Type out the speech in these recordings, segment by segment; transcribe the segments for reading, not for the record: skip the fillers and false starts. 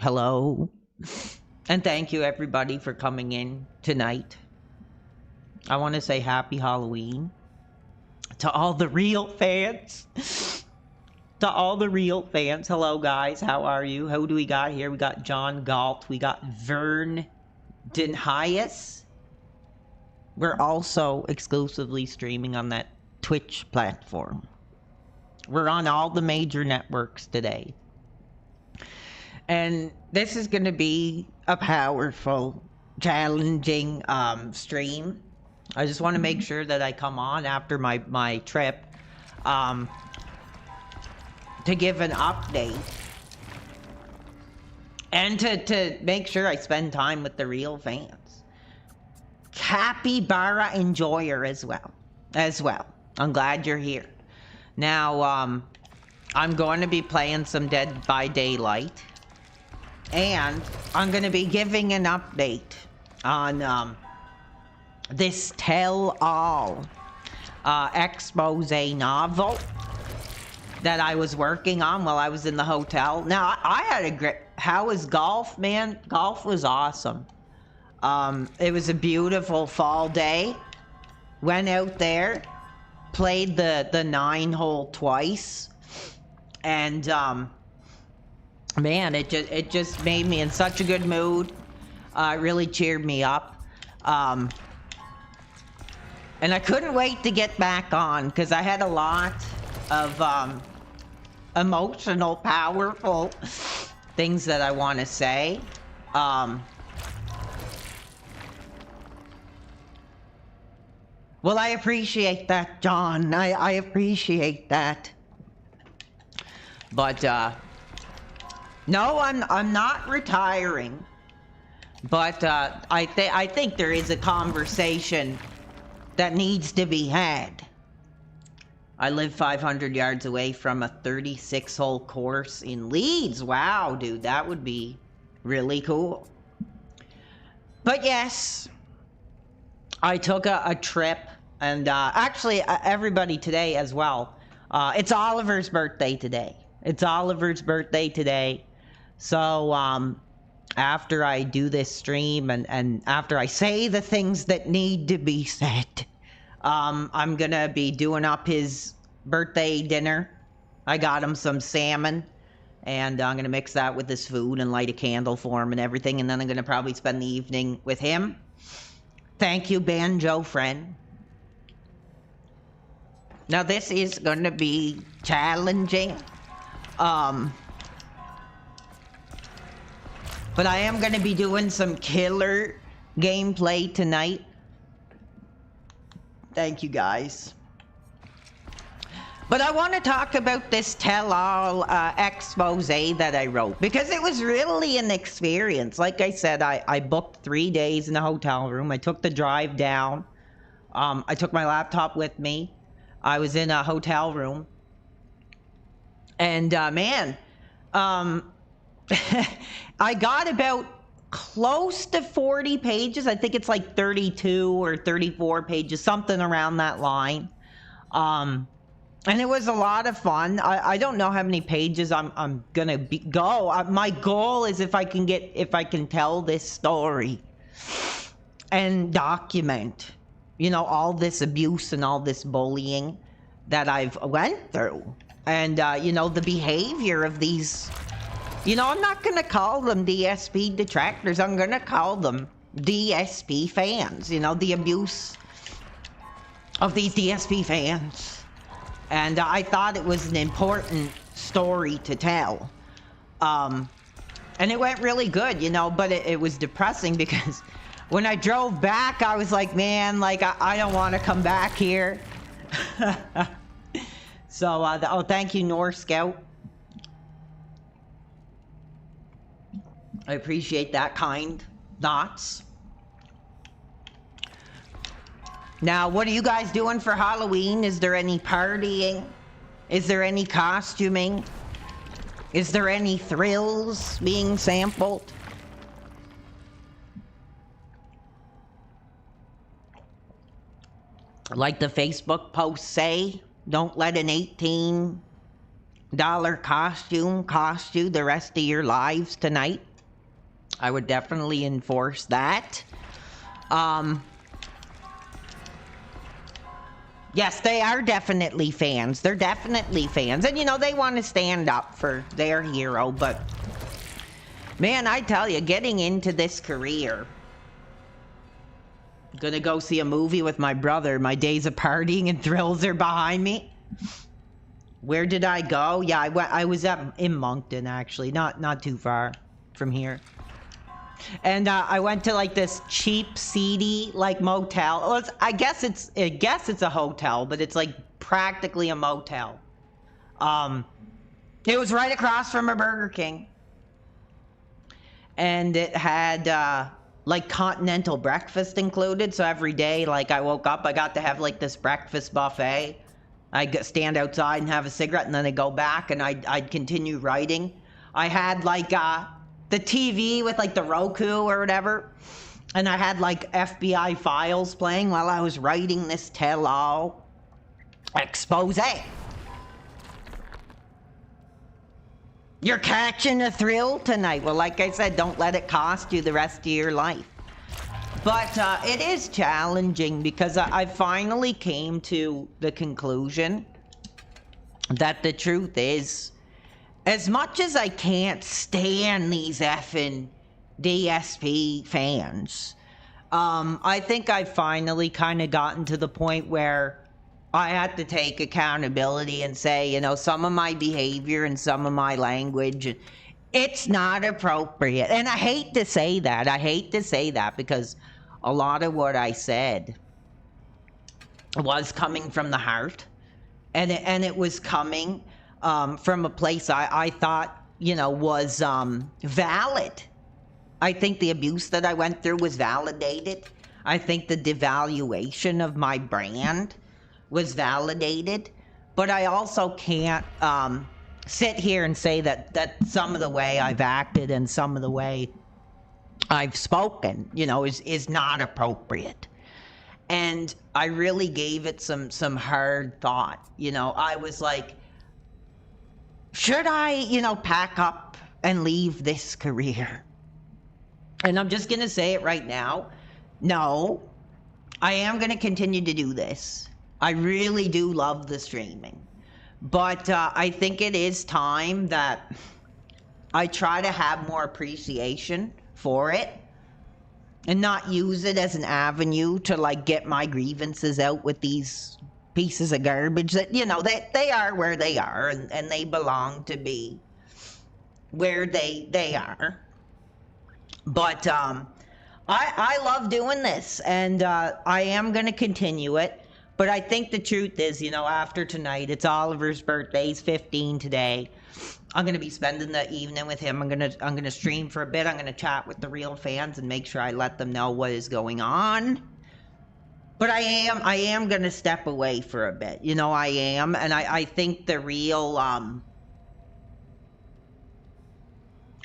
Hello. And thank you everybody for coming in tonight. I want to say happy Halloween to all the real fans. To all the real fans. Hello guys, how are you? Who do we got here? We got John Galt. We got Vern Denhias. We're also exclusively streaming on that Twitch platform. We're on all the major networks today. And this is going to be a powerful, challenging stream. I just want to make sure that I come on after my trip to give an update. And to make sure I spend time with the real fans. Capybara Enjoyer as well. I'm glad you're here. Now, I'm going to be playing some Dead by Daylight. And I'm going to be giving an update on this tell-all expose novel that I was working on while I was in the hotel. Now, I had a great... How was golf, man? Golf was awesome. It was a beautiful fall day. Went out there, played the 9-hole twice, and man, it just made me in such a good mood. It really cheered me up. And I couldn't wait to get back on because I had a lot of emotional, powerful things that I want to say. Well, I appreciate that, John. I appreciate that. But no, I'm not retiring. But I think there is a conversation that needs to be had. I live 500 yards away from a 36-hole course in Leeds. Wow, dude, that would be really cool. But yes, I took a trip, and actually everybody today as well. It's Oliver's birthday today. So after I do this stream and after I say the things that need to be said, I'm gonna be doing up his birthday dinner. I got him some salmon, and I'm gonna mix that with his food and light a candle for him and everything, and then I'm gonna probably spend the evening with him. Thank you, Banjo friend. Now this is gonna be challenging. But I am gonna be doing some killer gameplay tonight. Thank you guys. But I want to talk about this tell-all expose that I wrote, because it was really an experience. Like I said, I booked 3 days in a hotel room. I took the drive down. I took my laptop with me. I was in a hotel room. And man, I got about close to 40 pages. I think it's like 32 or 34 pages, something around that line. And it was a lot of fun. I don't know how many pages I'm gonna go. My goal is if I can tell this story and document, you know, all this abuse and all this bullying that I've went through, and you know, the behavior of these. You know, I'm not going to call them DSP detractors. I'm going to call them DSP fans. You know, the abuse of these DSP fans. And I thought it was an important story to tell. And it went really good, you know, but it was depressing because when I drove back, I was like, man, like, I don't want to come back here. So, oh, thank you, North Scout. I appreciate that kind thoughts. Now, what are you guys doing for Halloween? Is there any partying? Is there any costuming? Is there any thrills being sampled? Like the Facebook posts say, don't let an $18 costume cost you the rest of your lives tonight. I would definitely enforce that. Yes, they are definitely fans. They're definitely fans. And, you know, they want to stand up for their hero. But, man, I tell you, getting into this career, gonna go see a movie with my brother. My days of partying and thrills are behind me. Where did I go? Yeah, I was in Moncton, actually. Not too far from here. And I went to like this cheap, seedy like motel. Well, I guess it's a hotel, but it's like practically a motel. It was right across from a Burger King, and it had like continental breakfast included. So every day, like I woke up, I got to have like this breakfast buffet. I'd stand outside and have a cigarette, and then I'd go back and I'd continue writing. I had like the TV with like the Roku or whatever, and I had like FBI files playing while I was writing this tell-all expose. You're catching a thrill tonight. Well, like I said, don't let it cost you the rest of your life. But it is challenging because I finally came to the conclusion that the truth is, as much as I can't stand these effing DSP fans, I think I've finally kind of gotten to the point where I had to take accountability and say, you know, some of my behavior and some of my language, it's not appropriate. And I hate to say that. I hate to say that because a lot of what I said was coming from the heart, and it was coming from a place I thought, you know, was valid. I think the abuse that I went through was validated. I think the devaluation of my brand was validated. But I also can't sit here and say that some of the way I've acted and some of the way I've spoken, you know, is not appropriate. And I really gave it some hard thought. You know, I was like, should I, you know, pack up and leave this career? And I'm just going to say it right now. No, I am going to continue to do this. I really do love the streaming. But I think it is time that I try to have more appreciation for it and not use it as an avenue to like get my grievances out with these pieces of garbage that, you know, they are where they are, and they belong to be where they are. But I love doing this, and I am going to continue it. But I think the truth is, you know, after tonight, it's Oliver's birthday. He's 15 today. I'm going to be spending the evening with him. I'm going to stream for a bit. I'm going to chat with the real fans and make sure I let them know what is going on. But I am going to step away for a bit. You know, I am. And I think the real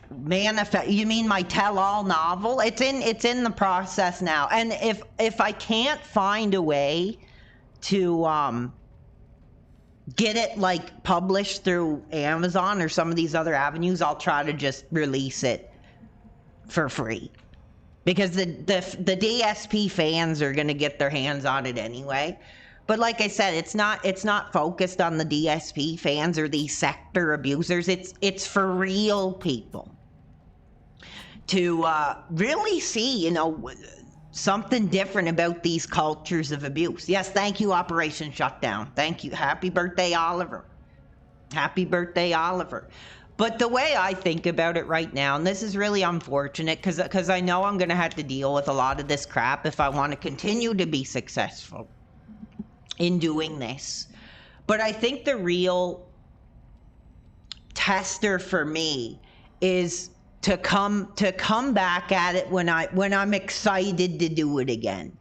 manifest, you mean my tell-all novel? It's in the process now. And if I can't find a way to get it like published through Amazon or some of these other avenues, I'll try to just release it for free, because the DSP fans are going to get their hands on it anyway. But like I said, it's not focused on the DSP fans or these sector abusers. It's for real people to really see, you know, something different about these cultures of abuse. Yes, thank you, Operation Shutdown. Thank you. Happy birthday, Oliver. Happy birthday, Oliver. But the way I think about it right now, and this is really unfortunate because I know I'm going to have to deal with a lot of this crap if I want to continue to be successful in doing this. But I think the real tester for me is to come back at it when I'm excited to do it again.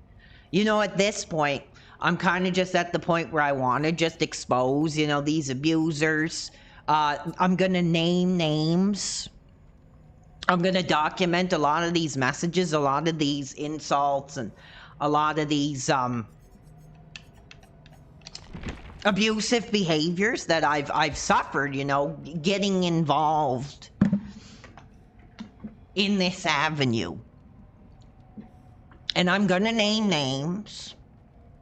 You know, at this point, I'm kind of just at the point where I want to just expose, you know, these abusers. I'm going to name names. I'm going to document a lot of these messages, a lot of these insults, and a lot of these abusive behaviors that I've suffered, you know, getting involved in this avenue. And I'm gonna name names.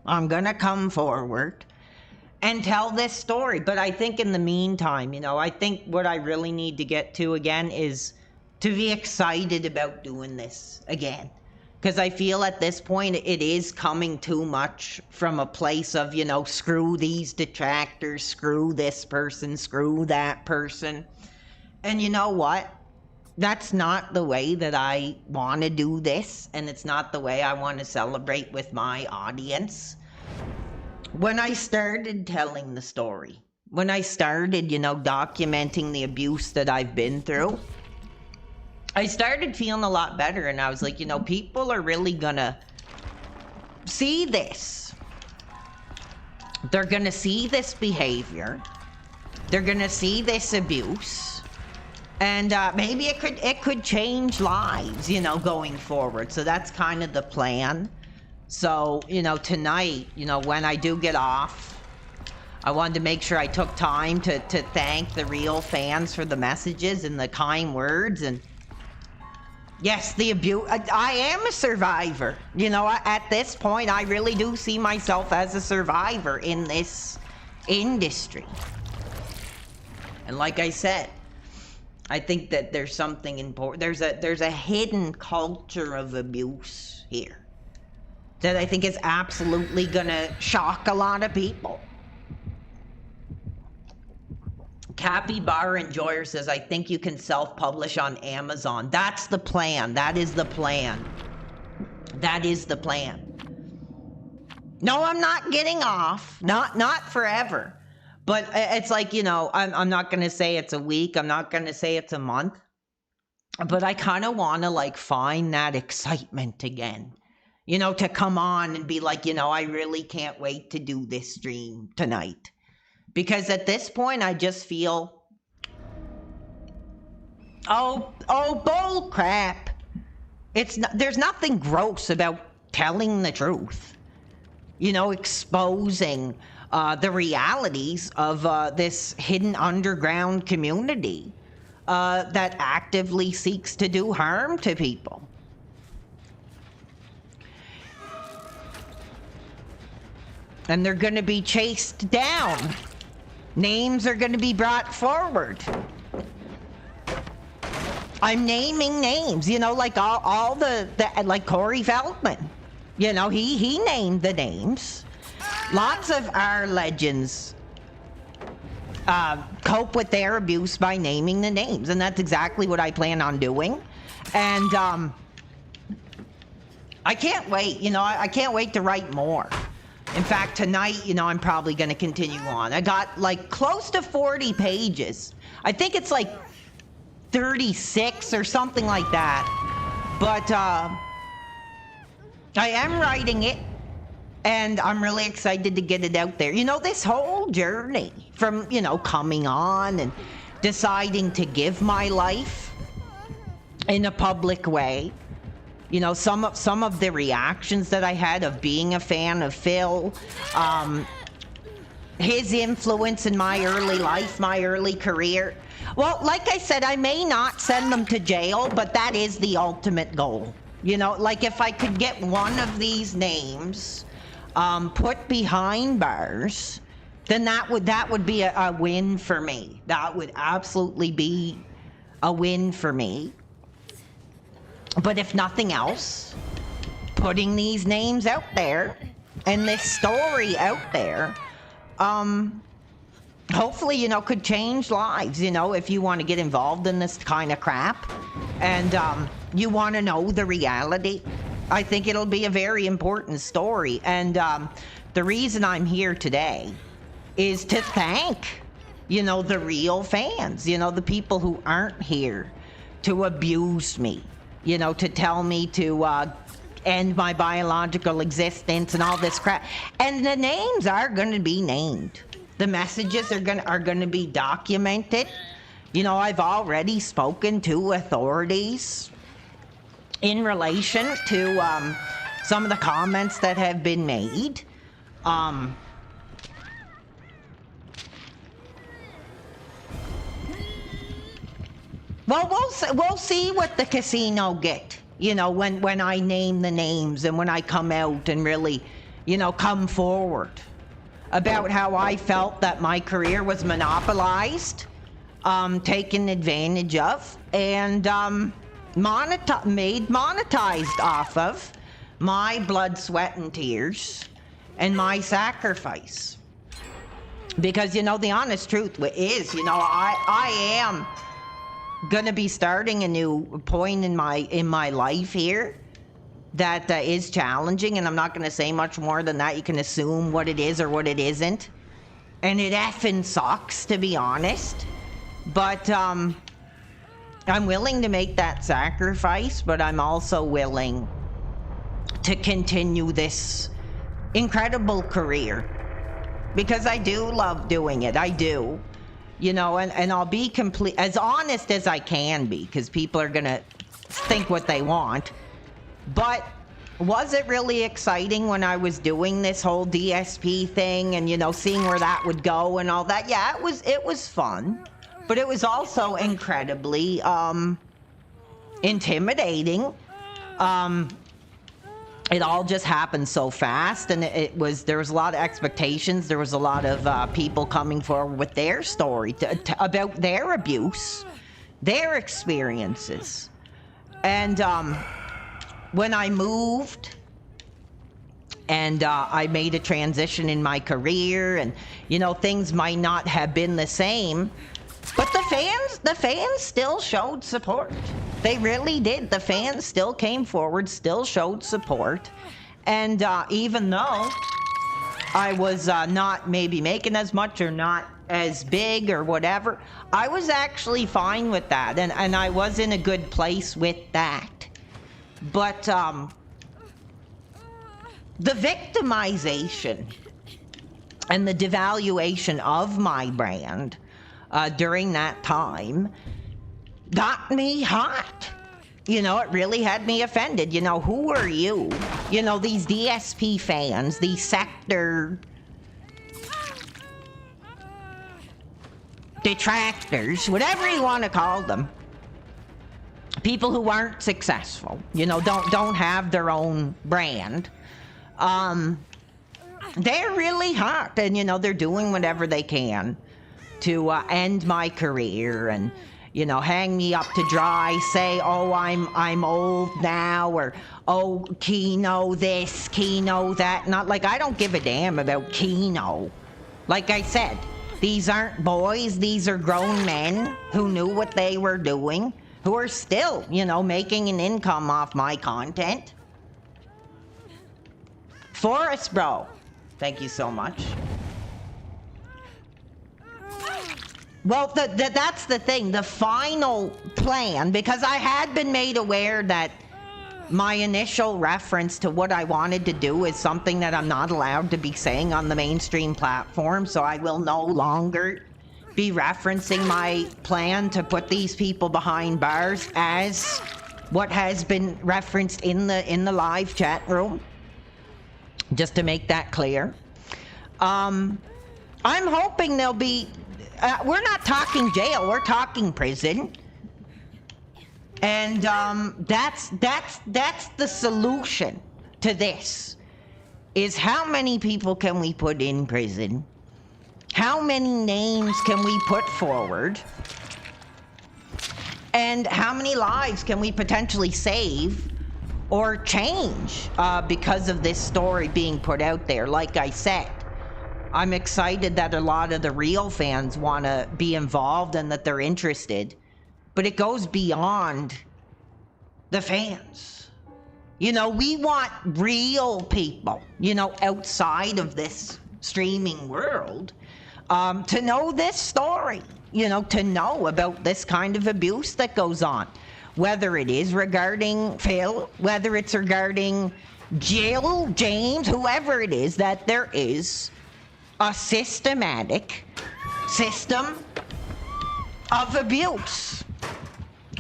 I'm gonna come forward and tell this story. But I think in the meantime, you know, I think what I really need to get to again is to be excited about doing this again. Because I feel at this point it is coming too much from a place of, you know, screw these detractors, screw this person, screw that person. And you know what? That's not the way that I want to do this, and it's not the way I want to celebrate with my audience. When I started telling the story, when I started, you know, documenting the abuse that I've been through, I started feeling a lot better, and I was like, you know, people are really gonna see this. They're gonna see this behavior. They're gonna see this abuse. And maybe it could change lives, you know, going forward. So that's kind of the plan. So, you know, tonight, you know, when I do get off, I wanted to make sure I took time to thank the real fans for the messages and the kind words. And yes, the abuse, I am a survivor. You know, at this point, I really do see myself as a survivor in this industry. And like I said, I think that there's something important. There's a hidden culture of abuse here that I think is absolutely gonna shock a lot of people. Capybara Enjoyer says, I think you can self-publish on Amazon. That's the plan. That is the plan. That is the plan. No, I'm not getting off. Not forever. But it's like, you know, I'm not going to say it's a week. I'm not going to say it's a month. But I kind of want to, like, find that excitement again. You know, to come on and be like, you know, I really can't wait to do this stream tonight. Because at this point, I just feel, oh, bull crap. There's nothing gross about telling the truth. You know, exposing the realities of this hidden underground community that actively seeks to do harm to people. And they're going to be chased down. Names are going to be brought forward. I'm naming names, you know, like all the like Corey Feldman. You know, he named the names. Lots of our legends cope with their abuse by naming the names, and that's exactly what I plan on doing. And I can't wait, you know, I can't wait to write more. In fact, tonight, you know, I'm probably going to continue on. I got like close to 40 pages. I think it's like 36 or something like that. But I am writing it. And I'm really excited to get it out there. You know, this whole journey from, you know, coming on and deciding to give my life in a public way. You know, some of the reactions that I had of being a fan of Phil, his influence in my early life, my early career. Well, like I said, I may not send them to jail, but that is the ultimate goal. You know, like if I could get one of these names put behind bars, then that would be a win for me. That would absolutely be a win for me. But if nothing else, putting these names out there and this story out there, hopefully, you know, could change lives. You know, if you want to get involved in this kind of crap and you want to know the reality, I think it'll be a very important story. And the reason I'm here today is to thank, you know, the real fans, you know, the people who aren't here to abuse me, you know, to tell me to end my biological existence and all this crap. And the names are going to be named. The messages are going to be documented. You know, I've already spoken to authorities in relation to some of the comments that have been made. Well, we'll see what the casino get. You know, when I name the names and when I come out and really, you know, come forward about how I felt that my career was monopolized, taken advantage of, and made monetized off of my blood, sweat, and tears, and my sacrifice. Because, you know, the honest truth is, you know, I am gonna be starting a new point in my life here that is challenging, and I'm not gonna say much more than that. You can assume what it is or what it isn't, and it effing sucks, to be honest. But I'm willing to make that sacrifice, but I'm also willing to continue this incredible career because I do love doing it. I do. You know, and I'll be as honest as I can be, because people are gonna think what they want. But was it really exciting when I was doing this whole DSP thing and, you know, seeing where that would go and all that? Yeah, it was fun, but it was also incredibly intimidating. It all just happened so fast, and there was a lot of expectations. There was a lot of people coming forward with their story about their abuse, their experiences. And when I moved and I made a transition in my career, and, you know, things might not have been the same, but the fans still showed support. They really did. The fans still came forward, still showed support. And even though I was not maybe making as much or not as big or whatever, I was actually fine with that. And I was in a good place with that. But the victimization and the devaluation of my brand during that time got me hot. You know, it really had me offended. You know, who are you? You know, these DSP fans, these sector detractors, whatever you want to call them, people who aren't successful, you know, don't have their own brand. They're really hot, and, you know, they're doing whatever they can to end my career and, you know, hang me up to dry, say, oh, I'm old now, or, oh, Keno this, Keno that. Not like I don't give a damn about Keno. Like I said, these aren't boys, these are grown men who knew what they were doing, who are still, you know, making an income off my content. Forrest, bro, thank you so much. Well, that's the thing. The final plan, because I had been made aware that my initial reference to what I wanted to do is something that I'm not allowed to be saying on the mainstream platform, so I will no longer be referencing my plan to put these people behind bars as what has been referenced in the live chat room. Just to make that clear. I'm hoping there'll be... we're not talking jail, we're talking prison. And that's the solution to this, is how many people can we put in prison? How many names can we put forward? And how many lives can we potentially save or change because of this story being put out there? Like I said, I'm excited that a lot of the real fans want to be involved and that they're interested, but it goes beyond the fans. You know, we want real people, you know, outside of this streaming world, to know this story, you know, to know about this kind of abuse that goes on, whether it is regarding Phil, whether it's regarding Jill, James, whoever it is, that there is a systematic system of abuse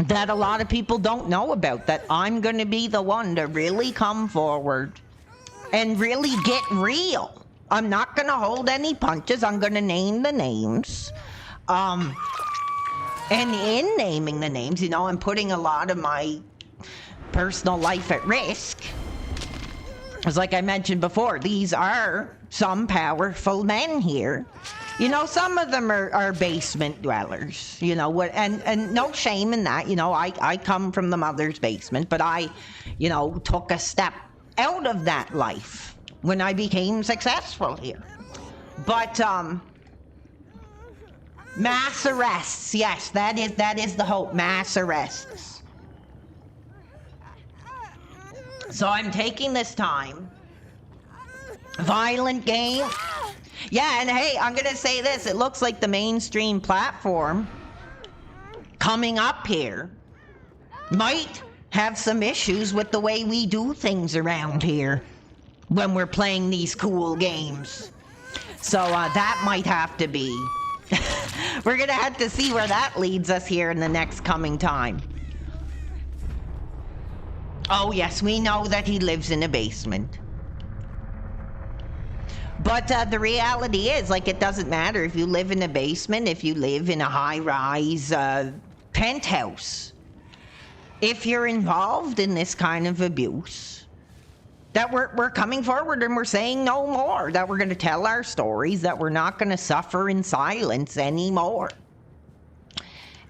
that a lot of people don't know about, that I'm going to be the one to really come forward and really get real. I'm not going to hold any punches. I'm going to name the names. And in naming the names, you know, I'm putting a lot of my personal life at risk. Because like I mentioned before, these are some powerful men here. You know, some of them are basement dwellers, you know, and no shame in that. You know, I come from the mother's basement, but I, you know, took a step out of that life when I became successful here. But, mass arrests, yes, that is the hope, mass arrests. So I'm taking this time. Violent game. Yeah, and hey, I'm gonna say this, it looks like the mainstream platform coming up here might have some issues with the way we do things around here when we're playing these cool games. So that might have to be we're gonna have to see where that leads us here in the next coming time. Oh yes, we know that he lives in a basement. But the reality is, like, it doesn't matter if you live in a basement, if you live in a high-rise penthouse. If you're involved in this kind of abuse, that we're coming forward and we're saying no more, that we're going to tell our stories, that we're not going to suffer in silence anymore.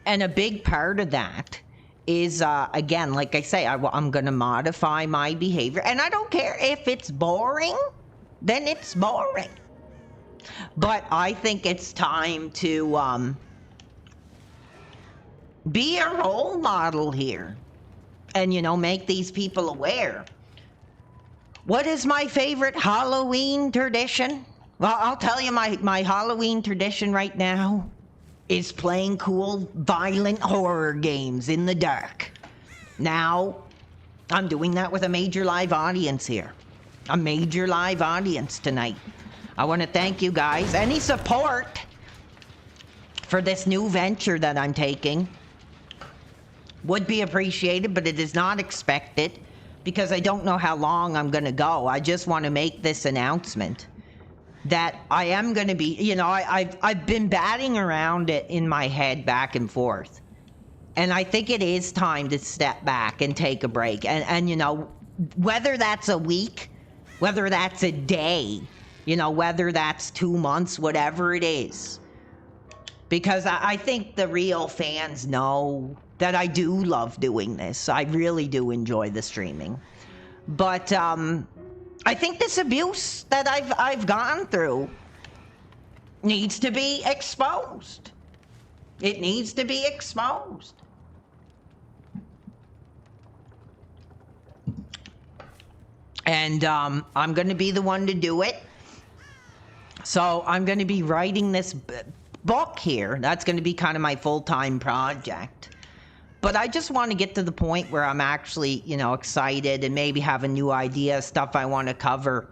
And a big part of that is, again, like I say, I'm going to modify my behavior. And I don't care if it's boring, then it's boring. But I think it's time to be a role model here. And, you know, make these people aware. What is my favorite Halloween tradition? Well, I'll tell you my Halloween tradition right now is playing cool, violent horror games in the dark. Now, I'm doing that with a major live audience here. A major live audience tonight. I want to thank you guys. Any support for this new venture that I'm taking would be appreciated, but it is not expected because I don't know how long I'm going to go. I just want to make this announcement that I am going to be, you know, I've been batting around it in my head back and forth. And I think it is time to step back and take a break. And you know, whether that's a week, whether that's a day, you know, whether that's 2 months, whatever it is. Because I think the real fans know that I do love doing this. I really do enjoy the streaming. But I think this abuse that I've gone through needs to be exposed. It needs to be exposed. And I'm going to be the one to do it. So I'm going to be writing this book here. That's going to be kind of my full-time project. But I just want to get to the point where I'm actually, you know, excited and maybe have a new idea, stuff I want to cover.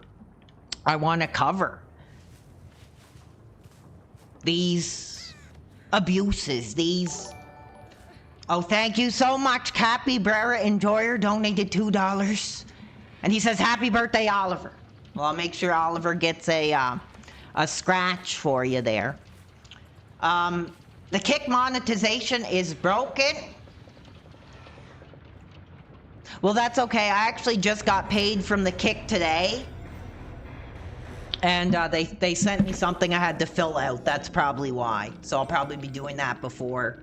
I want to cover these abuses, these... Oh, thank you so much, Capybara Enjoyer donated $2. And he says, happy birthday, Oliver. Well, I'll make sure Oliver gets a scratch for you there. The Kick monetization is broken. Well, that's okay. I actually just got paid from the Kick today. And they sent me something I had to fill out. That's probably why. So I'll probably be doing that before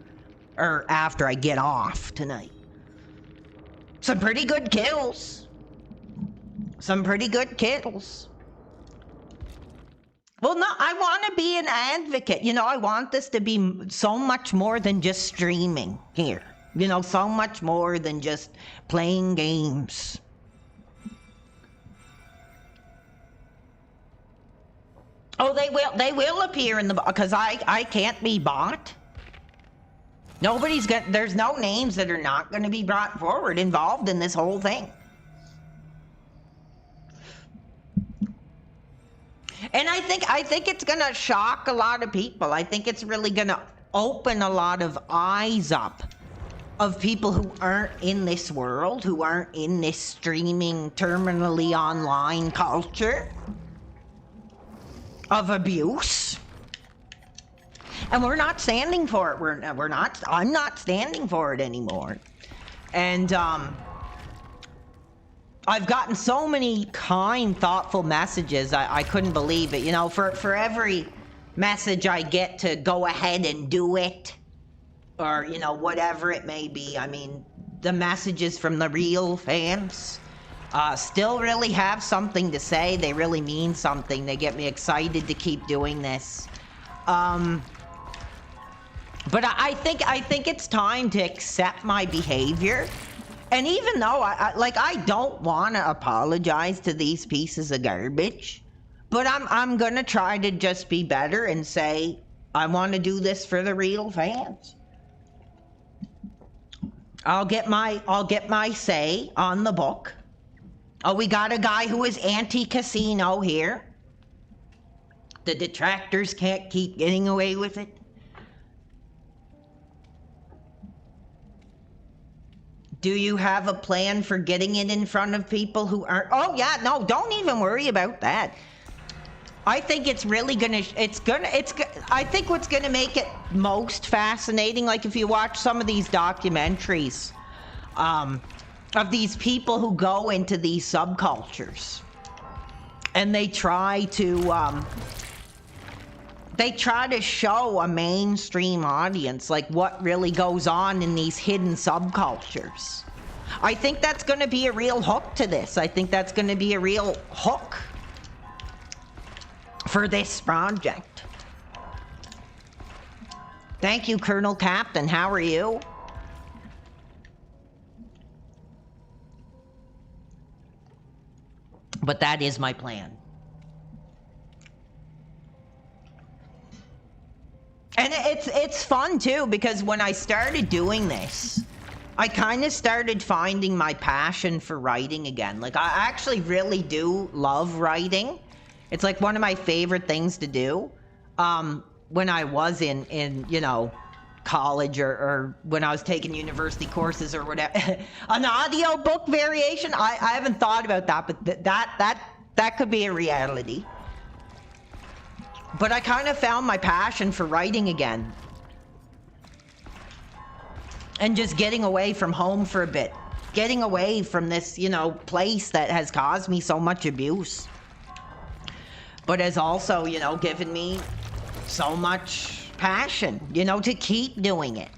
or after I get off tonight. Some pretty good kills. Some pretty good kills. Well, no, I want to be an advocate. You know, I want this to be so much more than just streaming here. You know, so much more than just playing games. Oh, they will appear in the, because I can't be bought. There's no names that are not going to be brought forward involved in this whole thing. And I think it's going to shock a lot of people. I think it's really going to open a lot of eyes up of people who aren't in this world, who aren't in this streaming, terminally online culture of abuse. And we're not standing for it. We're not, I'm not standing for it anymore. And I've gotten so many kind, thoughtful messages. I couldn't believe it. You know, for every message I get to go ahead and do it, or, you know, whatever it may be, I mean, the messages from the real fans still really have something to say. They really mean something. They get me excited to keep doing this. But I think it's time to accept my behavior. And even though I don't want to apologize to these pieces of garbage, but I'm gonna try to just be better and say I want to do this for the real fans. I'll get my say on the book. Oh, we got a guy who is anti-casino here. The detractors can't keep getting away with it. Do you have a plan for getting it in front of people who aren't? Oh yeah, no, don't even worry about that. I think it's really I think what's gonna make it most fascinating, like if you watch some of these documentaries, of these people who go into these subcultures and they try to show a mainstream audience like what really goes on in these hidden subcultures. I think that's going to be a real hook to this. I think that's going to be a real hook for this project. Thank you, Colonel Captain. How are you? But that is my plan. And it's fun too, because when I started doing this, I kind of started finding my passion for writing again. Like, I actually really do love writing. It's like one of my favorite things to do. When I was in you know, college or when I was taking university courses or whatever. An audio book variation, I haven't thought about that, but that could be a reality. But I kind of found my passion for writing again. And just getting away from home for a bit. Getting away from this, you know, place that has caused me so much abuse. But has also, you know, given me so much passion, you know, to keep doing it.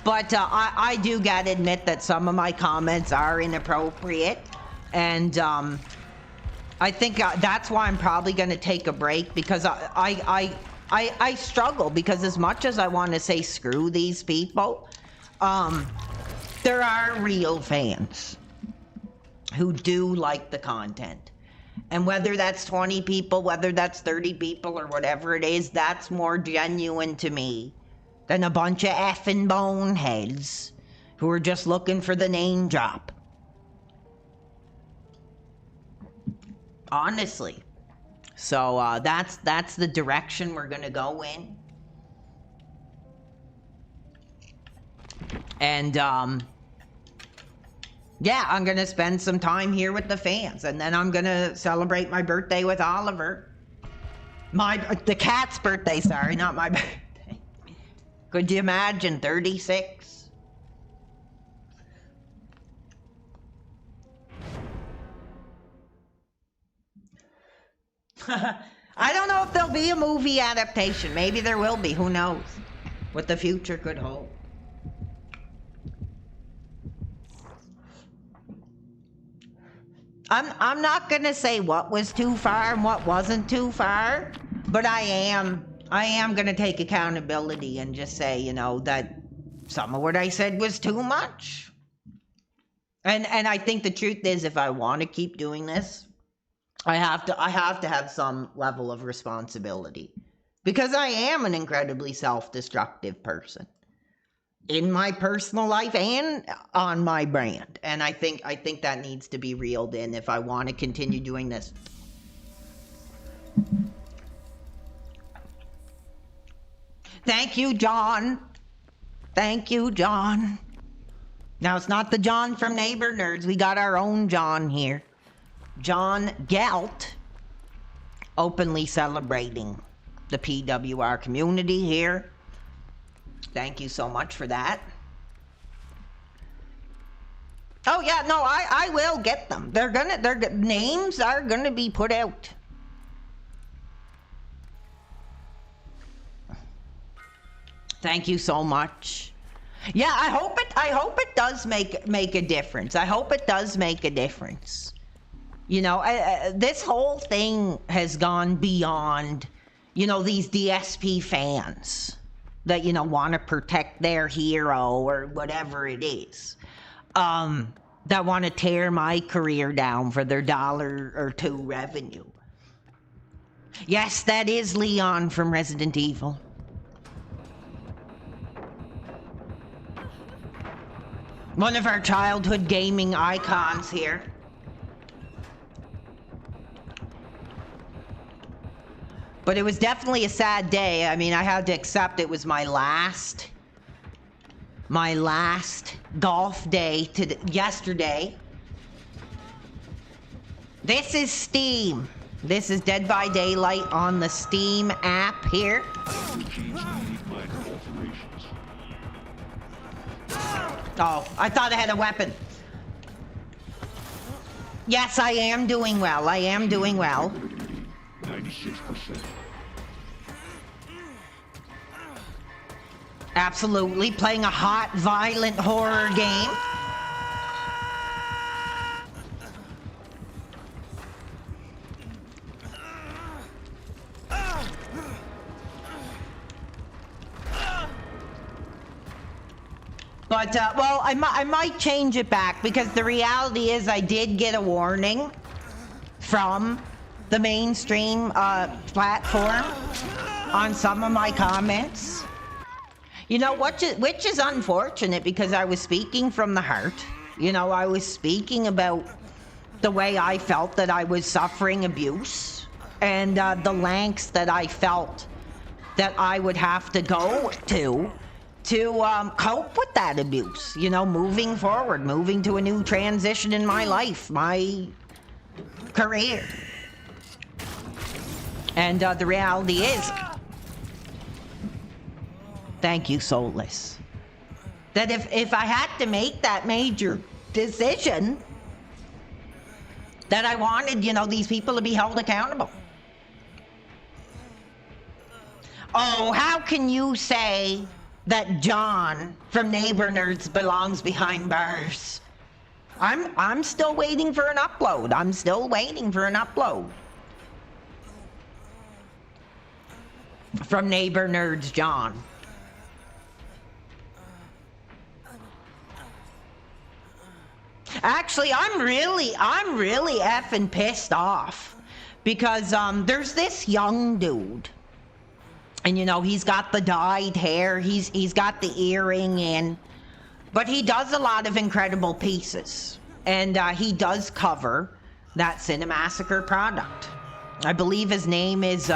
But I do gotta admit that some of my comments are inappropriate. And I think that's why I'm probably going to take a break, because I struggle, because as much as I want to say screw these people, there are real fans who do like the content. And whether that's 20 people, whether that's 30 people or whatever it is, that's more genuine to me than a bunch of effing boneheads who are just looking for the name drop. Honestly. So that's the direction we're gonna go in. And yeah, I'm gonna spend some time here with the fans, and then I'm gonna celebrate my birthday with Oliver. The cat's birthday, sorry, not my birthday. Could you imagine, 36? I don't know if there'll be a movie adaptation. Maybe there will be. Who knows what the future could hold. I'm not gonna say what was too far and what wasn't too far, but I am gonna take accountability and just say, you know, that some of what I said was too much. And I think the truth is, if I want to keep doing this, I have to have some level of responsibility, because I am an incredibly self-destructive person in my personal life and on my brand. And I think that needs to be reeled in if I want to continue doing this. Thank you, John. Thank you, John. Now, it's not the John from Neighbor Nerds. We got our own John here. John Galt, openly celebrating the PWR community here. Thank you so much for that. Oh yeah, no, I will get them. Their names are gonna be put out. Thank you so much. Yeah, I hope it does make a difference. I hope it does make a difference. You know, this whole thing has gone beyond, you know, these DSP fans that, you know, want to protect their hero or whatever it is, that want to tear my career down for their $1 or $2 revenue. Yes, that is Leon from Resident Evil. One of our childhood gaming icons here. But it was definitely a sad day. I mean, I had to accept it was my last golf day yesterday. This is Steam. This is Dead by Daylight on the Steam app here. Oh, I thought I had a weapon. Yes, I am doing well. I am doing well. 96%. Absolutely. Playing a hot, violent horror game. But, well, I might change it back because the reality is I did get a warning from the mainstream platform on some of my comments. You know, which is unfortunate because I was speaking from the heart. You know, I was speaking about the way I felt that I was suffering abuse and the lengths that I felt that I would have to go to cope with that abuse, you know, moving forward, moving to a new transition in my life, my career. And the reality is, thank you, Soulless, that if I had to make that major decision, that I wanted, you know, these people to be held accountable. Oh, how can you say that John from Neighbor Nerds belongs behind bars? I'm still waiting for an upload. I'm still waiting for an upload from Neighbor Nerds John. Actually, I'm really effing pissed off because there's this young dude. And, you know, he's got the dyed hair, he's got the earring in, but he does a lot of incredible pieces. And he does cover that Cinemassacre product. I believe his name is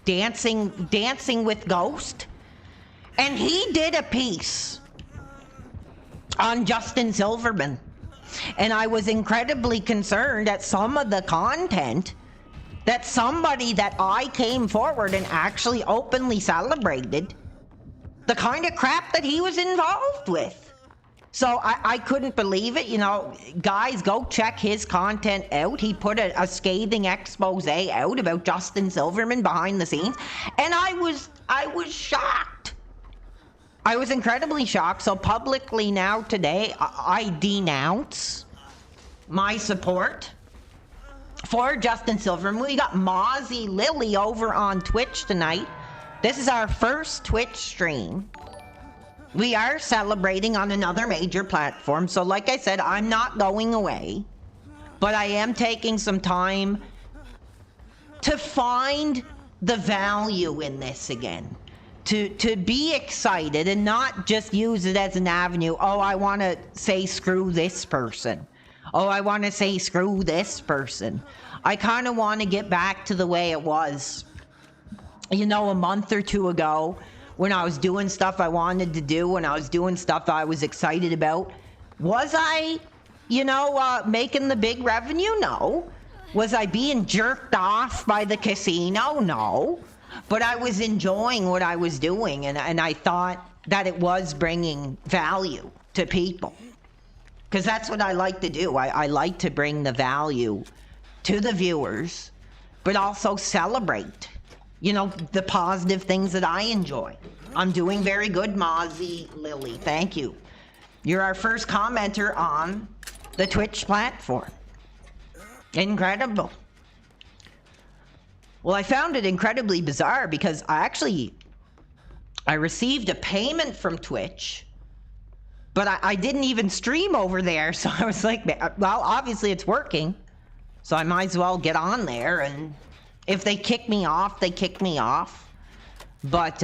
Dancing with Ghost. And he did a piece on Justin Silverman. And I was incredibly concerned at some of the content that somebody that I came forward and actually openly celebrated the kind of crap that he was involved with. So I couldn't believe it. You know, guys, go check his content out. He put a scathing expose out about Justin Silverman behind the scenes. And I was shocked. I was incredibly shocked. So publicly now today, I denounce my support for Justin Silverman. We got Mozzie Lily over on Twitch tonight. This is our first Twitch stream. We are celebrating on another major platform. So like I said, I'm not going away. But I am taking some time to find the value in this again. To be excited and not just use it as an avenue. Oh, I want to say screw this person. Oh, I want to say screw this person. I kind of want to get back to the way it was, you know, a month or two ago when I was doing stuff I wanted to do, when I was doing stuff I was excited about. Was I, you know, making the big revenue? No. Was I being jerked off by the casino? No. But I was enjoying what I was doing, and I thought, that it was bringing value to people. Because that's what I like to do. I like to bring the value to the viewers, but also celebrate, you know, the positive things that I enjoy. I'm doing very good, Mozzie Lily. Thank you. You're our first commenter on the Twitch platform. Incredible. Well, I found it incredibly bizarre because I received a payment from Twitch, but I didn't even stream over there. So I was like, well, obviously it's working, so I might as well get on there. And if they kick me off, they kick me off. But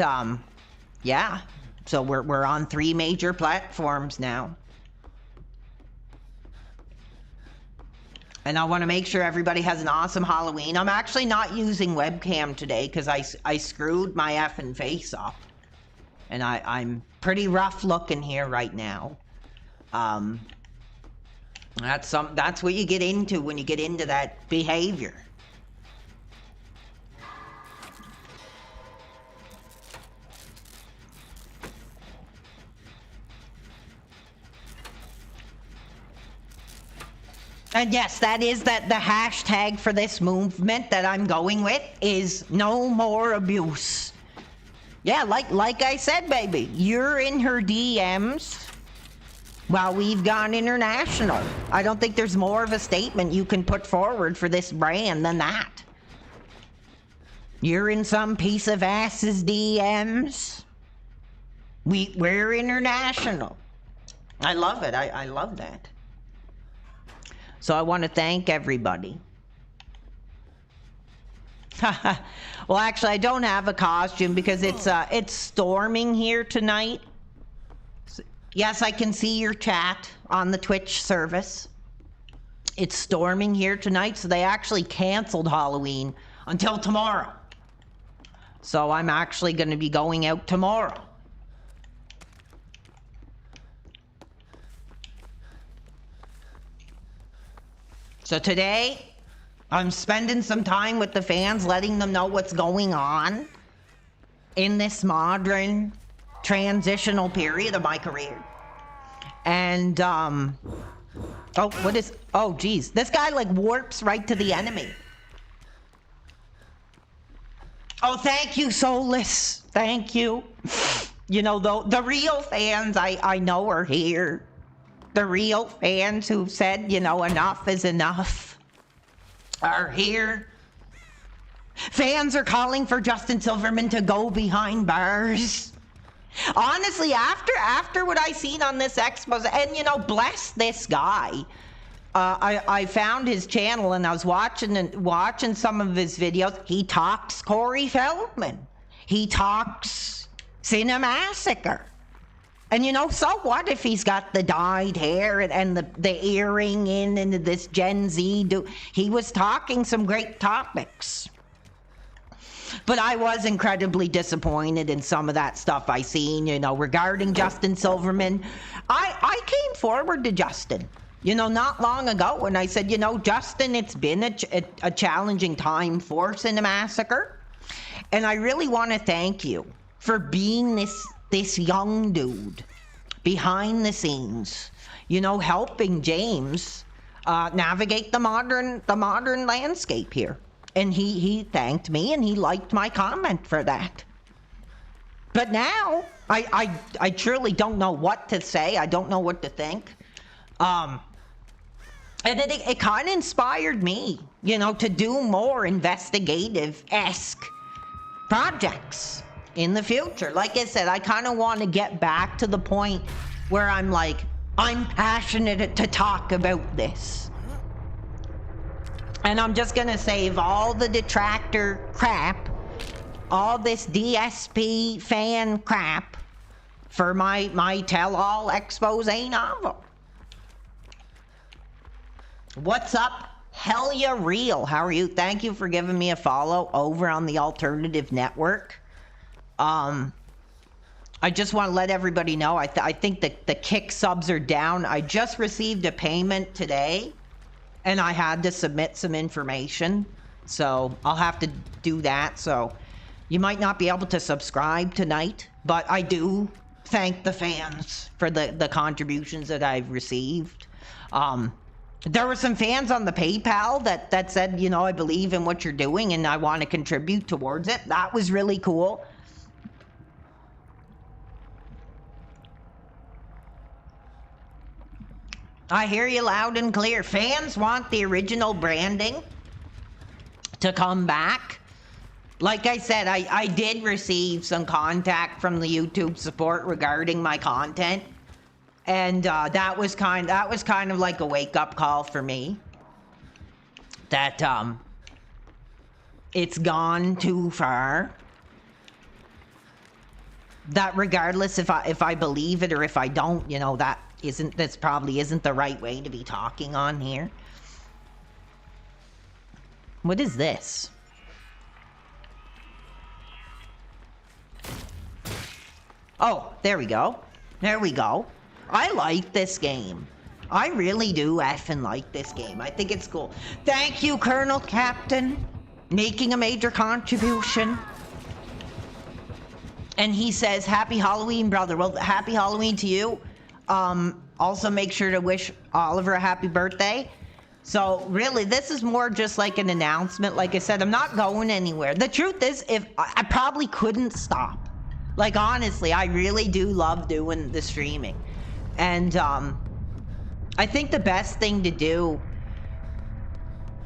yeah, so we're on 3 major platforms now. And I want to make sure everybody has an awesome Halloween. I'm actually not using webcam today because I screwed my effing face up. And I'm pretty rough looking here right now. That's what you get into when you get into that behavior. And yes, that is the hashtag for this movement that I'm going with is no more abuse. Yeah, like I said, baby, you're in her DMs while we've gone international. I don't think there's more of a statement you can put forward for this brand than that. You're in some piece of ass's DMs. We're international. I love it. I love that. So I want to thank everybody. Well, actually, I don't have a costume because it's storming here tonight. So, yes, I can see your chat on the Twitch service. It's storming here tonight, so they actually canceled Halloween until tomorrow. So I'm actually going to be going out tomorrow. So today, I'm spending some time with the fans, letting them know what's going on in this modern transitional period of my career. And, oh, geez. This guy, like, warps right to the enemy. Oh, thank you, Soulless. Thank you. You know, the real fans I know are here. The real fans who said, you know, enough is enough are here. Fans are calling for Justin Silverman to go behind bars. Honestly, after what I seen on this expose, and you know, bless this guy. I found his channel and I was watching some of his videos. He talks Corey Feldman. He talks Cinemassacre. And you know, so what if he's got the dyed hair and the earring into this Gen Z dude? He was talking some great topics. But I was incredibly disappointed in some of that stuff I seen, you know, regarding Justin Silverman. I came forward to Justin, you know, not long ago, and I said, you know, Justin, it's been a challenging time for Cinemassacre. And I really want to thank you for being this young dude behind the scenes, you know, helping James navigate the modern landscape here. And he thanked me and he liked my comment for that. But now I truly don't know what to say. I don't know what to think. And it kind of inspired me, you know, to do more investigative-esque projects in the future. Like I said, I kind of want to get back to the point where I'm like, I'm passionate to talk about this. And I'm just going to save all the detractor crap, all this DSP fan crap for my tell-all expose novel. What's up? Hell yeah, real. How are you? Thank you for giving me a follow over on the Alternative Network. I just want to let everybody know, I think that the kick subs are down. I just received a payment today, and I had to submit some information, so I'll have to do that. So you might not be able to subscribe tonight, but I do thank the fans for the contributions that I've received. There were some fans on the PayPal that said, you know, I believe in what you're doing and I want to contribute towards it. That was really cool. I hear you loud and clear. Fans want the original branding to come back. Like I said, I did receive some contact from the YouTube support regarding my content. And that was kind of like a wake-up call for me. That it's gone too far. That regardless if I believe it or if I don't, you know, that's probably isn't the right way to be talking on here. What is this? Oh, there we go. There we go. I like this game. I really do effing like this game. I think it's cool. Thank you, Colonel Captain, making a major contribution. And he says, happy Halloween, brother. Well, happy Halloween to you. Also make sure to wish Oliver a happy birthday. So really, this is more just like an announcement. Like I said, I'm not going anywhere. The truth is, if I probably couldn't stop. Like, honestly, I really do love doing the streaming. And I think the best thing to do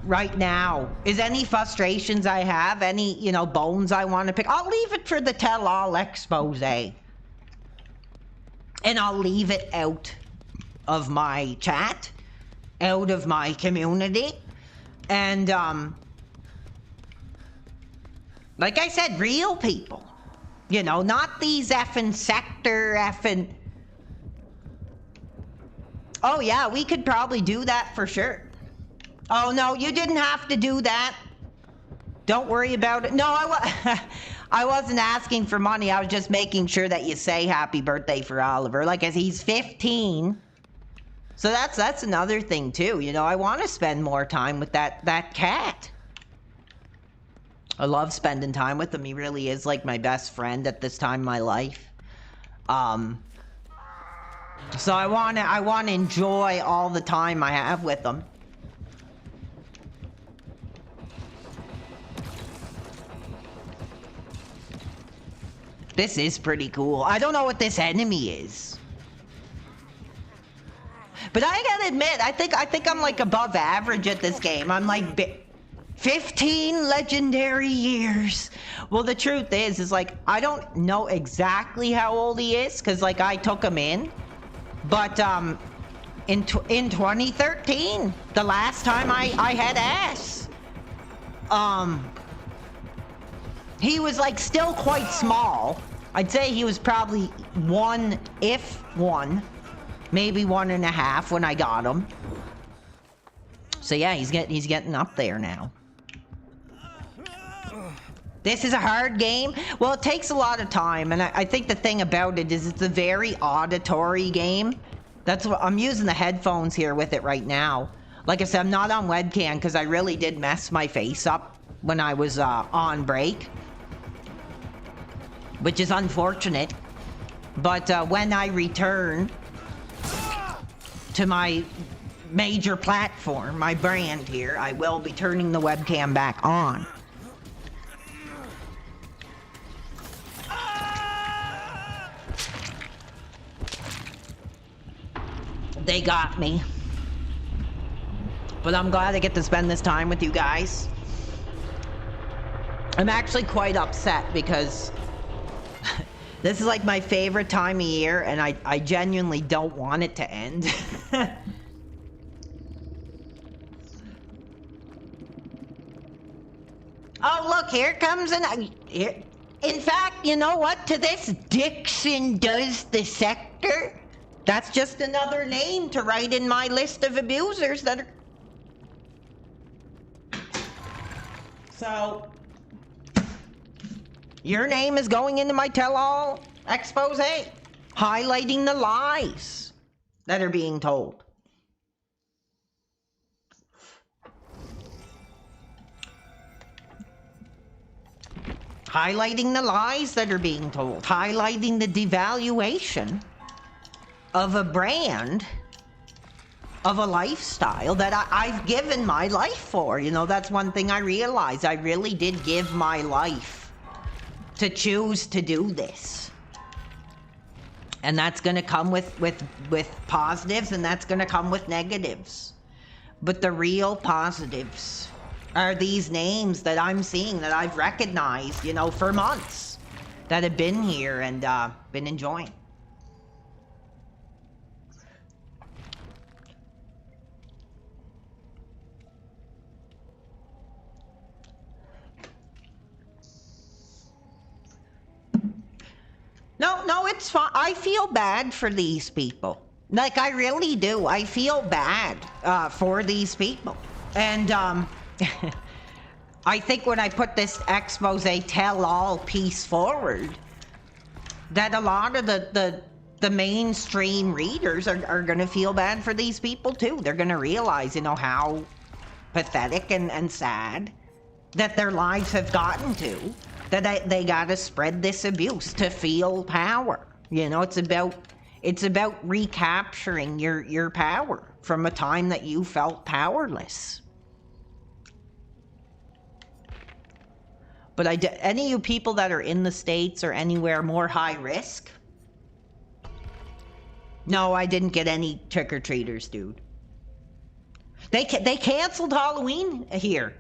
right now is any frustrations I have, any, you know, bones I want to pick, I'll leave it for the tell-all expose. And I'll leave it out of my chat, out of my community. And like I said, real people. You know, not these effing sector effing... Oh yeah, we could probably do that for sure. Oh no, you didn't have to do that. Don't worry about it. No, I wasn't asking for money. I was just making sure that you say happy birthday for Oliver. Like, as he's 15. So that's another thing too. You know, I want to spend more time with that cat. I love spending time with him. He really is like my best friend at this time in my life. So I want to enjoy all the time I have with him. This is pretty cool. I don't know what this enemy is. But I gotta admit, I think I'm like above average at this game. I'm like 15 legendary years. Well, the truth is like, I don't know exactly how old he is, because like I took him in. But in 2013, the last time I had ass, he was like still quite small. I'd say he was probably one, if one, maybe 1.5 when I got him. So yeah, he's getting up there now. This is a hard game. Well, it takes a lot of time, and I think the thing about it is it's a very auditory game. That's what I'm using the headphones here with it right now. Like I said, I'm not on webcam because I really did mess my face up when I was on break, which is unfortunate. But when I return to my major platform, my brand here, I will be turning the webcam back on. They got me. But I'm glad I get to spend this time with you guys. I'm actually quite upset because this is like my favorite time of year, and I genuinely don't want it to end. Oh, look, here comes here. In fact, you know what? To this Dixon does the sector. That's just another name to write in my list of abusers that are... So, your name is going into my tell-all expose, highlighting the lies that are being told. highlighting the lies that are being told, highlighting the devaluation of a brand, of a lifestyle that I've given my life for. You know, that's one thing I realized. I really did give my life to choose to do this. And that's going to come with positives, and that's going to come with negatives. But the real positives are these names that I'm seeing, that I've recognized, you know, for months, that have been here and been enjoying. No, it's fine. I feel bad for these people. Like, I really do. I feel bad for these people. And I think when I put this expose tell-all piece forward, that a lot of the mainstream readers are going to feel bad for these people too. They're going to realize, you know, how pathetic and sad that their lives have gotten to. That they gotta spread this abuse to feel power. You know, it's about recapturing your power from a time that you felt powerless. But any of you people that are in the States or anywhere more high risk? No, I didn't get any trick-or-treaters, dude. They canceled Halloween here.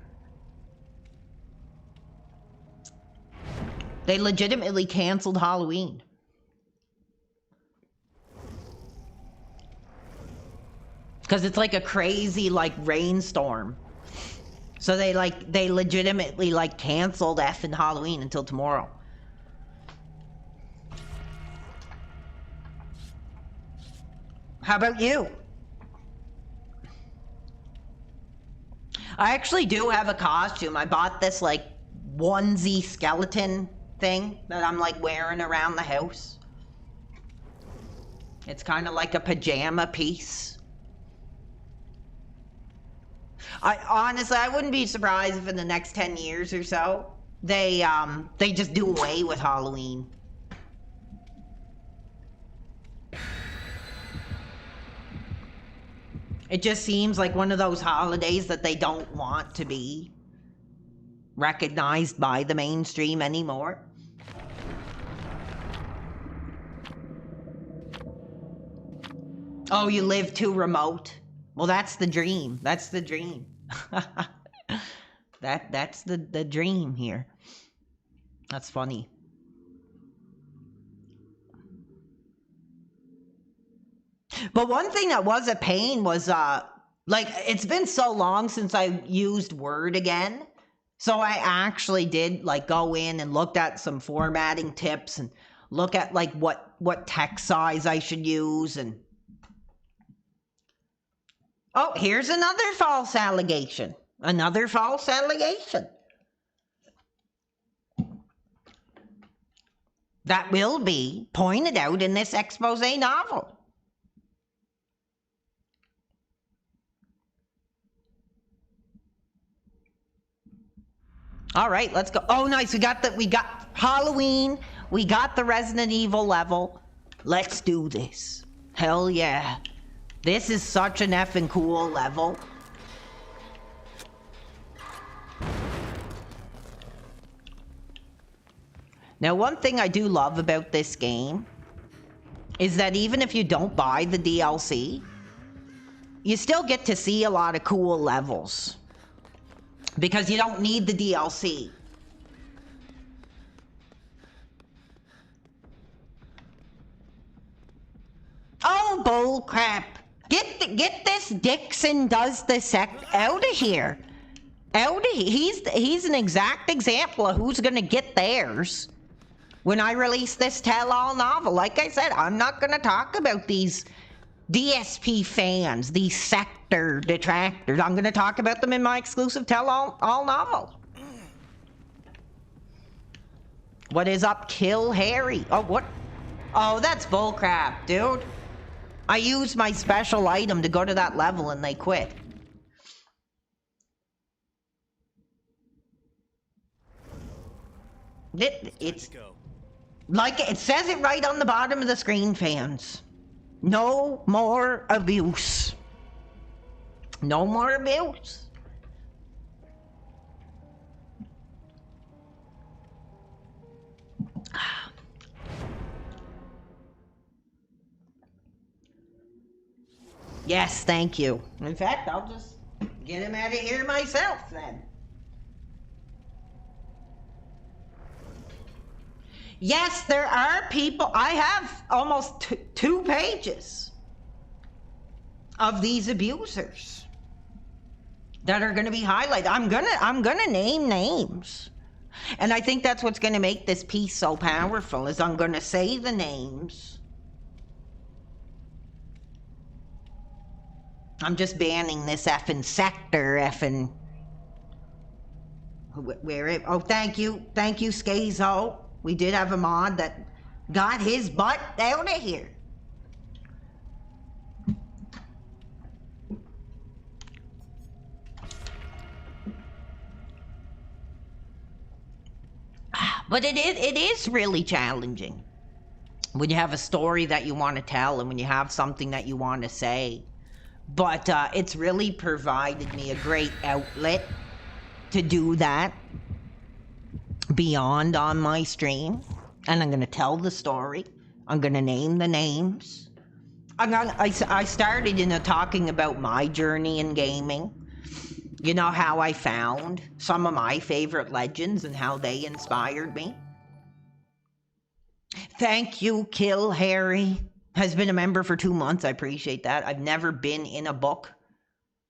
They legitimately canceled Halloween. Because it's like a crazy, like, rainstorm. So they legitimately, like, canceled effing Halloween until tomorrow. How about you? I actually do have a costume. I bought this, like, onesie skeleton thing that I'm like wearing around the house. It's kind of like a pajama piece. I wouldn't be surprised if in the next 10 years or so they just do away with Halloween. It just seems like one of those holidays that they don't want to be recognized by the mainstream anymore. Oh, you live too remote. Well, that's the dream. That's the dream. That's the dream here. That's funny. But one thing that was a pain was like, it's been so long since I used Word again. So I actually did like go in and looked at some formatting tips and look at like what text size I should use. And oh, here's another false allegation. Another false allegation. That will be pointed out in this expose novel. All right, let's go. Oh, nice. We got Halloween. We got the Resident Evil level. Let's do this. Hell yeah. This is such an effing cool level. Now, one thing I do love about this game is that even if you don't buy the DLC, you still get to see a lot of cool levels. Because you don't need the DLC. Oh, bullcrap. Get this Dixon does the sect out of here. He's an exact example of who's gonna get theirs when I release this tell-all novel. Like I said, I'm not gonna talk about these DSP fans, these sector detractors. I'm gonna talk about them in my exclusive tell-all novel. What is up, Kill Harry? Oh, what? Oh, that's bullcrap, dude. I used my special item to go to that level and they quit. It's like it says it right on the bottom of the screen, fans. No more abuse. No more abuse. Yes, thank you. In fact, I'll just get him out of here myself then. Yes, there are people. I have almost two pages of these abusers that are going to be highlighted. I'm gonna name names, and I think that's what's going to make this piece so powerful. Is I'm going to say the names. I'm just banning this effing sector, effing. Where it? Oh, thank you, Skazo. We did have a mod that got his butt out of here. But it is really challenging when you have a story that you want to tell and when you have something that you want to say. But it's really provided me a great outlet to do that beyond on my stream. And I'm going to tell the story. I'm going to name the names. I started talking about my journey in gaming. You know, how I found some of my favorite legends and how they inspired me. Thank you, Kill Harry. Has been a member for 2 months. I appreciate that. I've never been in a book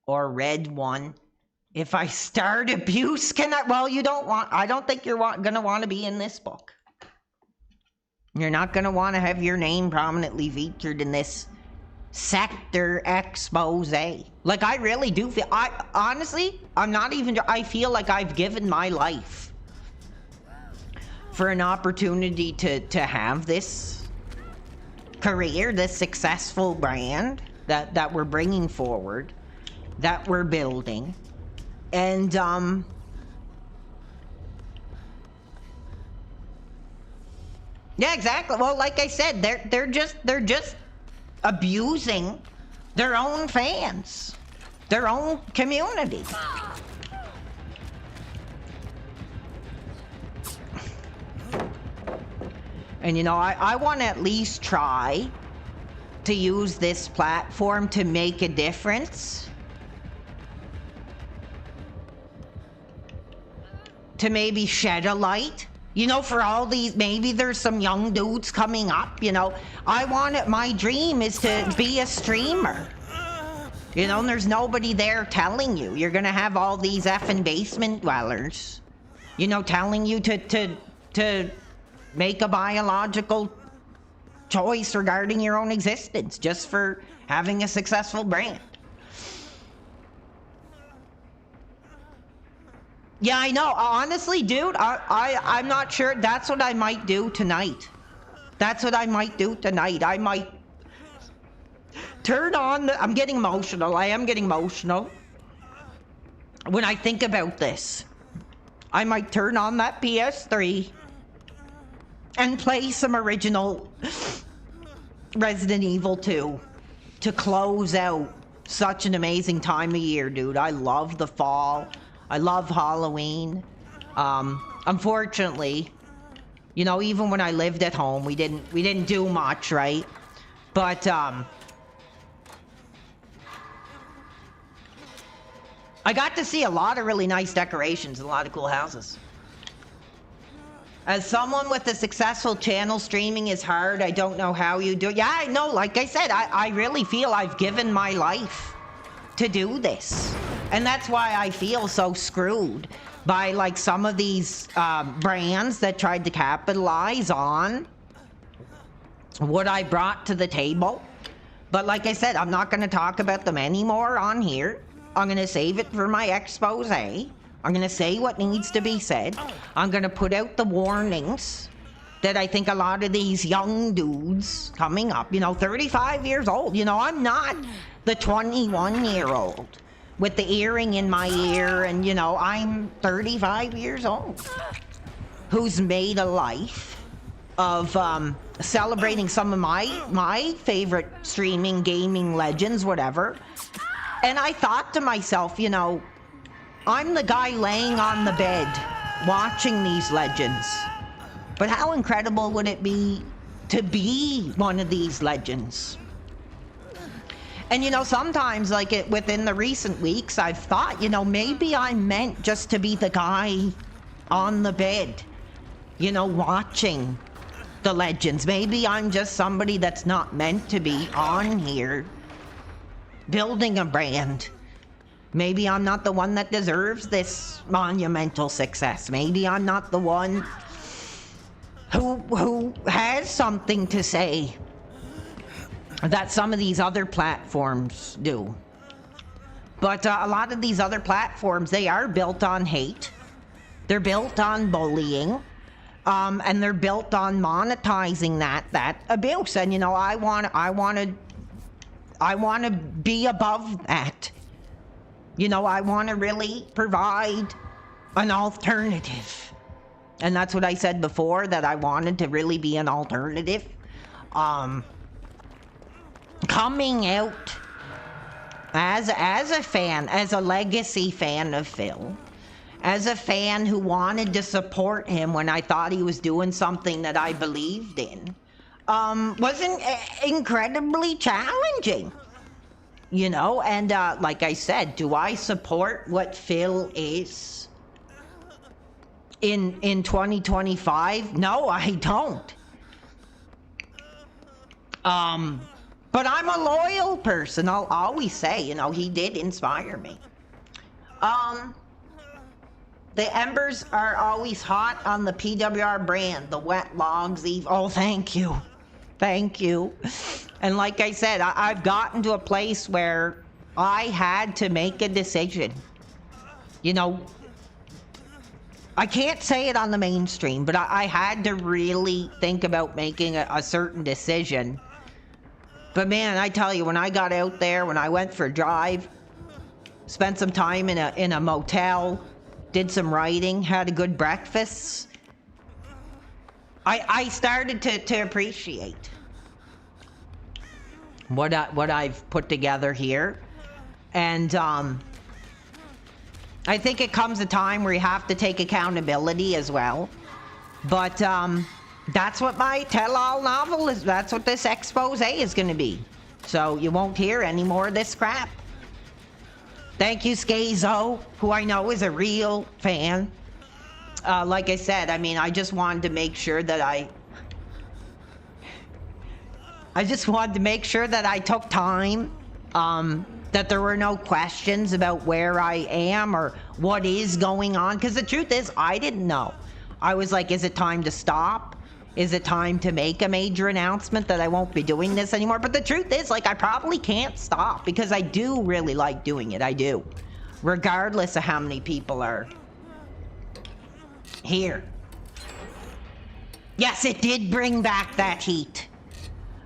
or read one. If I start abuse, well, you don't want, I don't think you're gonna want to be in this book. You're not gonna want to have your name prominently featured in this sector expose. Like, I really do feel, honestly, I feel like I've given my life for an opportunity to have this career, this successful brand that we're bringing forward, that we're building. And yeah, exactly. Well, like I said, they're just abusing their own fans, their own community. And you know, I want to at least try to use this platform to make a difference. To maybe shed a light, you know, for all these, maybe there's some young dudes coming up, you know. My dream is to be a streamer. You know, and there's nobody there telling you. You're gonna have all these effing basement dwellers, you know, telling you to make a biological choice regarding your own existence just for having a successful brand. Yeah, I know. Honestly, dude, I'm not sure. That's what I might do tonight. That's what I might do tonight. I might turn on I'm getting emotional. I am getting emotional when I think about this. I might turn on that PS3 and play some original Resident Evil 2 to close out such an amazing time of year, dude. I love the fall. I love Halloween. Unfortunately, you know, even when I lived at home, we didn't do much, right? But I got to see a lot of really nice decorations, a lot of cool houses. As someone with a successful channel, streaming is hard. I don't know how you do it. Yeah, I know. Like I said, I really feel I've given my life to do this. And that's why I feel so screwed by like some of these brands that tried to capitalize on what I brought to the table. But like I said, I'm not going to talk about them anymore on here. I'm going to save it for my expose. I'm going to say what needs to be said. I'm going to put out the warnings that I think a lot of these young dudes coming up, you know, 35 years old, you know, I'm not the 21-year-old with the earring in my ear, and you know, I'm 35 years old who's made a life of celebrating some of my favorite streaming, gaming legends, whatever. And I thought to myself, you know, I'm the guy laying on the bed watching these legends. But how incredible would it be to be one of these legends? And you know, sometimes, like within the recent weeks, I've thought, you know, maybe I'm meant just to be the guy on the bed, you know, watching the legends. Maybe I'm just somebody that's not meant to be on here building a brand. Maybe I'm not the one that deserves this monumental success. Maybe I'm not the one who has something to say that some of these other platforms do. But a lot of these other platforms, they are built on hate. They're built on bullying. And they're built on monetizing that abuse. And you know, I want to be above that. You know, I want to really provide an alternative. And that's what I said before, that I wanted to really be an alternative. Coming out as a fan, as a legacy fan of Phil, as a fan who wanted to support him when I thought he was doing something that I believed in, was incredibly challenging. You know, and like I said, do I support what Phil is in 2025? No, I don't. But I'm a loyal person. I'll always say, you know, he did inspire me. The embers are always hot on the PWR brand, the wet logs. Oh, thank you. Thank you. And like I said, I've gotten to a place where I had to make a decision. You know, I can't say it on the mainstream, but I had to really think about making a certain decision. But man, I tell you, when I got out there, when I went for a drive, spent some time in a motel, did some writing, had a good breakfast, I started to appreciate what I've put together here. And I think it comes a time where you have to take accountability as well. But that's what my tell-all novel is. That's what this expose is going to be. So you won't hear any more of this crap. Thank you, Skazo, who I know is a real fan. Like I said, I mean, I just wanted to make sure that I took time, that there were no questions about where I am or what is going on. Because the truth is, I didn't know. I was like, is it time to stop? Is it time to make a major announcement that I won't be doing this anymore? But the truth is, like, I probably can't stop because I do really like doing it. I do. Regardless of how many people are here. Yes, it did bring back that heat.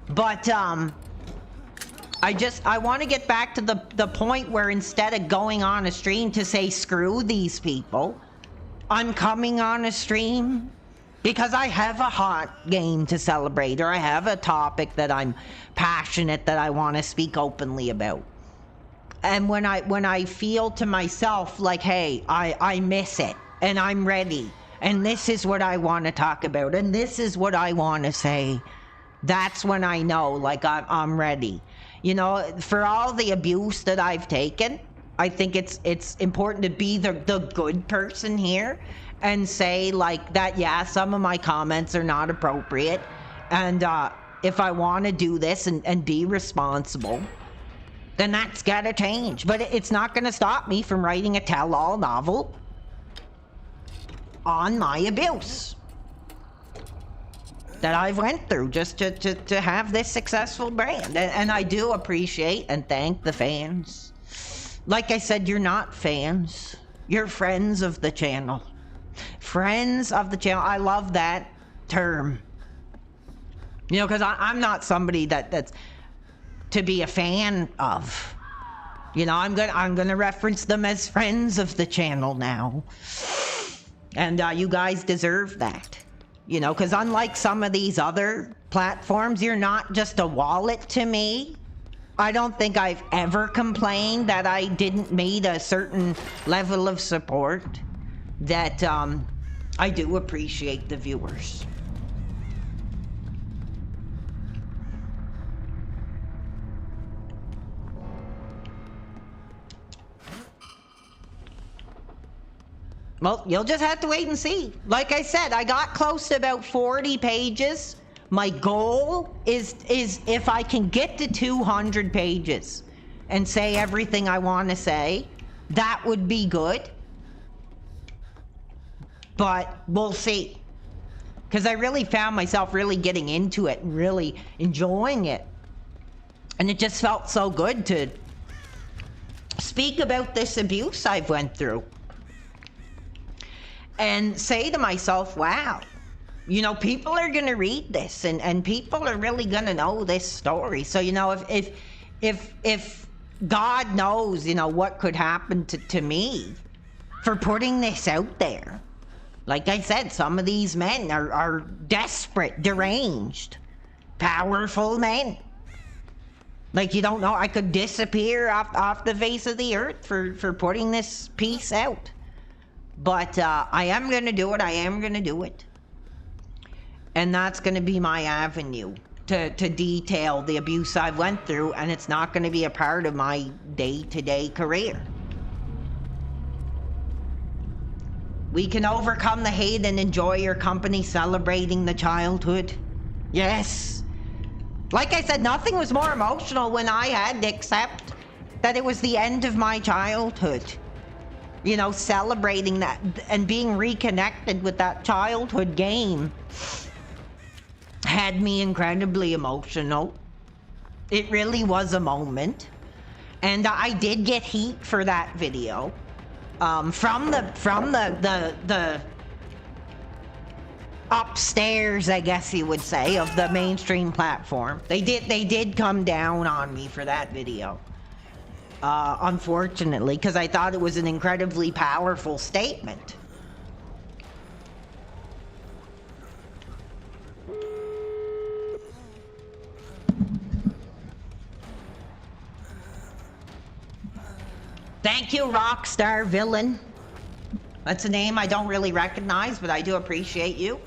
But, I want to get back to the point where instead of going on a stream to say, screw these people, I'm coming on a stream because I have a hot game to celebrate, or I have a topic that I'm passionate that I want to speak openly about. And when I feel to myself like, hey, I miss it and I'm ready and this is what I want to talk about and this is what I want to say, that's when I know, like, I'm ready. You know, for all the abuse that I've taken, I think it's important to be the good person here and say, like, that, yeah, some of my comments are not appropriate. And if I want to do this and be responsible, then that's got to change. But it's not going to stop me from writing a tell-all novel on my abuse that I've went through just to have this successful brand. And I do appreciate and thank the fans. Like I said, you're not fans. You're friends of the channel. Friends of the channel. I love that term. You know, because I'm not somebody that's to be a fan of. You know, I'm gonna reference them as friends of the channel now. And you guys deserve that. You know, because unlike some of these other platforms, you're not just a wallet to me. I don't think I've ever complained that I didn't meet a certain level of support. That I do appreciate the viewers. Well, you'll just have to wait and see. Like I said, I got close to about 40 pages. My goal is if I can get to 200 pages and say everything I want to say, that would be good. But we'll see. Because I really found myself really getting into it and really enjoying it. And it just felt so good to speak about this abuse I've went through. And say to myself, wow, you know, people are going to read this and people are really going to know this story. So, you know, if God knows, you know, what could happen to me for putting this out there. Like I said, some of these men are desperate, deranged, powerful men. Like, you don't know, I could disappear off the face of the earth for putting this piece out. But I am going to do it. I am going to do it. And that's going to be my avenue to detail the abuse I went through. And it's not going to be a part of my day-to-day career. We can overcome the hate and enjoy your company celebrating the childhood. Yes. Like I said, nothing was more emotional when I had to accept that it was the end of my childhood. You know, celebrating that and being reconnected with that childhood game had me incredibly emotional. It really was a moment. And I did get heat for that video. From the upstairs, I guess you would say, of the mainstream platform. They did come down on me for that video. Unfortunately, because I thought it was an incredibly powerful statement. Thank you, Rockstar Villain. That's a name I don't really recognize, but I do appreciate you.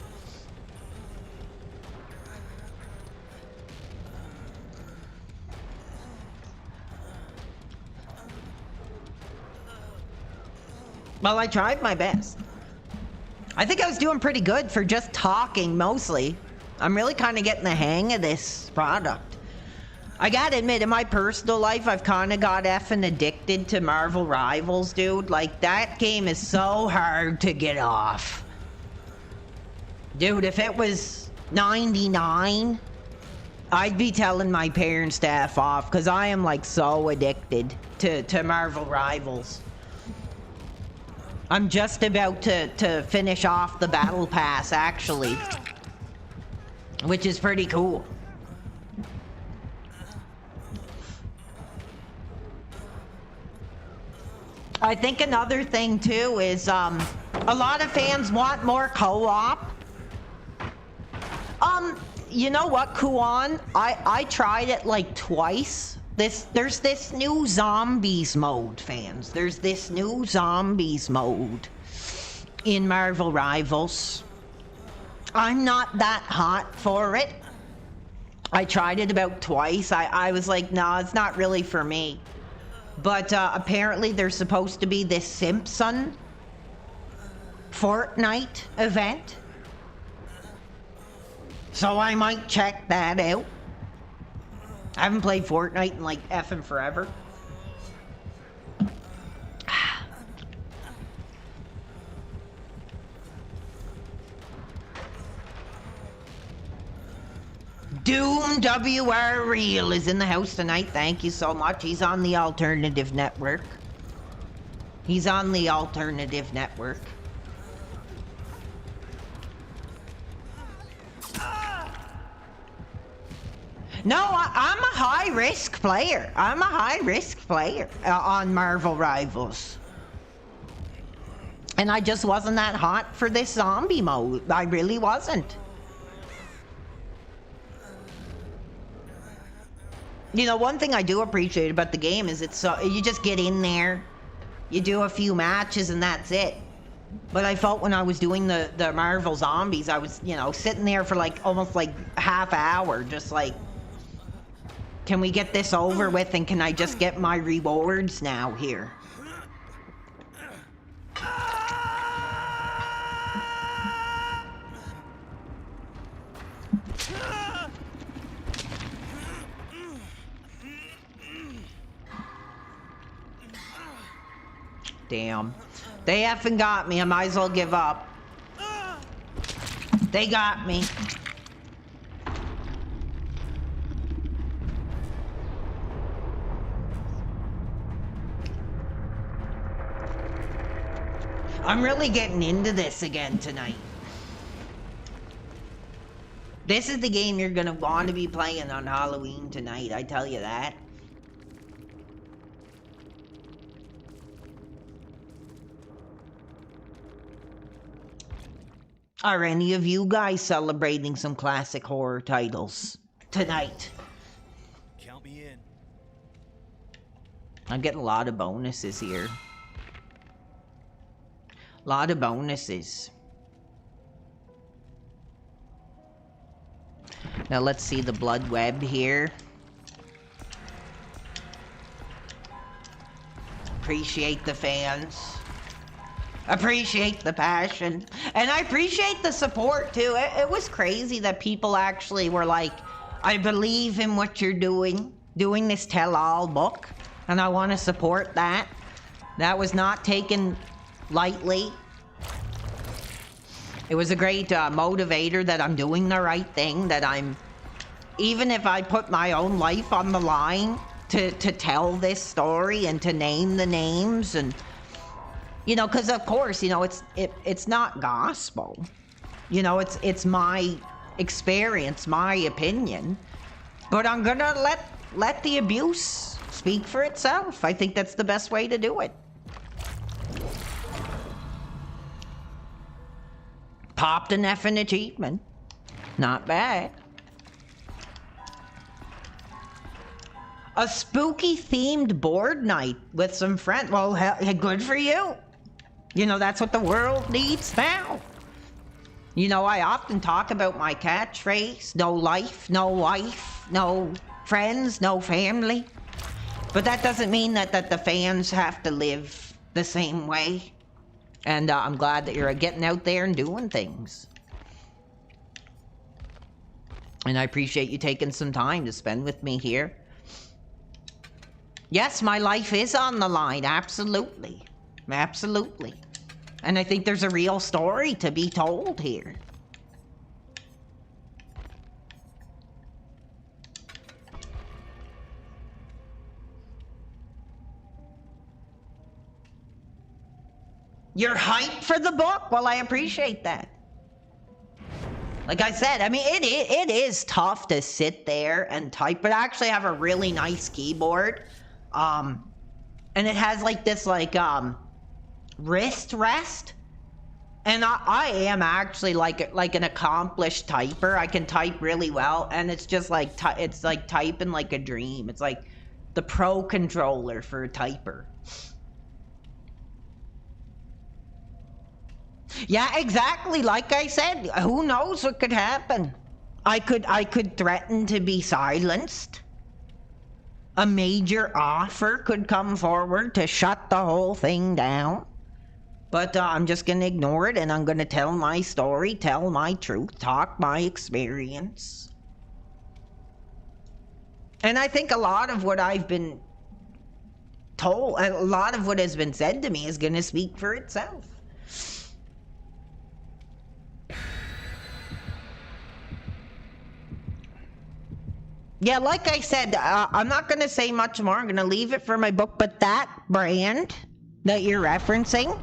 Well, I tried my best. I think I was doing pretty good for just talking, mostly. I'm really kind of getting the hang of this product. I gotta admit, in my personal life, I've kind of got effing addicted to Marvel Rivals, dude. Like, that game is so hard to get off. Dude, if it was 99, I'd be telling my parents to F off, because I am, like, so addicted to Marvel Rivals. I'm just about to finish off the battle pass, actually, which is pretty cool. I think another thing too is a lot of fans want more co-op. You know what, Kuan? I tried it like twice. There's this new zombies mode, fans. There's this new zombies mode in Marvel Rivals. I'm not that hot for it. I tried it about twice. I was like, no, it's not really for me. But apparently there's supposed to be this Simpson Fortnite event. So I might check that out. I haven't played Fortnite in like effing forever. Doom WR Real is in the house tonight. Thank you so much. He's on the Alternative Network. He's on the Alternative Network. No, I'm a high-risk player. I'm a high-risk player on Marvel Rivals. And I just wasn't that hot for this zombie mode. I really wasn't. You know, one thing I do appreciate about the game is it's so, you just get in there, you do a few matches and that's it. But I felt when I was doing the Marvel Zombies, I was, you know, sitting there for like almost like half hour, just like, can we get this over with and can I just get my rewards now here? Damn. They effing got me. I might as well give up. They got me. I'm really getting into this again tonight. This is the game you're gonna want to be playing on Halloween tonight, I tell you that. Are any of you guys celebrating some classic horror titles tonight? Count me in. I'm getting a lot of bonuses here. A lot of bonuses. Now let's see the blood web here. Appreciate the fans. Appreciate the passion. And I appreciate the support too. It was crazy that people actually were like, I believe in what you're doing this tell-all book, and I want to support that. That was not taken lightly. It was a great motivator that I'm doing the right thing, that I'm, even if I put my own life on the line to tell this story and to name the names, and you know, because of course, you know, it's not gospel. You know, it's my experience, my opinion. But I'm gonna let the abuse speak for itself. I think that's the best way to do it. Popped an effing achievement. Not bad. A spooky themed board night with some friends. Well, hell, good for you. You know, that's what the world needs now. You know, I often talk about my catchphrase, no life, no wife, no friends, no family. But that doesn't mean that the fans have to live the same way. And I'm glad that you're getting out there and doing things. And I appreciate you taking some time to spend with me here. Yes, my life is on the line, absolutely. Absolutely. And I think there's a real story to be told here. You're hyped for the book? Well, I appreciate that. Like I said, I mean, it is tough to sit there and type, but I actually have a really nice keyboard. And it has like this wrist rest. And I am actually like an accomplished typer. I can type really well, and it's just like it's like typing like a dream. It's like the pro controller for a typer. Yeah, exactly. Like I said, who knows what could happen? I could threaten to be silenced. A major offer could come forward to shut the whole thing down. But I'm just going to ignore it, and I'm going to tell my story, tell my truth, talk my experience. And I think a lot of what I've been told, a lot of what has been said to me is going to speak for itself. Yeah, like I said, I'm not going to say much more. I'm going to leave it for my book. But that brand that you're referencing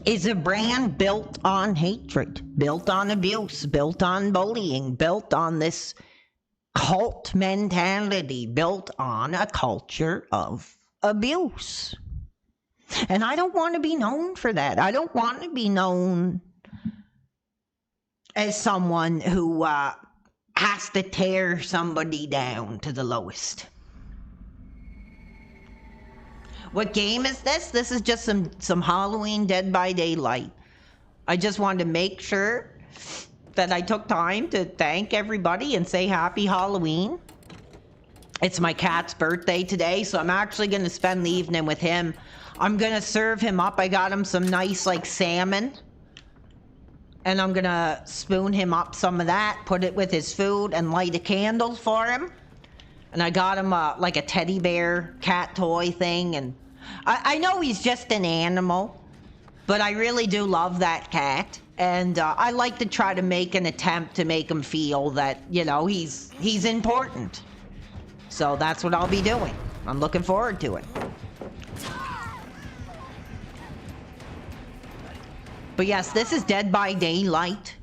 is a brand built on hatred, built on abuse, built on bullying, built on this cult mentality, built on a culture of abuse. And I don't want to be known for that. I don't want to be known as someone who has to tear somebody down to the lowest. What game is this? This is just some Halloween Dead by Daylight. I just wanted to make sure that I took time to thank everybody and say happy Halloween. It's my cat's birthday today, so I'm actually going to spend the evening with him. I'm going to serve him up. I got him some nice, like, salmon. And I'm going to spoon him up some of that, put it with his food, and light a candle for him. And I got him, like, a teddy bear cat toy thing. And I know he's just an animal, but I really do love that cat. And I like to try to make an attempt to make him feel that, you know, he's important. So that's what I'll be doing. I'm looking forward to it. But yes, this is Dead by Daylight.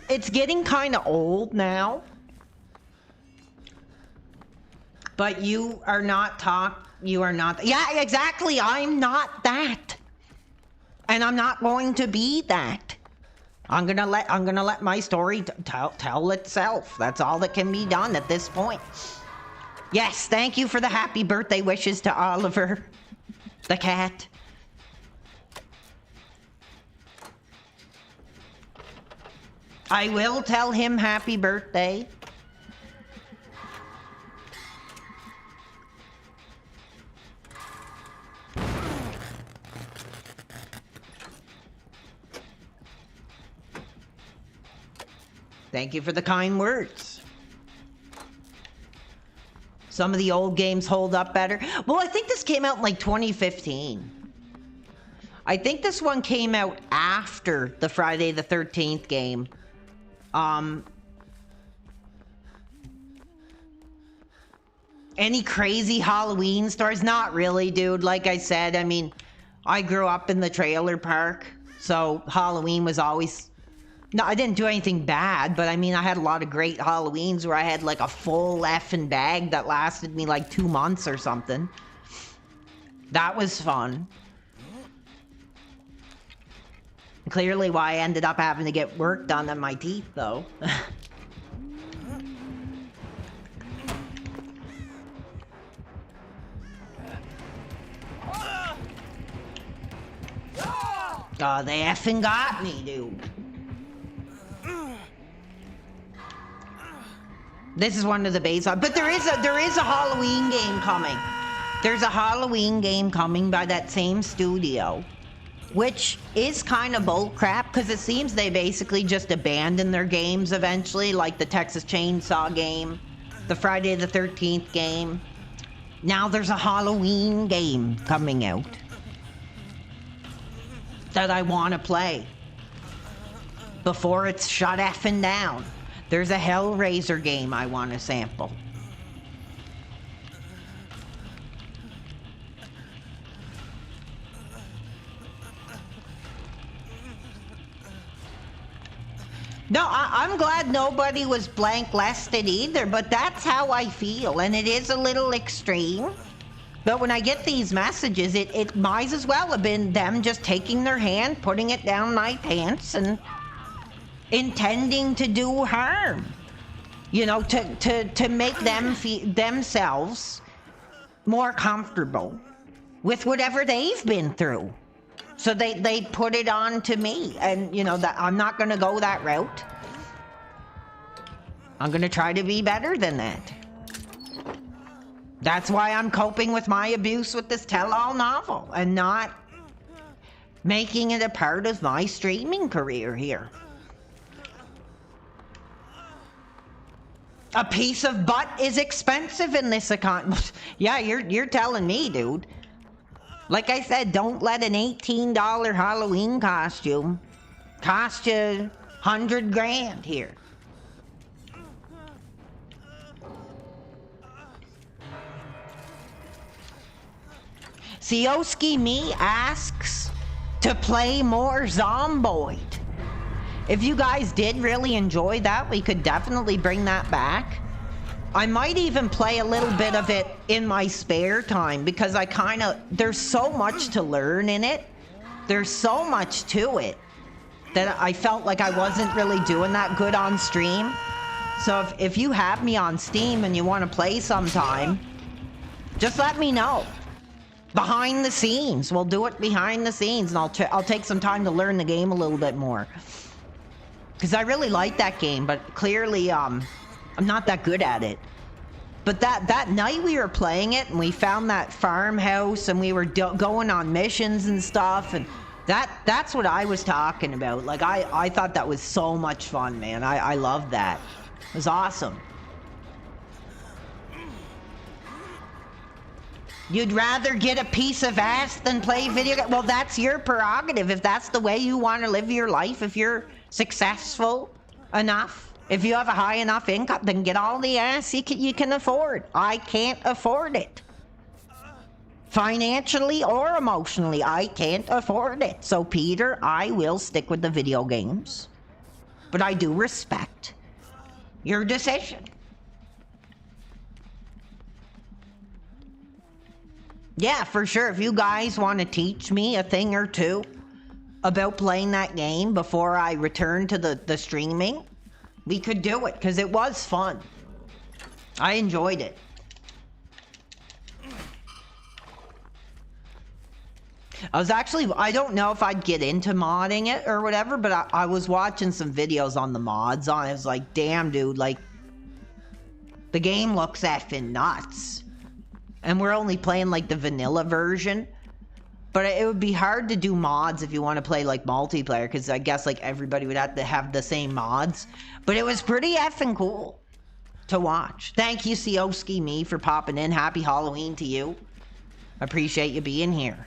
It's getting kind of old now. But you are not yeah, exactly. I'm not that. And I'm not going to be that. I'm gonna let my story tell itself. That's all that can be done at this point. Yes, thank you for the happy birthday wishes to Oliver, the cat. I will tell him happy birthday. Thank you for the kind words. Some of the old games hold up better. Well, I think this came out in like 2015. I think this one came out after the Friday the 13th game. Any crazy Halloween stories? Not really, dude. Like I said, I mean, I grew up in the trailer park, so Halloween was always... No, I didn't do anything bad, but I mean, I had a lot of great Halloweens where I had like a full effing bag that lasted me like 2 months or something. That was fun. Clearly why I ended up having to get work done on my teeth, though. Oh, they effing got me, dude. This is one of the base, but there is a Halloween game coming. There's a Halloween game coming by that same studio, which is kind of bullcrap because it seems they basically just abandon their games eventually, like the Texas Chainsaw game, the Friday the 13th game. Now there's a Halloween game coming out that I want to play before it's shut effing down. There's a Hellraiser game I want to sample. No, I'm glad nobody was blanklisted either, but that's how I feel, and it is a little extreme. But when I get these messages, it might as well have been them just taking their hand, putting it down my pants, and intending to do harm. You know, to make them themselves more comfortable with whatever they've been through. So they put it on to me, and you know that I'm not going to go that route. I'm going to try to be better than that. That's why I'm coping with my abuse with this tell-all novel and not making it a part of my streaming career here. A piece of butt is expensive in this economy. Yeah, you're telling me, dude. Like I said, don't let an $18 Halloween costume cost you 100 grand here. Sioski Me asks to play more Zomboid. If you guys did really enjoy that, we could definitely bring that back. I might even play a little bit of it in my spare time because there's so much to learn in it. There's so much to it that I felt like I wasn't really doing that good on stream. So if you have me on Steam and you want to play sometime, just let me know. Behind the scenes. We'll do it behind the scenes, and I'll take some time to learn the game a little bit more. Because I really like that game, but clearly I'm not that good at it. But that night we were playing it, and we found that farmhouse, and we were going on missions and stuff, and that's what I was talking about. Like, I thought that was so much fun, man. I loved that. It was awesome. You'd rather get a piece of ass than play video games? Well, that's your prerogative. If that's the way you want to live your life, if you're successful enough, if you have a high enough income, then get all the ass you can afford. I can't afford it. Financially or emotionally, I can't afford it. So, Peter, I will stick with the video games. But I do respect your decision. Yeah, for sure. If you guys want to teach me a thing or two about playing that game before I return to the streaming, we could do it, because it was fun. I enjoyed it. I don't know if I'd get into modding it or whatever, but I was watching some videos on the mods on it. I was like, damn, dude, like, the game looks effing nuts. And we're only playing, like, the vanilla version. But it would be hard to do mods if you want to play, like, multiplayer, because I guess, like, everybody would have to have the same mods. But it was pretty effing cool to watch. Thank you, Sioski Me, for popping in. Happy Halloween to you. I appreciate you being here.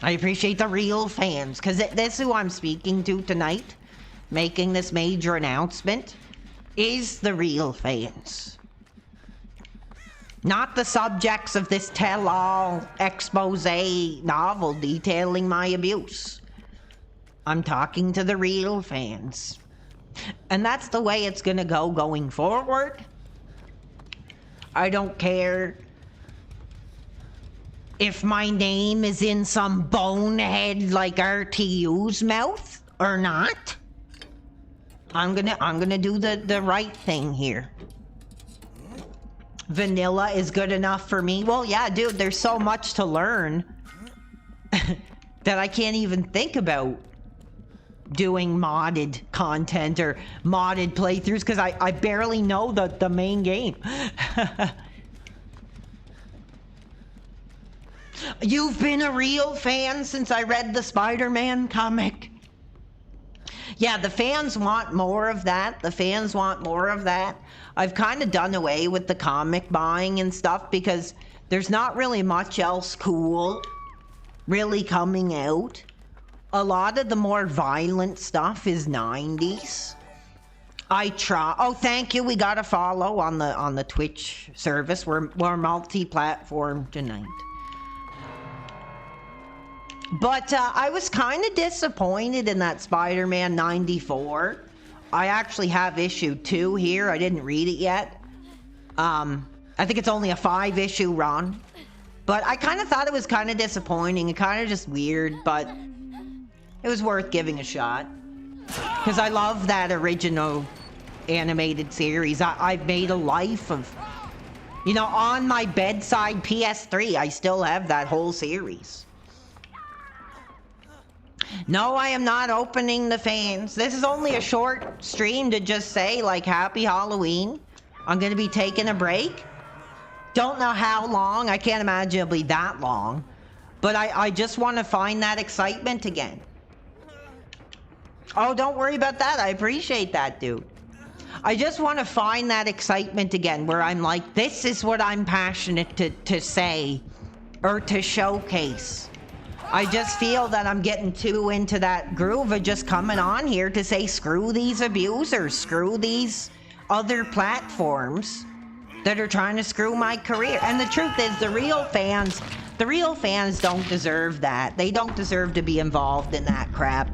I appreciate the real fans, because this is who I'm speaking to tonight, making this major announcement, is the real fans. Not the subjects of this tell-all expose novel detailing my abuse. I'm talking to the real fans. And that's the way it's gonna go going forward. I don't care if my name is in some bonehead like RTU's mouth or not. I'm gonna do the right thing here. Vanilla is good enough for me. Well, yeah, dude, there's so much to learn that I can't even think about doing modded content or modded playthroughs, because I barely know the main game. You've been a real fan since I read the Spider-Man comic. Yeah, the fans want more of that. The fans want more of that. I've kind of done away with the comic buying and stuff because there's not really much else cool really coming out. A lot of the more violent stuff is 90s. I try. Oh, thank you. We got a follow on the Twitch service. We're multi-platform tonight. But I was kind of disappointed in that Spider-Man 94. I actually have issue 2 here. I didn't read it yet. I think it's only a 5-issue run. But I kind of thought it was kind of disappointing and kind of just weird, but it was worth giving a shot. Because I love that original animated series. I've made a life of... You know, on my bedside PS3, I still have that whole series. No, I am not opening the fans. This is only a short stream to just say, like, Happy Halloween. I'm going to be taking a break. Don't know how long. I can't imagine it'll be that long. But I just want to find that excitement again. Oh, don't worry about that. I appreciate that, dude. I just want to find that excitement again where I'm like, this is what I'm passionate to say or to showcase. I just feel that I'm getting too into that groove of just coming on here to say, screw these abusers, screw these other platforms that are trying to screw my career. And the truth is, the real fans don't deserve that. They don't deserve to be involved in that crap.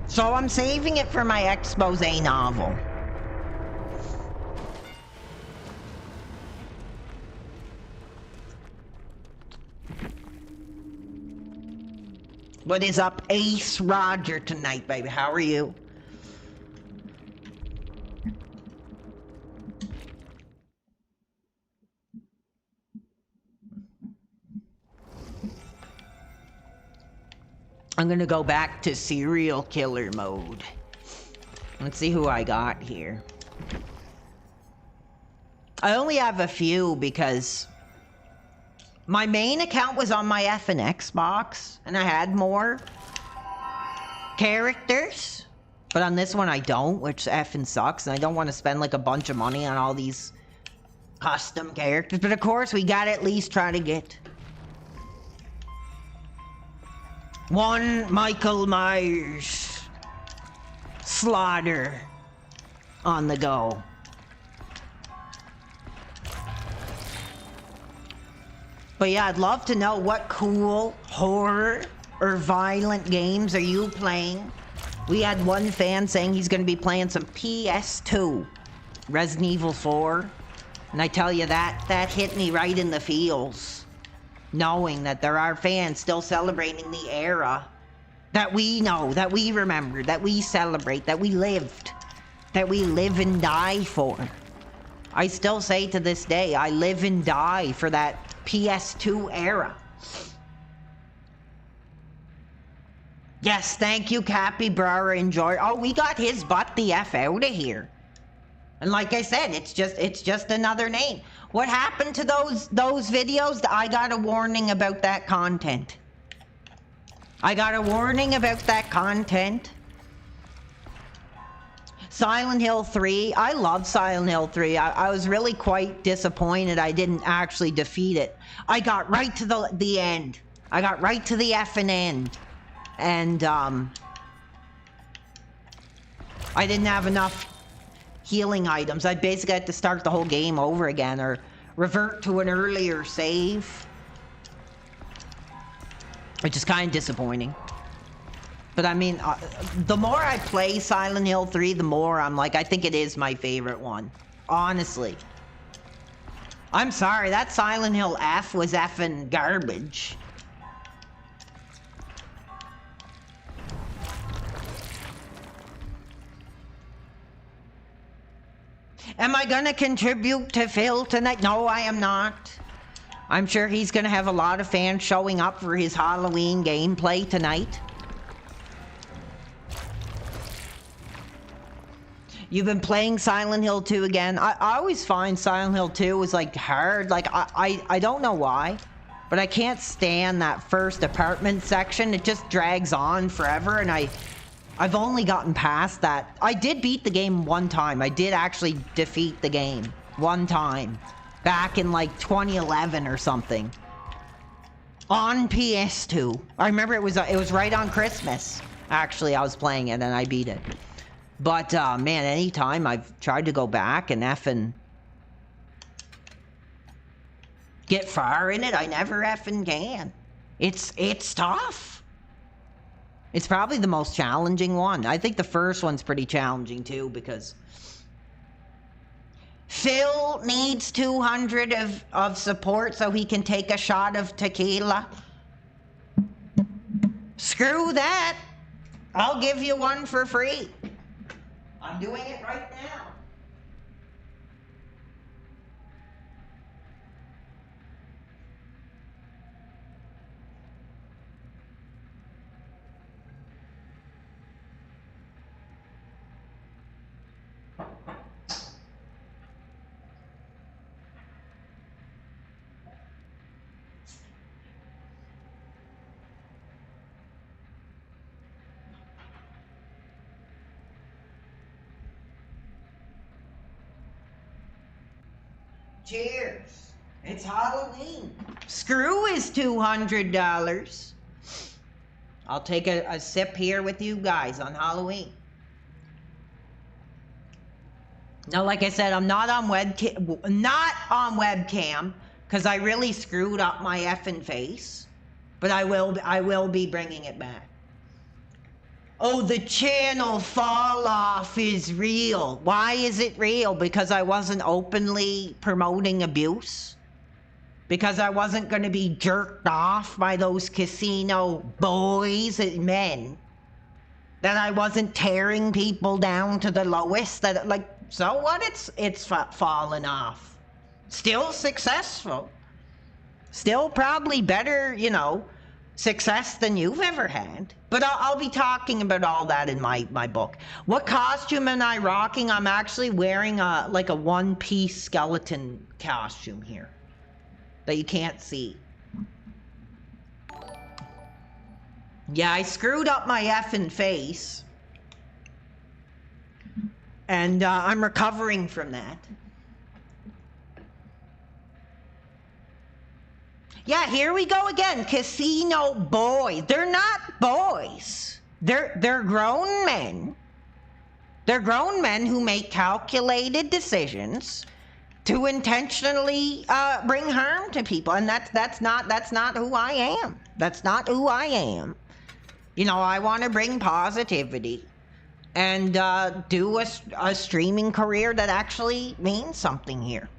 So I'm saving it for my expose novel. What is up, Ace Roger, tonight, baby? How are you? I'm gonna go back to serial killer mode. Let's see who I got here. I only have a few because my main account was on my EFFIN Xbox and I had more characters, but on this one I don't, which EFFIN sucks, and I don't want to spend like a bunch of money on all these custom characters. But of course we gotta at least try to get one Michael Myers slaughter on the go. But yeah, I'd love to know what cool horror or violent games are you playing. We had one fan saying he's going to be playing some PS2, Resident Evil 4. And I tell you, that hit me right in the feels, knowing that there are fans still celebrating the era that we know, that we remember, that we celebrate, that we lived, that we live and die for. I still say to this day, I live and die for that PS2 era. Yes, thank you, Cappy Brar. Enjoy. Oh, we got his butt the F out of here. And like I said, it's just another name. What happened to those videos? I got a warning about that content. I got a warning about that content. Silent Hill 3. I love Silent Hill 3. I was really quite disappointed I didn't actually defeat it. I got right to the end. I got right to the effing end. And I didn't have enough healing items. I basically had to start the whole game over again or revert to an earlier save. Which is kind of disappointing. But I mean, the more I play Silent Hill 3, the more I'm like, I think it is my favorite one. Honestly. I'm sorry, that Silent Hill F was effing garbage. Am I gonna contribute to Phil tonight? No, I am not. I'm sure he's gonna have a lot of fans showing up for his Halloween gameplay tonight. You've been playing Silent Hill 2 again. I always find Silent Hill 2 was like hard. Like I don't know why, but I can't stand that first apartment section. It just drags on forever, and I've only gotten past that. I did beat the game one time. I did actually defeat the game one time back in like 2011 or something on PS2. I remember it was right on Christmas. Actually, I was playing it and I beat it. But man, anytime I've tried to go back and effing get far in it, I never effing can. It's tough. It's probably the most challenging one. I think the first one's pretty challenging too, because Phil needs 200 of support so he can take a shot of tequila. Screw that. I'll give you one for free. I'm doing it right now. Cheers. It's Halloween. Screw is $200. I'll take a sip here with you guys on Halloween. Now, like I said, I'm not on webcam because I really screwed up my effing face. But I will be bringing it back. Oh, the channel fall off is real. Why is it real? Because I wasn't openly promoting abuse? because I wasn't going to be jerked off by those casino boys and men, that I wasn't tearing people down to the lowest, that like, so what, it's fallen off. Still successful. Still probably better, you know, success than you've ever had. But I'll be talking about all that in my book. What costume am I rocking? I'm actually wearing like a one-piece skeleton costume here that you can't see. Yeah, I screwed up my effing face. And I'm recovering from that. Yeah, here we go again. Casino boys. They're not boys. They're grown men. They're grown men who make calculated decisions to intentionally bring harm to people, and that's not who I am. That's not who I am. You know, I want to bring positivity and do a streaming career that actually means something here.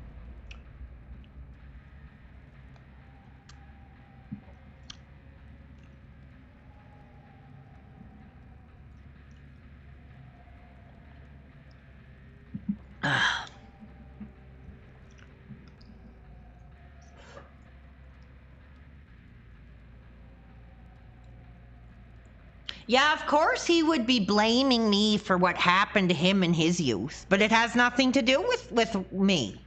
Yeah, of course he would be blaming me for what happened to him in his youth, but it has nothing to do with me.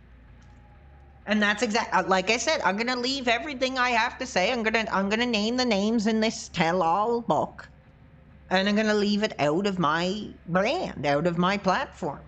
And that's exactly, like I said, I'm gonna leave everything I have to say. I'm gonna name the names in this tell-all book, and I'm gonna leave it out of my brand, out of my platform.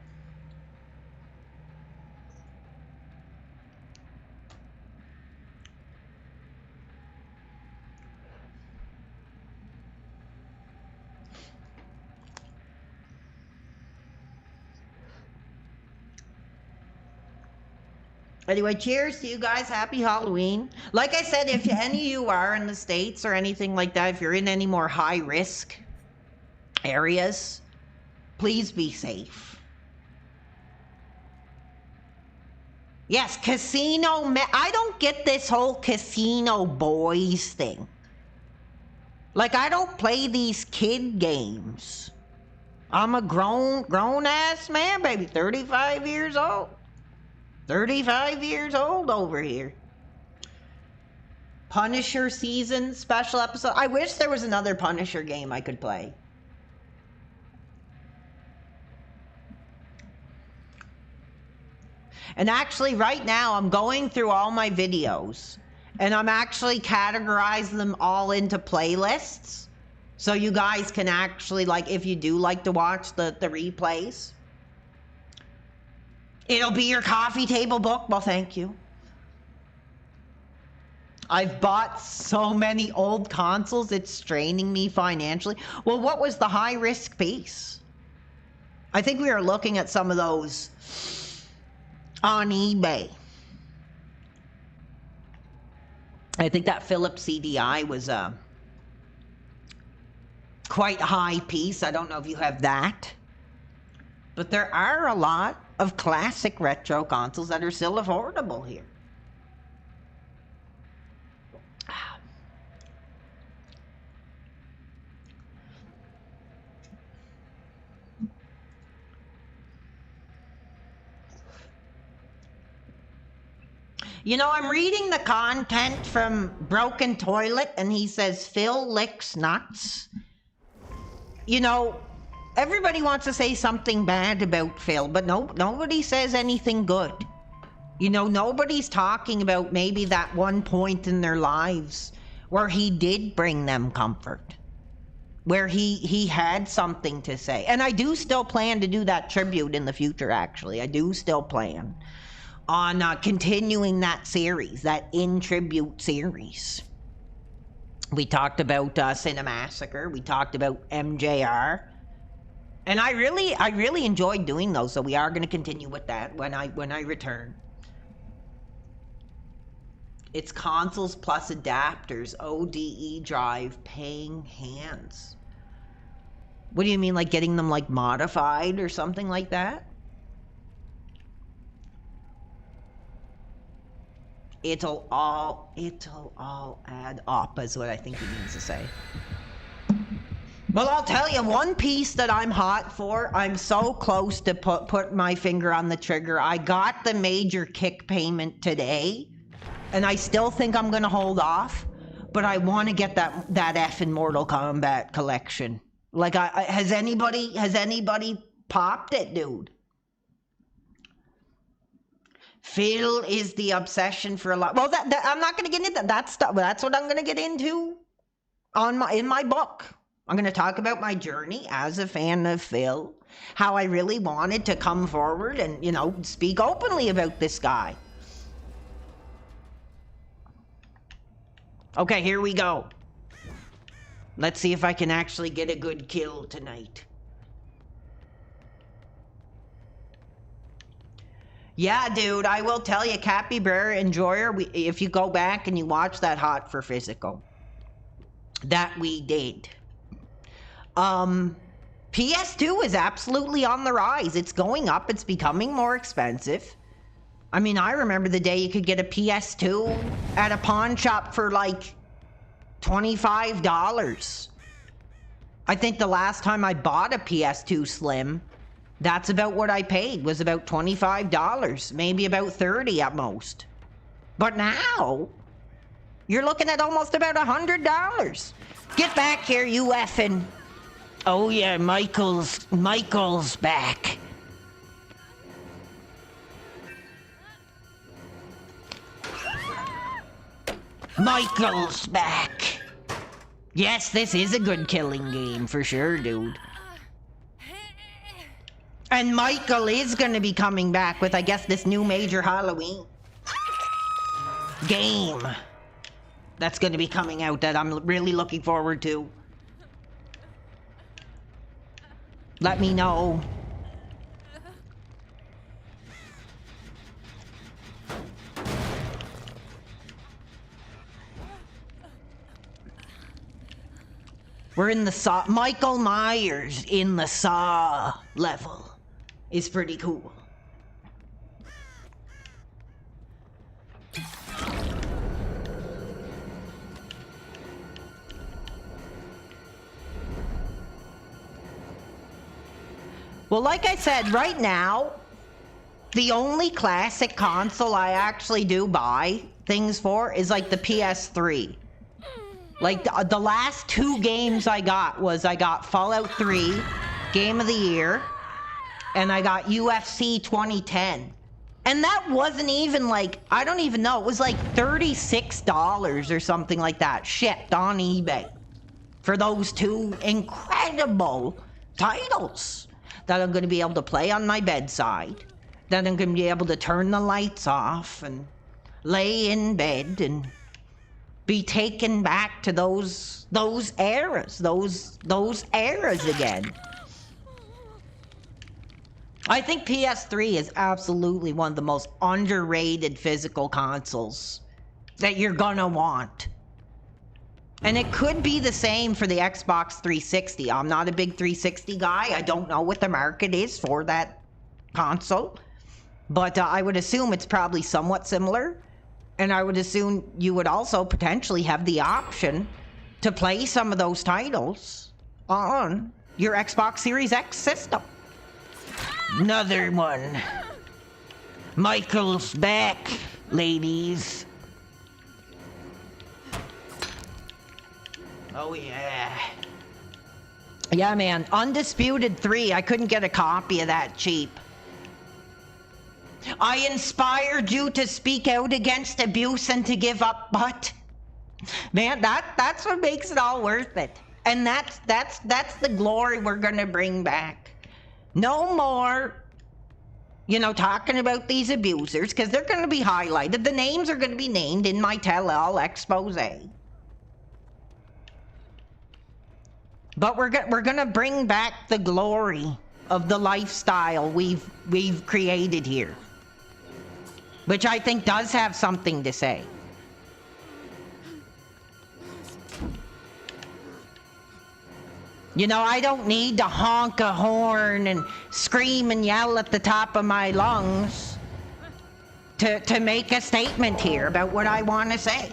Anyway, cheers to you guys. Happy Halloween. Like I said, if any of you are in the States or anything like that, if you're in any more high-risk areas, please be safe. Yes, casino... I don't get this whole casino boys thing. Like, I don't play these kid games. I'm a grown-ass man, baby. 35 years old. 35 years old over here. Punisher season special episode. I wish there was another Punisher game I could play. And actually right now I'm going through all my videos and I'm actually categorizing them all into playlists. So you guys can actually, like, if you do like to watch the replays, it'll be your coffee table book. Well, thank you. I've bought so many old consoles, it's straining me financially. Well, what was the high-risk piece? I think we were looking at some of those on eBay. I think that Philips CDI was a quite high piece. I don't know if you have that. But there are a lot of classic retro consoles that are still affordable here. You know, I'm reading the content from Broken Toilet, and he says Phil licks nuts. You know, everybody wants to say something bad about Phil, but nobody says anything good. You know, nobody's talking about maybe that one point in their lives where he did bring them comfort, where he had something to say. And I do still plan to do that tribute in the future, actually. I do still plan on continuing that series, that In Tribute series. We talked about Cinemassacre. We talked about MJR. And I really enjoyed doing those, so we are going to continue with that when I return. It's consoles plus adapters, ODE drive, paying hands. What do you mean, like getting them like modified or something like that? it'll all add up, is what I think he means to say. Well, I'll tell you, one piece that I'm hot for, I'm so close to put my finger on the trigger. I got the major kick payment today, and I still think I'm gonna hold off, but I want to get that EFFIN Mortal Kombat collection. Like, has anybody popped it, dude? Phil is the obsession for a lot. Well, I'm not gonna get into that. That's what I'm gonna get into in my book. I'm going to talk about my journey as a fan of Phil, how I really wanted to come forward and, you know, speak openly about this guy. Okay, here we go. Let's see if I can actually get a good kill tonight. Yeah, dude, I will tell you, Capybara Enjoyer, if you go back and you watch that Hot for Physical, that we did. PS2 is absolutely on the rise. It's going up. It's becoming more expensive. I mean, I remember the day you could get a PS2 at a pawn shop for like $25. I think the last time I bought a PS2 Slim, that's about what I paid, was about $25, maybe about $30 at most. But now, you're looking at almost about $100. Get back here, you effing. Oh yeah, Michael's back. Michael's back. Yes, this is a good killing game for sure, dude. And Michael is gonna be coming back with, I guess, this new major Halloween game that's gonna be coming out that I'm really looking forward to. Let me know. We're in the Saw. Michael Myers in the Saw level is pretty cool. Well, like I said, right now, the only classic console I actually do buy things for is like the PS3. Like the last 2 games I got Fallout 3, Game of the Year, and I got UFC 2010. And that wasn't even like, I don't even know, it was like $36 or something like that, shipped on eBay for those 2 incredible titles that I'm going to be able to play on my bedside, that I'm going to be able to turn the lights off and lay in bed and be taken back to those eras again. I think PS3 is absolutely one of the most underrated physical consoles that you're gonna want. And it could be the same for the Xbox 360. I'm not a big 360 guy. I don't know what the market is for that console. But I would assume it's probably somewhat similar. And I would assume you would also potentially have the option to play some of those titles on your Xbox Series X system. Another one. Michael's back, ladies. Oh yeah. Yeah, man. Undisputed 3. I couldn't get a copy of that cheap. I inspired you to speak out against abuse and to give up, but man, that's what makes it all worth it. And that's the glory we're gonna bring back. No more, you know, talking about these abusers, because they're gonna be highlighted. The names are gonna be named in my tell-all expose. But we're gonna bring back the glory of the lifestyle we've created here, which I think does have something to say. You know, I don't need to honk a horn and scream and yell at the top of my lungs to make a statement here about what I want to say.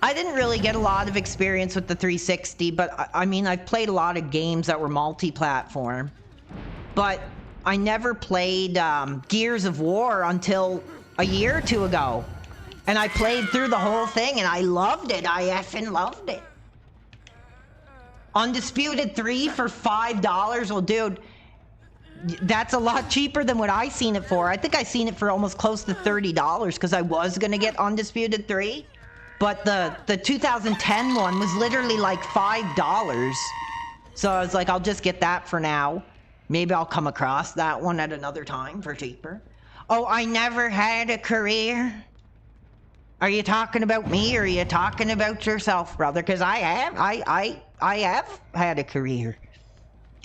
I didn't really get a lot of experience with the 360, but I mean, I've played a lot of games that were multi-platform. But I never played Gears of War until a year or two ago. And I played through the whole thing and I loved it. I effing loved it. Undisputed 3 for $5. Well, dude, that's a lot cheaper than what I seen it for. I think I seen it for almost close to $30 because I was going to get Undisputed 3. But the 2010 one was literally like $5. So I was like, I'll just get that for now. Maybe I'll come across that one at another time for cheaper. Oh, I never had a career. Are you talking about me or are you talking about yourself, brother? Because I have had a career.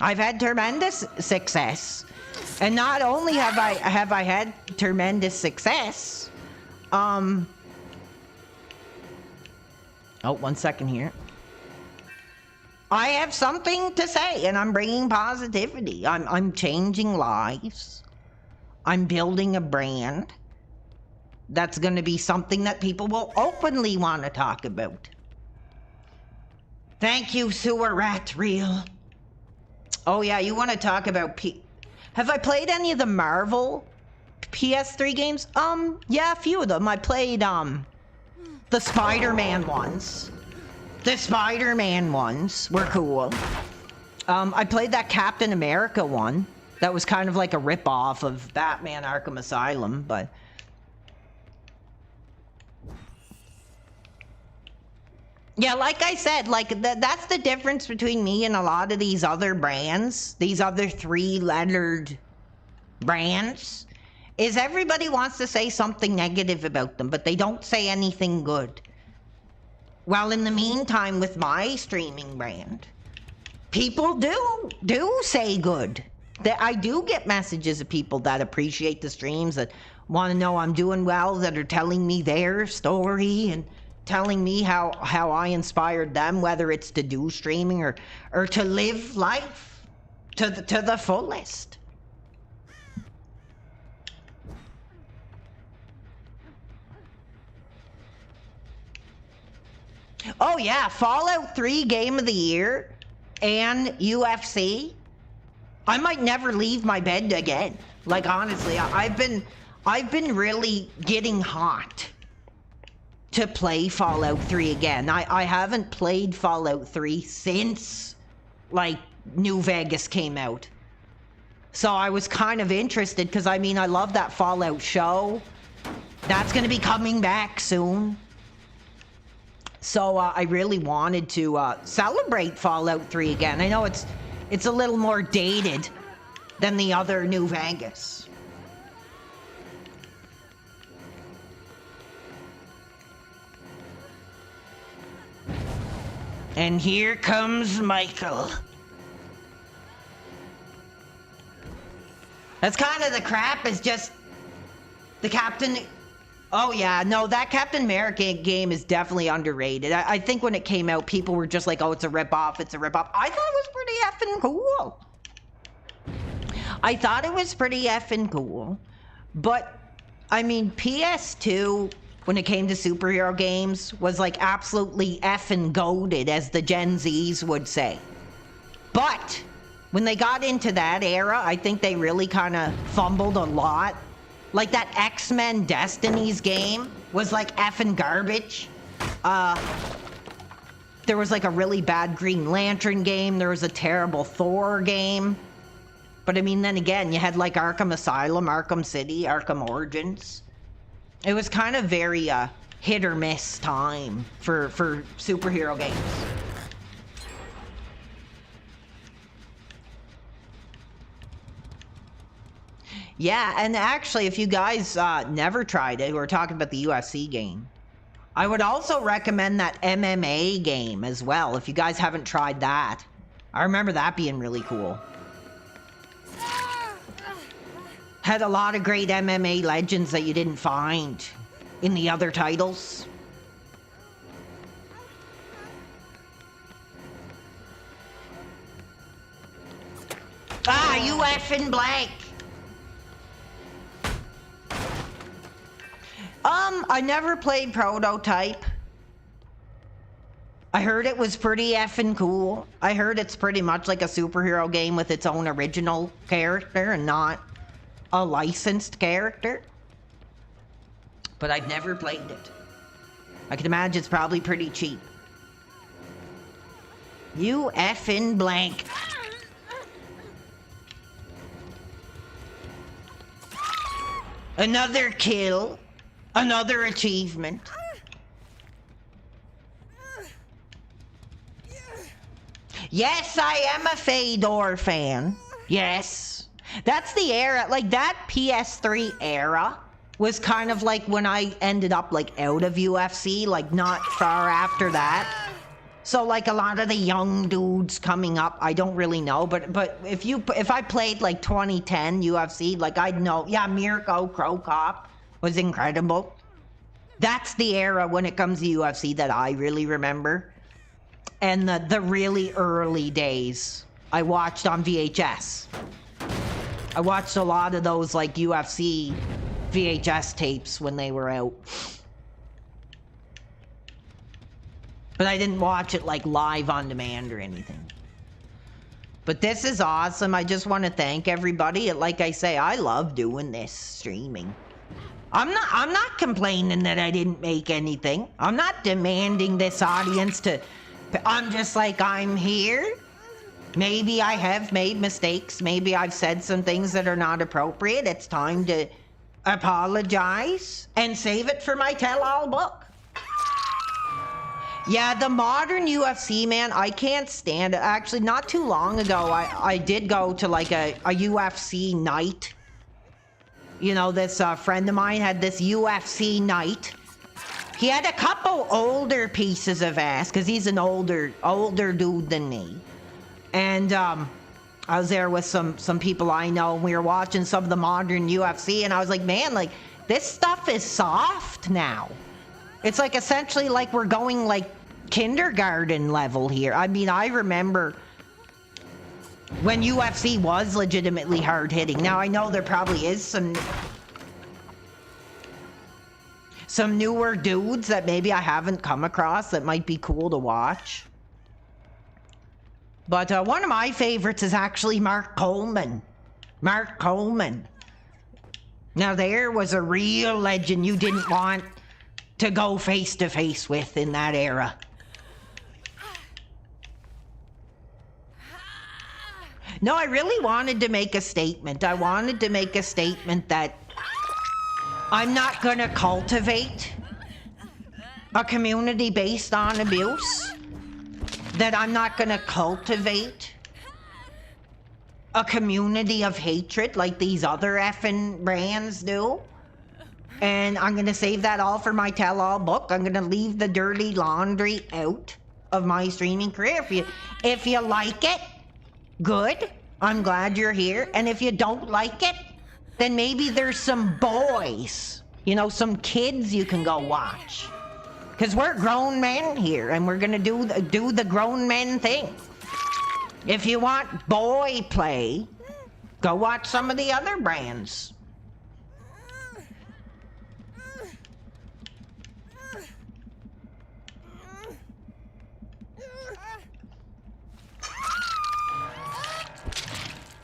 I've had tremendous success. And not only have I had tremendous success, Oh, 1 second here. I have something to say, and I'm bringing positivity. I'm changing lives. I'm building a brand that's going to be something that people will openly want to talk about. Thank you, Sewer Rat Reel. Oh yeah, you want to talk about Have I played any of the Marvel PS3 games? Yeah, a few of them. I played, the Spider-Man ones. The Spider-Man ones were cool. I played that Captain America one. That was kind of like a rip-off of Batman Arkham Asylum, but... Yeah, like I said, like, that's the difference between me and a lot of these other brands. These other three-lettered brands. Is everybody wants to say something negative about them, but they don't say anything good. Well, in the meantime, with my streaming brand, people do say good. That I do get messages of people that appreciate the streams, that want to know I'm doing well, that are telling me their story and telling me how I inspired them, whether it's to do streaming or to live life to the fullest. Oh yeah, Fallout 3 Game of the Year and UFC. I might never leave my bed again. Like, honestly, I've been really getting hot to play Fallout 3 again. I haven't played Fallout 3 since, like, New Vegas came out. So I was kind of interested because, I mean, I love that Fallout show. That's going to be coming back soon. So I really wanted to celebrate Fallout 3 again. I know it's a little more dated than the other New Vegas. And here comes Michael. That's kind of the crap, is just the Captain... Oh yeah, no, that Captain America game is definitely underrated. I think when it came out, people were just like, oh, it's a rip-off, it's a rip-off. I thought it was pretty effing cool. I thought it was pretty effing cool. But, I mean, PS2, when it came to superhero games, was like absolutely effing goated, as the Gen Zs would say. But, when they got into that era, I think they really kind of fumbled a lot. Like that X-Men Destinies game was like effing garbage. There was like a really bad Green Lantern game. There was a terrible Thor game. But I mean, then again, you had like Arkham Asylum, Arkham City, Arkham Origins. It was kind of very hit or miss time for superhero games. Yeah, and actually, if you guys never tried it, we're talking about the UFC game, I would also recommend that MMA game as well, if you guys haven't tried that. I remember that being really cool. Had a lot of great MMA legends that you didn't find in the other titles. Ah, you effing blank. I never played Prototype. I heard it was pretty effing cool. I heard it's pretty much like a superhero game with its own original character and not a licensed character. But I've never played it. I can imagine it's probably pretty cheap. You effing blank. Another kill. Another achievement. Yes, I am a Fedor fan. Yes. That's the era, like that PS3 era was kind of like when I ended up like out of UFC, like not far after that. So like a lot of the young dudes coming up, I don't really know, but if I played like 2010 UFC, like I'd know, yeah, Mirko Cro Cop was incredible. That's the era when it comes to UFC that I really remember. And the really early days I watched on VHS. I watched a lot of those like UFC VHS tapes when they were out. But I didn't watch it like live on demand or anything. But this is awesome. I just want to thank everybody. Like I say, I love doing this streaming. I'm not complaining that I didn't make anything. I'm not demanding this audience to... I'm just like, I'm here. Maybe I have made mistakes. Maybe I've said some things that are not appropriate. It's time to apologize and save it for my tell-all book. Yeah, the modern UFC, man, I can't stand it. Actually, not too long ago, I did go to like a UFC night. You know, this friend of mine had this UFC night. He had a couple older pieces of ass, because he's an older dude than me. And I was there with some people I know, and we were watching some of the modern UFC, and I was like, man, like, this stuff is soft now. It's like essentially like we're going like kindergarten level here. I mean, I remember when UFC was legitimately hard hitting. Now I know there probably is some newer dudes that maybe I haven't come across that might be cool to watch. But one of my favorites is actually Mark Coleman. Mark Coleman. Now there was a real legend you didn't want to go face to face with in that era. No, I really wanted to make a statement. I wanted to make a statement that I'm not gonna cultivate a community based on abuse. That I'm not gonna cultivate a community of hatred like these other effing brands do. And I'm gonna save that all for my tell-all book. I'm gonna leave the dirty laundry out of my streaming career. If you like it, good. I'm glad you're here. And if you don't like it, then maybe there's some boys, you know, some kids you can go watch. Because we're grown men here, and we're gonna do the grown men thing. If you want boy play, go watch some of the other brands.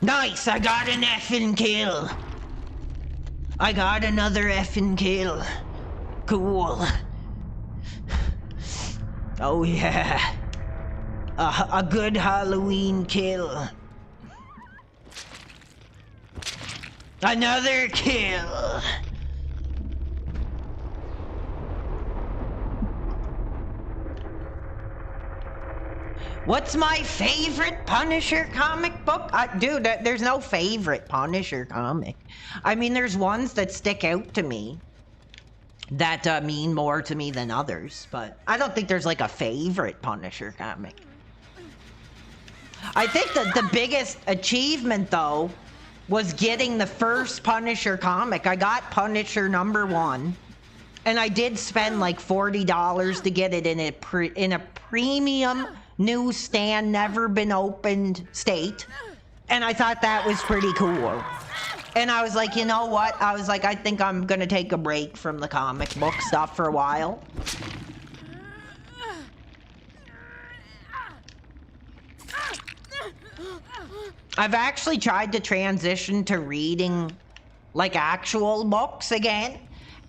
Nice, I got an effing kill. I got another effing kill. Cool. Oh yeah. A good Halloween kill. Another kill. What's my favorite Punisher comic book? Dude, there's no favorite Punisher comic. I mean, there's ones that stick out to me that mean more to me than others, but I don't think there's like a favorite Punisher comic. I think that the biggest achievement, though, was getting the first Punisher comic. I got Punisher #1, and I did spend like $40 to get it in a premium newsstand, never been opened state. And I thought that was pretty cool. And I was like, you know what? I was like, I think I'm gonna take a break from the comic book stuff for a while. I've actually tried to transition to reading like actual books again.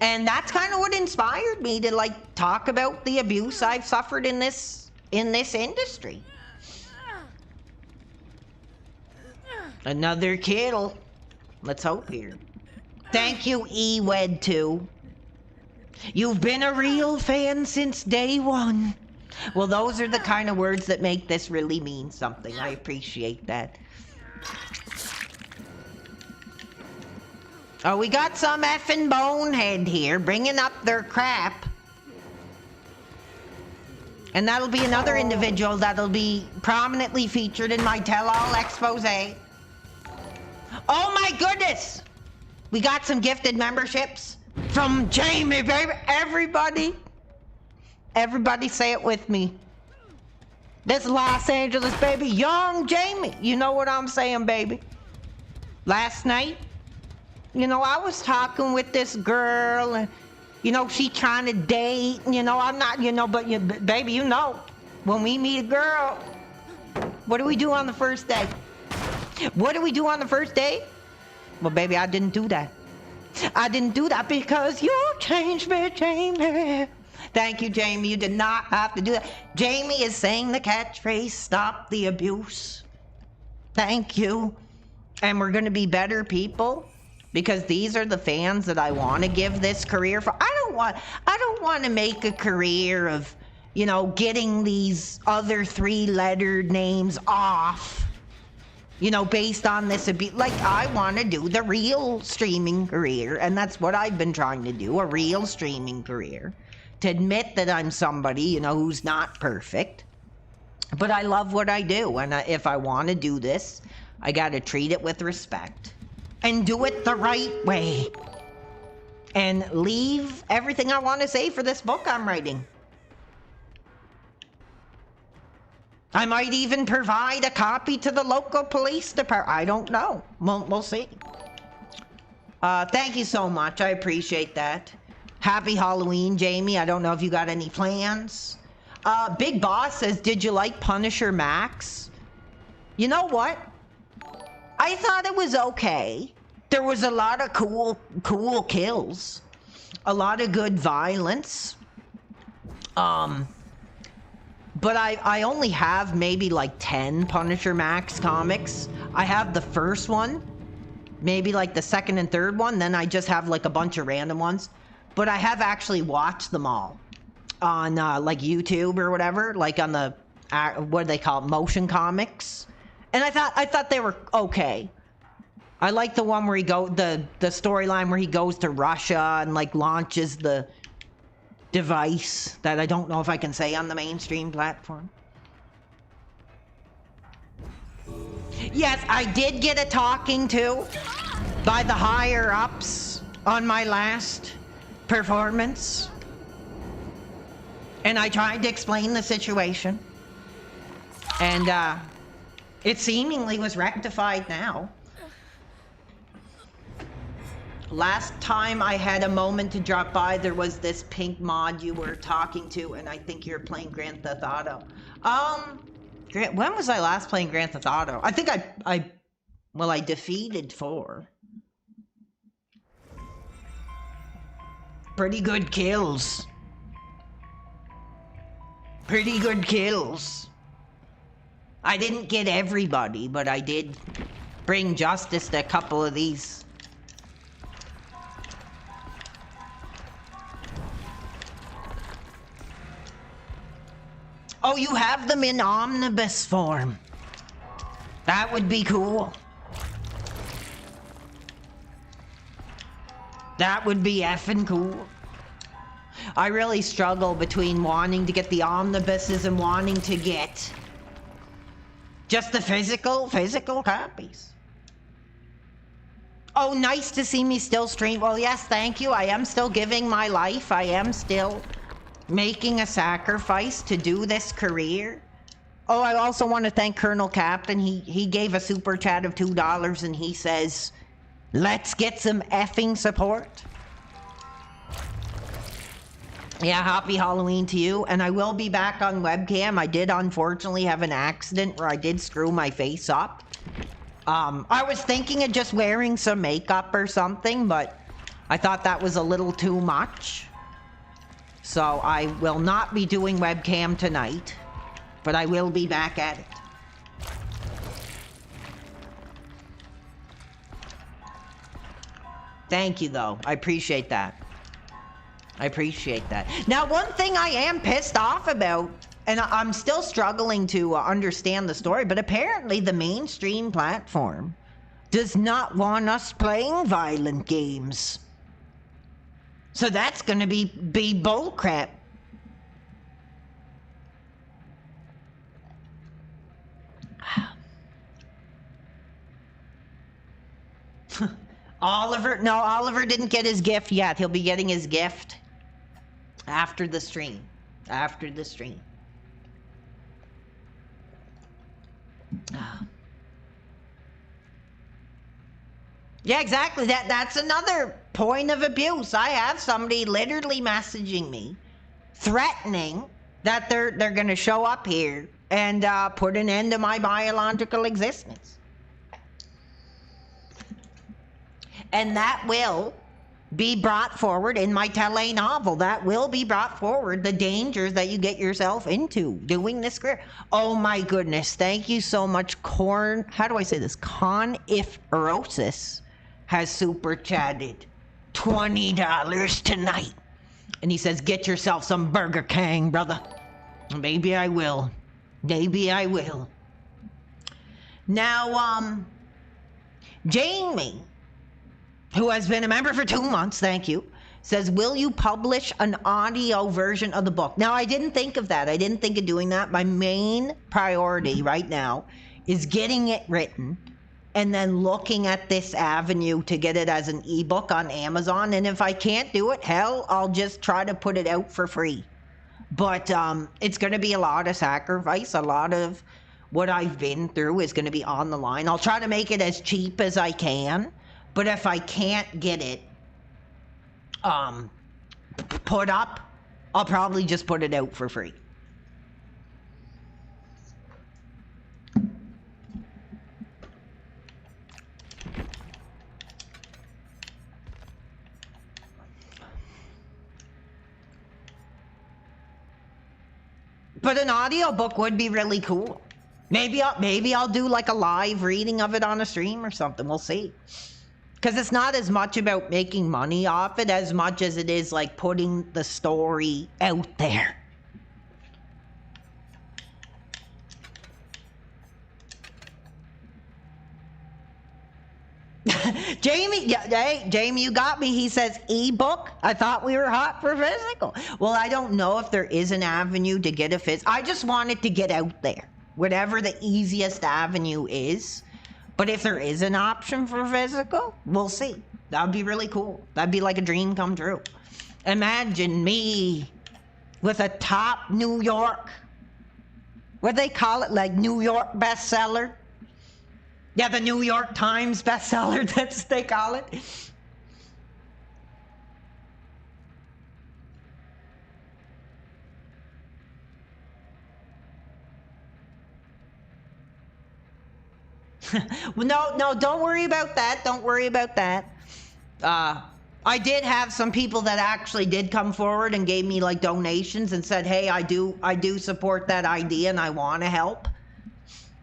And that's kind of what inspired me to like talk about the abuse I've suffered in this industry. Another kill. Let's hope here. Thank you, EWED2. You've been a real fan since day one. Well, those are the kind of words that make this really mean something. I appreciate that. Oh, we got some effing bonehead here bringing up their crap. And that'll be another individual that'll be prominently featured in my tell-all expose. Oh my goodness! We got some gifted memberships from Jamie, baby. Everybody say it with me. This Los Angeles, baby. Young Jamie. You know what I'm saying, baby. Last night, you know, I was talking with this girl and, you know, she trying to date. You know, I'm not, you know, but baby, you know, when we meet a girl, what do we do on the first day? What do we do on the first day? Well, baby, I didn't do that. I didn't do that because you changed me, Jamie. Thank you, Jamie. You did not have to do that. Jamie is saying the catchphrase, stop the abuse. Thank you. And we're going to be better people because these are the fans that I want to give this career for. I don't want to make a career of, you know, getting these other 3-lettered names off, you know, based on this abuse. Like, I want to do the real streaming career, and that's what I've been trying to do, a real streaming career. To admit that I'm somebody, you know, who's not perfect. But I love what I do, and if I want to do this, I got to treat it with respect. And do it the right way. And leave everything I want to say for this book I'm writing. I might even provide a copy to the local police department. I don't know. We'll see. Thank you so much. I appreciate that. Happy Halloween, Jamie. I don't know if you got any plans. Big Boss says, did you like Punisher Max? You know what? I thought it was okay. There was a lot of cool kills. A lot of good violence. But I only have maybe like 10 Punisher Max comics. I have the first one, maybe like the second and third one, then I just have like a bunch of random ones. But I have actually watched them all on like YouTube or whatever, like on the what do they call it, motion comics. And I thought they were okay. I like the one where he the storyline where he goes to Russia and like launches the device that I don't know if I can say on the mainstream platform. Yes, I did get a talking to by the higher ups on my last performance. And I tried to explain the situation. And it seemingly was rectified now. Last time I had a moment to drop by, there was this pink mod you were talking to, and I think you're playing Grand Theft Auto. When was I last playing Grand Theft Auto? I think I defeated 4. Pretty good kills. Pretty good kills. I didn't get everybody, but I did bring justice to a couple of these. Oh, you have them in omnibus form. That would be cool. That would be effing cool. I really struggle between wanting to get the omnibuses and wanting to get just the physical copies. Oh, nice to see me still stream. Well, yes, thank you. I am still giving my life. I am still making a sacrifice to do this career. Oh, I also want to thank Colonel Captain. He gave a super chat of $2 and he says, let's get some effing support. Yeah, happy Halloween to you. And I will be back on webcam. I did unfortunately have an accident where I did screw my face up. I was thinking of just wearing some makeup or something, but I thought that was a little too much. So I will not be doing webcam tonight, but I will be back at it. Thank you, though. I appreciate that. I appreciate that. Now, one thing I am pissed off about, and I'm still struggling to understand the story, but apparently the mainstream platform does not want us playing violent games. So that's gonna be bullcrap. Oliver didn't get his gift yet. He'll be getting his gift after the stream. After the stream. Yeah, exactly. That's another point of abuse. I have somebody literally messaging me, threatening that they're going to show up here and put an end to my biological existence. And that will be brought forward in my tele novel. That will be brought forward, the dangers that you get yourself into doing this career. Oh my goodness. Thank you so much, how do I say this? Coniferosis has super chatted $20 tonight. And he says, get yourself some Burger King, brother. Maybe I will. Maybe I will. Now, Jamie, who has been a member for 2 months, thank you, says, will you publish an audio version of the book? Now, I didn't think of that. I didn't think of doing that. My main priority right now is getting it written and then looking at this avenue to get it as an ebook on Amazon. And if I can't do it, hell, I'll just try to put it out for free. But it's going to be a lot of sacrifice. A lot of what I've been through is going to be on the line. I'll try to make it as cheap as I can. But if I can't get it put up, I'll probably just put it out for free. But an audiobook would be really cool. Maybe I'll do like a live reading of it on a stream or something. We'll see. Because it's not as much about making money off it as much as it is like putting the story out there. Jamie, yeah, hey, Jamie, you got me. He says ebook. I thought we were hot for physical. Well, I don't know if there is an avenue to get a physical. I just want it to get out there, whatever the easiest avenue is. But if there is an option for physical, we'll see. That would be really cool. That'd be like a dream come true. Imagine me with a top New York, what do they call it, like New York bestseller? Yeah, the New York Times bestseller, that's what they call it. No, don't worry about that. Don't worry about that. I did have some people that actually did come forward and gave me like donations and said, hey, I do support that idea and I want to help.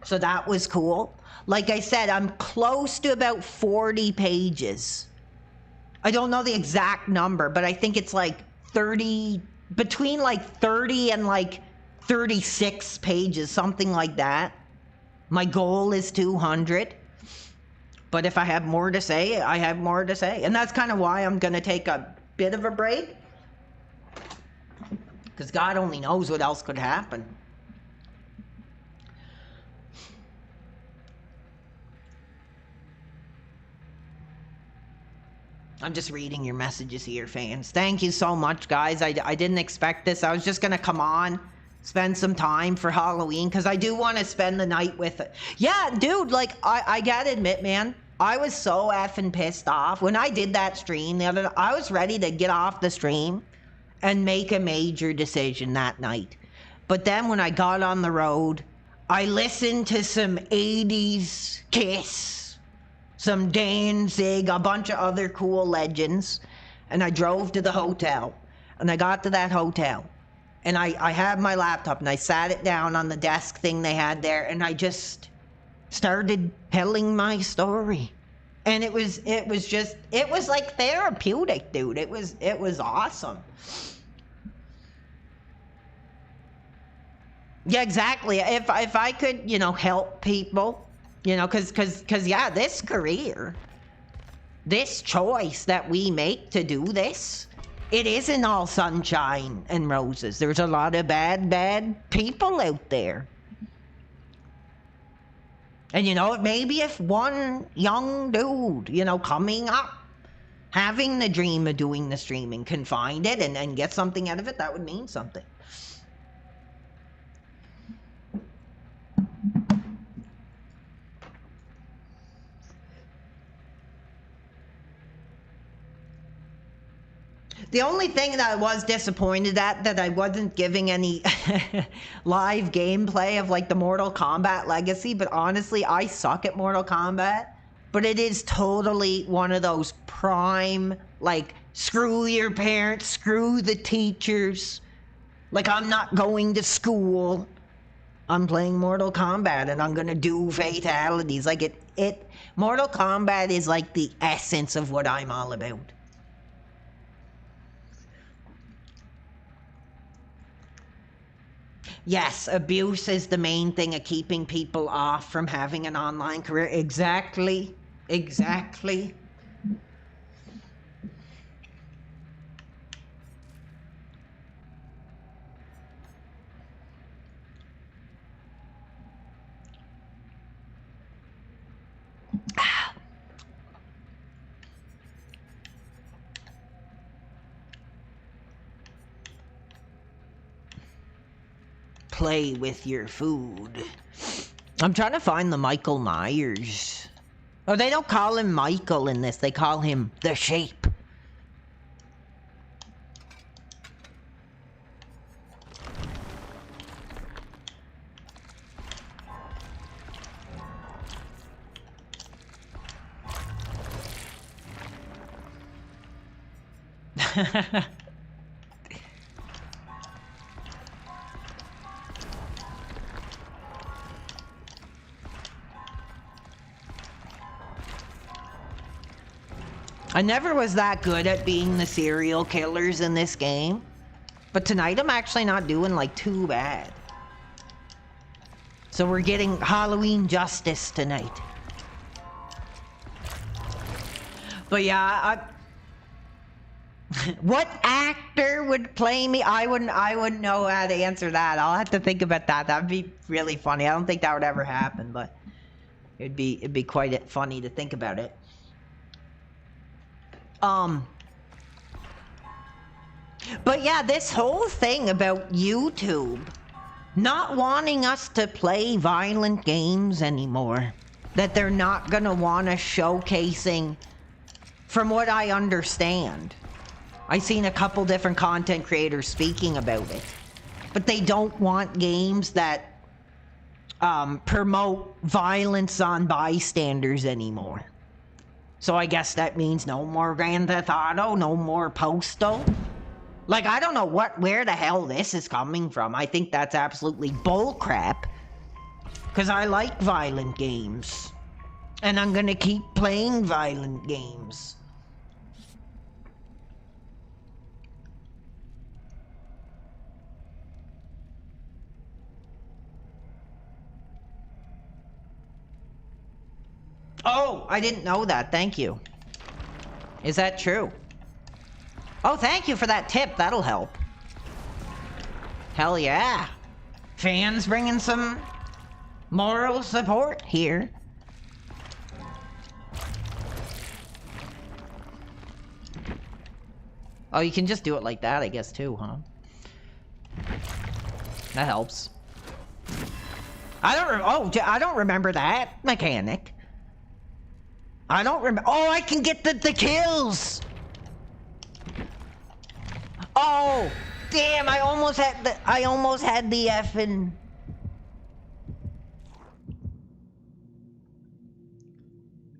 So that was cool. Like I said, I'm close to about 40 pages. I don't know the exact number, but I think it's like 30, between like 30 and like 36 pages, something like that. My goal is 200. But if I have more to say, I have more to say. And that's kind of why I'm going to take a bit of a break. Because God only knows what else could happen. I'm just reading your messages here, fans. Thank you so much, guys. I didn't expect this. I was just going to come on spend some time for Halloween, because I do want to spend the night with it. Yeah, dude, like, I gotta admit, man, I was so effing pissed off. When I did that stream the other night, I was ready to get off the stream and make a major decision that night. But then when I got on the road, I listened to some 80s Kiss, some Danzig, a bunch of other cool legends, and I drove to the hotel. And I got to that hotel, and I had my laptop, and I sat it down on the desk thing they had there, and I just started telling my story. And it was like therapeutic, dude. It was awesome. Yeah, exactly. If I could, you know, help people, you know, cause yeah, this career, this choice that we make to do this, it isn't all sunshine and roses. There's a lot of bad people out there. And, you know, maybe if one young dude, you know, coming up, having the dream of doing the streaming can find it and get something out of it, that would mean something. The only thing that I was disappointed at, that I wasn't giving any live gameplay of like the Mortal Kombat Legacy, but honestly, I suck at Mortal Kombat. But it is totally one of those prime, like, screw your parents, screw the teachers. Like, I'm not going to school. I'm playing Mortal Kombat and I'm gonna do fatalities. Like, Mortal Kombat is like the essence of what I'm all about. Yes, abuse is the main thing of keeping people off from having an online career. Exactly. Exactly. Play with your food. I'm trying to find the Michael Myers. Oh, they don't call him Michael in this. They call him The Shape. I never was that good at being the serial killers in this game, but tonight I'm actually not doing like too bad. So we're getting Halloween justice tonight. But yeah, what actor would play me? I wouldn't know how to answer that. I'll have to think about that. That'd be really funny. I don't think that would ever happen, but it'd be quite funny to think about it. But yeah, this whole thing about YouTube not wanting us to play violent games anymore, that they're not gonna want us showcasing, from what I understand. I've seen a couple different content creators speaking about it, but they don't want games that promote violence on bystanders anymore. So I guess that means no more Grand Theft Auto, no more Postal. Like, I don't know where the hell this is coming from. I think that's absolutely bullcrap. Because I like violent games. And I'm gonna keep playing violent games. Oh, I didn't know that. Thank you. Is that true? Oh, thank you for that tip. That'll help. Hell yeah. Fans bringing some moral support here. Oh, you can just do it like that, I guess, too, huh? That helps. I don't remember that mechanic. I don't remember. Oh, I can get the kills. Oh, damn! I almost had the effing.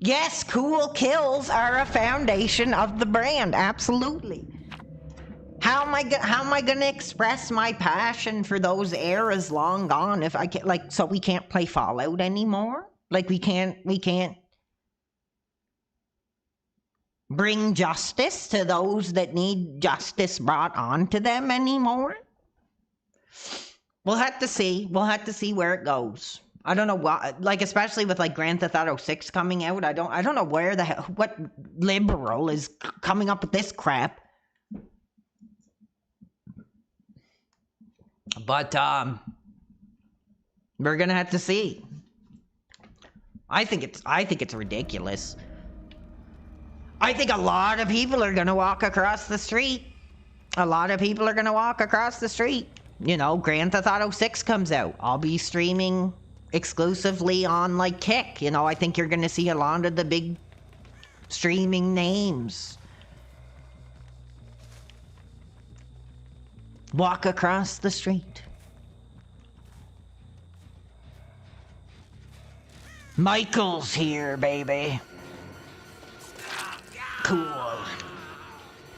Yes, cool kills are a foundation of the brand. Absolutely. How am I gonna express my passion for those eras long gone if I can't, like, so we can't play Fallout anymore? Like, we can't bring justice to those that need justice brought on to them anymore? We'll have to see. We'll have to see where it goes. I don't know why, like, especially with like Grand Theft Auto 6 coming out. I don't know where the hell, what liberal is coming up with this crap. But we're gonna have to see. I think it's ridiculous. I think a lot of people are gonna walk across the street. A lot of people are gonna walk across the street. You know, Grand Theft Auto 6 comes out. I'll be streaming exclusively on like Kick. You know, I think you're gonna see a lot of the big streaming names walk across the street. Michael's here, baby. Cool.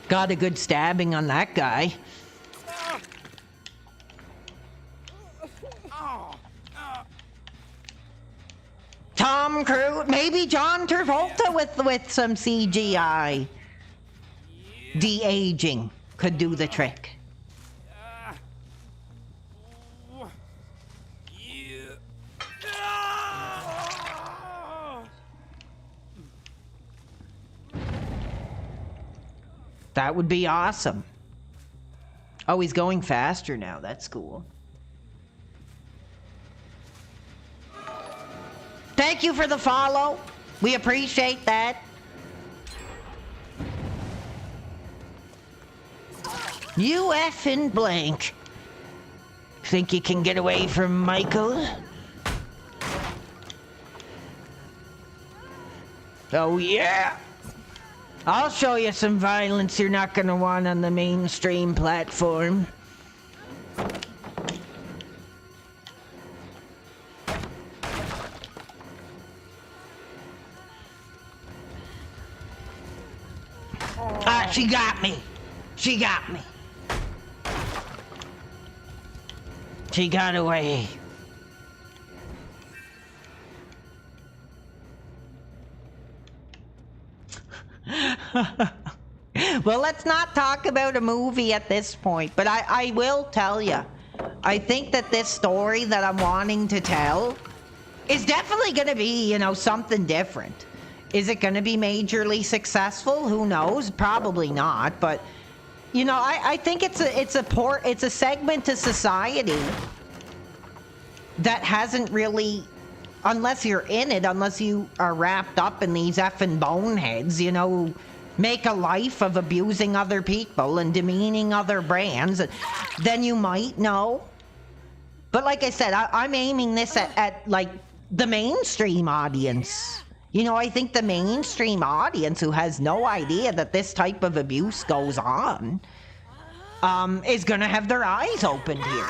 Got a good stabbing on that guy. Tom Cruise, maybe John Travolta with some CGI. De-aging could do the trick. That would be awesome. Oh, he's going faster now. That's cool. Thank you for the follow. We appreciate that. You effing blank. Think you can get away from Michael? Oh yeah. I'll show you some violence you're not gonna want on the mainstream platform. Ah, she got me. She got me. She got away. Well, let's not talk about a movie at this point, but I will tell you, I think that this story that I'm wanting to tell is definitely going to be, you know, something different. Is it going to be majorly successful? Who knows? Probably not, but you know, I think it's a segment of society that hasn't really, unless you're in it, unless you are wrapped up in these effing boneheads, you know, make a life of abusing other people and demeaning other brands, then you might know. But like I said, I'm aiming this at like the mainstream audience. You know, I think the mainstream audience who has no idea that this type of abuse goes on is gonna have their eyes opened here.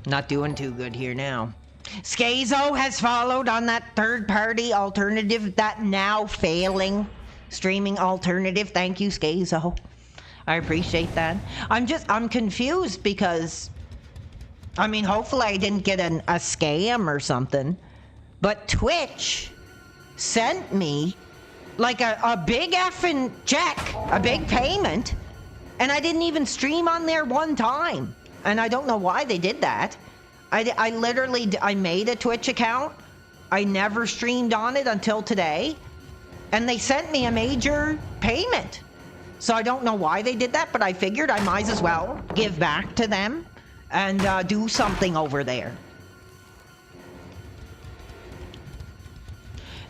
Not doing too good here now. Skazo has followed on that third-party alternative, that now failing streaming alternative. Thank you, Skazo. I appreciate that. I'm confused because, I mean, hopefully I didn't get a scam or something, but Twitch sent me like a big effing check, a big payment, and I didn't even stream on there one time. And I don't know why they did that. I literally made a Twitch account. I never streamed on it until today. And they sent me a major payment. So I don't know why they did that, but I figured I might as well give back to them and do something over there.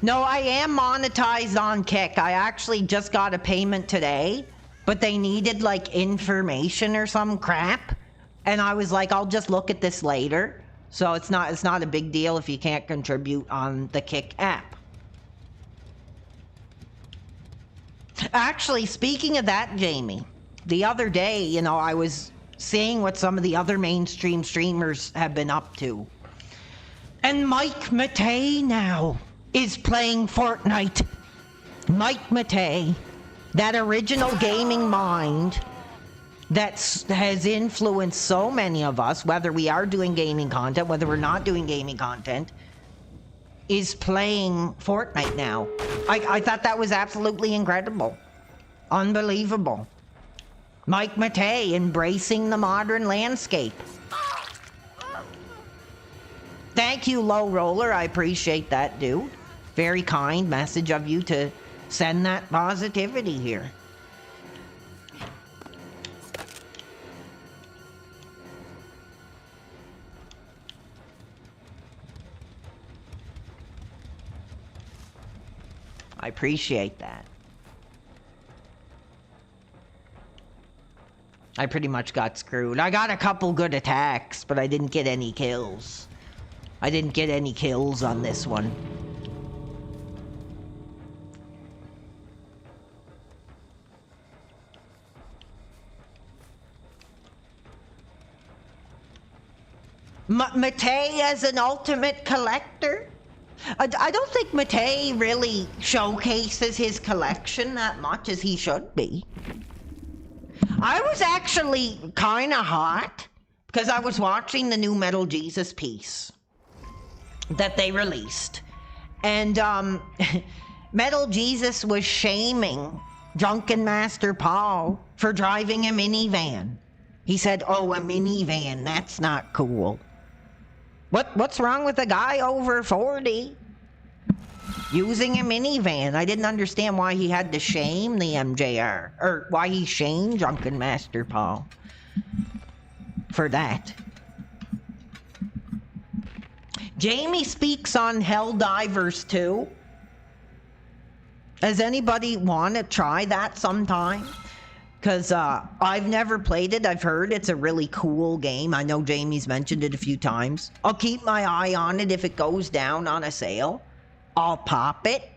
No, I am monetized on Kick. I actually just got a payment today, but they needed like information or some crap. And I was like, I'll just look at this later. So it's not a big deal if you can't contribute on the Kick app. Actually, speaking of that, Jamie, the other day, you know, I was seeing what some of the other mainstream streamers have been up to. And Mike Matei now is playing Fortnite. Mike Matei, that original gaming mind that has influenced so many of us, whether we are doing gaming content, whether we're not doing gaming content, is playing Fortnite now. I thought that was absolutely incredible. Unbelievable. Mike Matei embracing the modern landscape. Thank you, Low Roller. I appreciate that, dude. Very kind message of you to send that positivity here. I appreciate that. I pretty much got screwed. I got a couple good attacks, but I didn't get any kills. I didn't get any kills on this one. Matei as an ultimate collector? I don't think Matei really showcases his collection that much as he should be. I was actually kind of hot because I was watching the new Metal Jesus piece that they released. And Metal Jesus was shaming Drunken Master Paul for driving a minivan. He said, oh, a minivan, that's not cool. What's wrong with a guy over 40 using a minivan? I didn't understand why he had to shame the MJR, or why he shamed Drunken Master Paul for that. Jamie speaks on Helldivers 2. Does anybody want to try that sometime? Because I've never played it. I've heard it's a really cool game. I know Jamie's mentioned it a few times. I'll keep my eye on it. If it goes down on a sale, I'll pop it.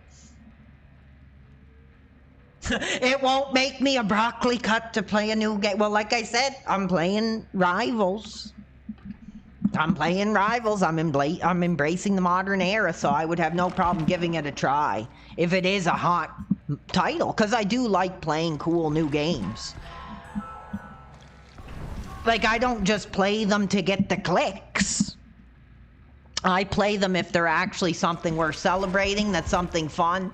It won't make me a broccoli cut to play a new game. Well, like I said, I'm playing Rivals. I'm embracing the modern era, so I would have no problem giving it a try if it is a hot title, because I do like playing cool new games. Like, I don't just play them to get the clicks. I play them if they're actually something worth celebrating, that's something fun.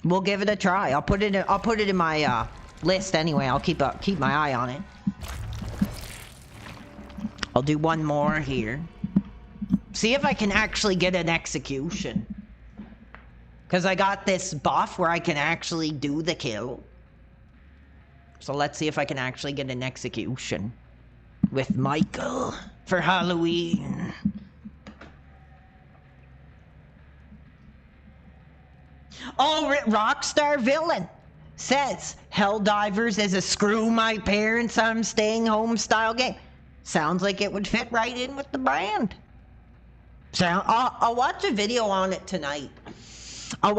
We'll give it a try. I'll put it in my list anyway. I'll keep my eye on it. I'll do one more here. See if I can actually get an execution. Because I got this buff where I can actually do the kill. So let's see if I can actually get an execution with Michael for Halloween. Oh, Rockstar Villain says Helldivers is a screw my parents, I'm staying home style game. Sounds like it would fit right in with the brand. I'll watch a video on it tonight. I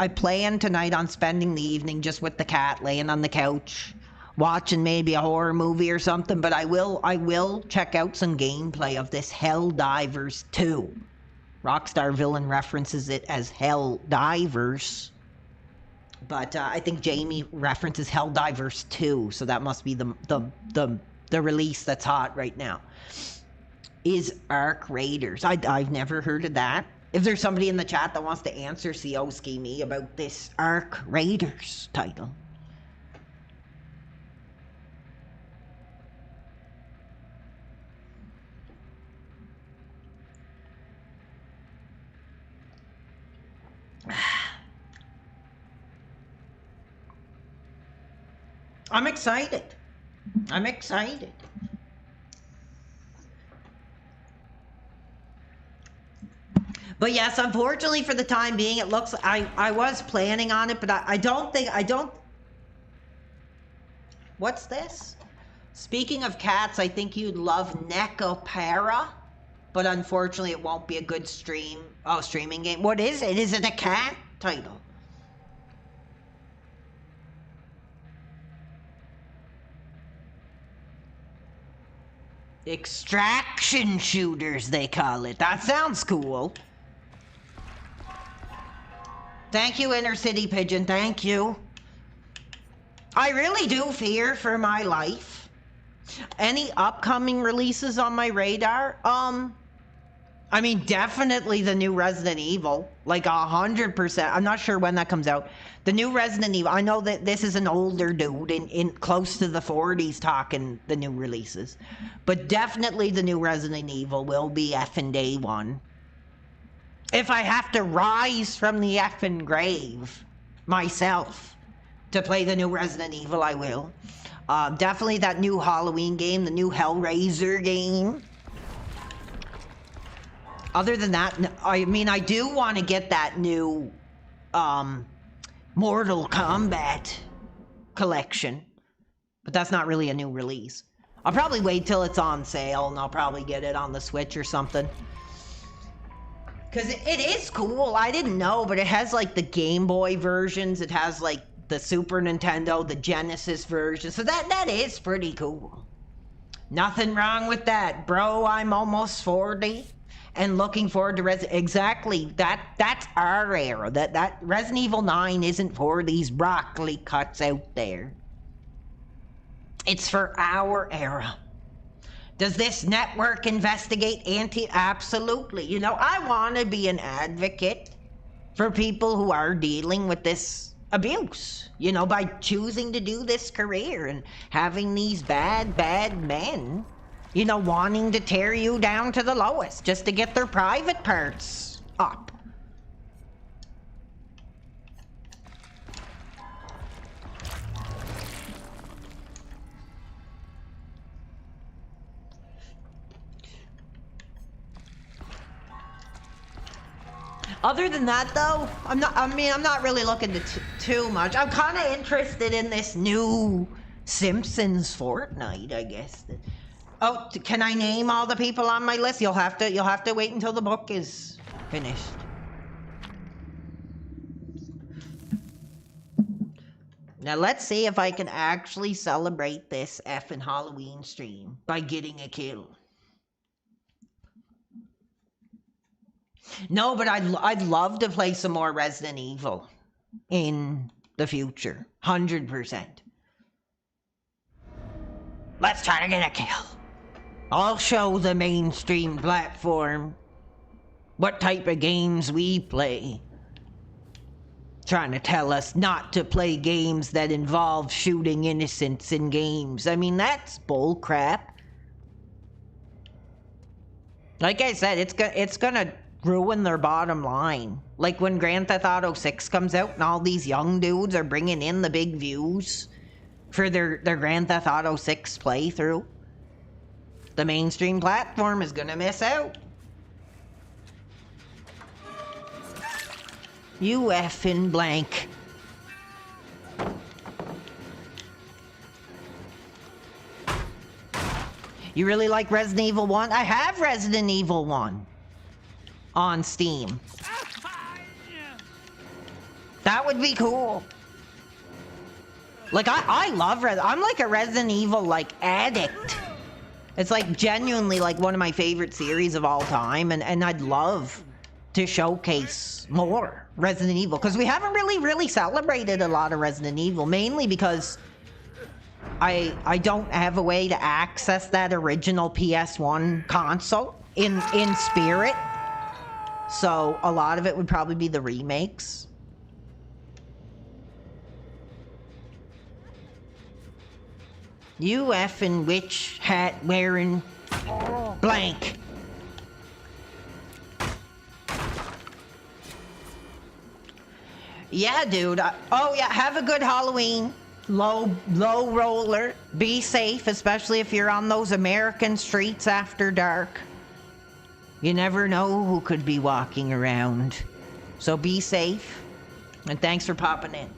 plan tonight on spending the evening just with the cat, laying on the couch, watching maybe a horror movie or something. But I will check out some gameplay of this Helldivers 2. Rockstar Villain references it as Helldivers, but I think Jamie references Helldivers 2, so that must be the release that's hot right now. Is Arc Raiders. I've never heard of that. If there's somebody in the chat that wants to answer Sioski me about this Arc Raiders title. I'm excited. I'm excited. But yes, unfortunately for the time being, it looks, I was planning on it, but I don't think, what's this? Speaking of cats, I think you'd love Necopara, but unfortunately it won't be a good streaming game. What is it? Is it a cat title? Extraction shooters, they call it. That sounds cool. Thank you, Inner City Pigeon. Thank you. I really do fear for my life. Any upcoming releases on my radar? I mean, definitely the new Resident Evil. Like 100%. I'm not sure when that comes out. The new Resident Evil. I know that this is an older dude in close to the 40s talking the new releases. But definitely the new Resident Evil will be effing day one. If I have to rise from the effing grave myself to play the new Resident Evil, I will. Definitely that new Halloween game, the new Hellraiser game. Other than that, I mean, I do want to get that new Mortal Kombat collection, but that's not really a new release. I'll probably wait till it's on sale, and I'll probably get it on the Switch or something. Because it is cool. I didn't know, but it has like the Game Boy versions. It has like the Super Nintendo, the Genesis version. So that is pretty cool. Nothing wrong with that, bro. I'm almost 40 and looking forward to exactly that's our era. That Resident Evil 9 isn't for these broccoli cuts out there. It's for our era. Does this network investigate Absolutely. You know, I want to be an advocate for people who are dealing with this abuse, you know, by choosing to do this career and having these bad men, you know, wanting to tear you down to the lowest just to get their private parts up. Other than that, though, I'm not really looking to too much. I'm kind of interested in this new Simpsons Fortnite, I guess. Oh, can I name all the people on my list? You'll have to wait until the book is finished. Now let's see if I can actually celebrate this effing Halloween stream by getting a kill. No, but I'd love to play some more Resident Evil in the future. 100%. Let's try to get a kill. I'll show the mainstream platform what type of games we play. Trying to tell us not to play games that involve shooting innocents in games. I mean, that's bullcrap. Like I said, it's gonna ruin their bottom line. Like when Grand Theft Auto 6 comes out and all these young dudes are bringing in the big views for their Grand Theft Auto 6 playthrough. The mainstream platform is gonna miss out. You effing blank. You really like Resident Evil 1? I have Resident Evil 1 on Steam. That would be cool. Like, I love I'm like a Resident Evil, like, addict. It's like genuinely like one of my favorite series of all time, and I'd love to showcase more Resident Evil, because we haven't really celebrated a lot of Resident Evil, mainly because I don't have a way to access that original PS1 console in spirit. So a lot of it would probably be the remakes. You effing witch hat wearing blank. Yeah, dude. Oh, yeah. Have a good Halloween. low roller. Be safe, especially if you're on those American streets after dark. You never know who could be walking around. So be safe. And thanks for popping in.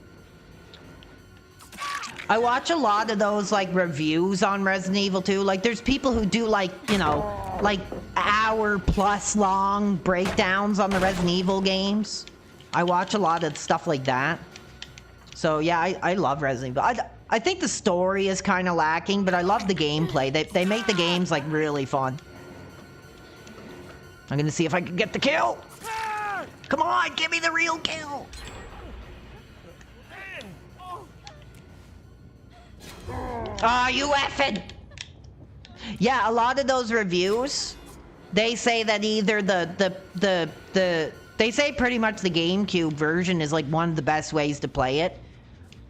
I watch a lot of those like reviews on Resident Evil 2. Like there's people who do like, you know, like hour plus long breakdowns on the Resident Evil games. I watch a lot of stuff like that. So yeah, I love Resident Evil. I think the story is kind of lacking, but I love the gameplay. They make the games like really fun. I'm gonna see if I can get the kill. Come on, give me the real kill. Ah, you effing! Yeah, a lot of those reviews, they say that either they say pretty much the GameCube version is like one of the best ways to play it.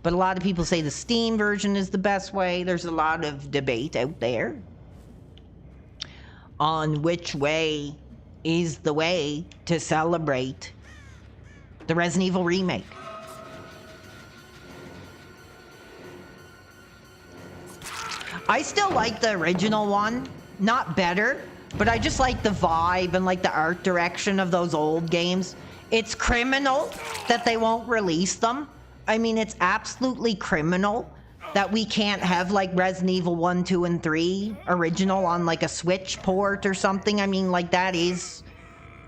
But a lot of people say the Steam version is the best way. There's a lot of debate out there on which way is the way to celebrate the Resident Evil remake. I still like the original one, not better, but I just like the vibe and like the art direction of those old games. It's criminal that they won't release them. I mean, it's absolutely criminal that we can't have like Resident Evil 1, 2, and 3 original on like a Switch port or something. I mean, like that is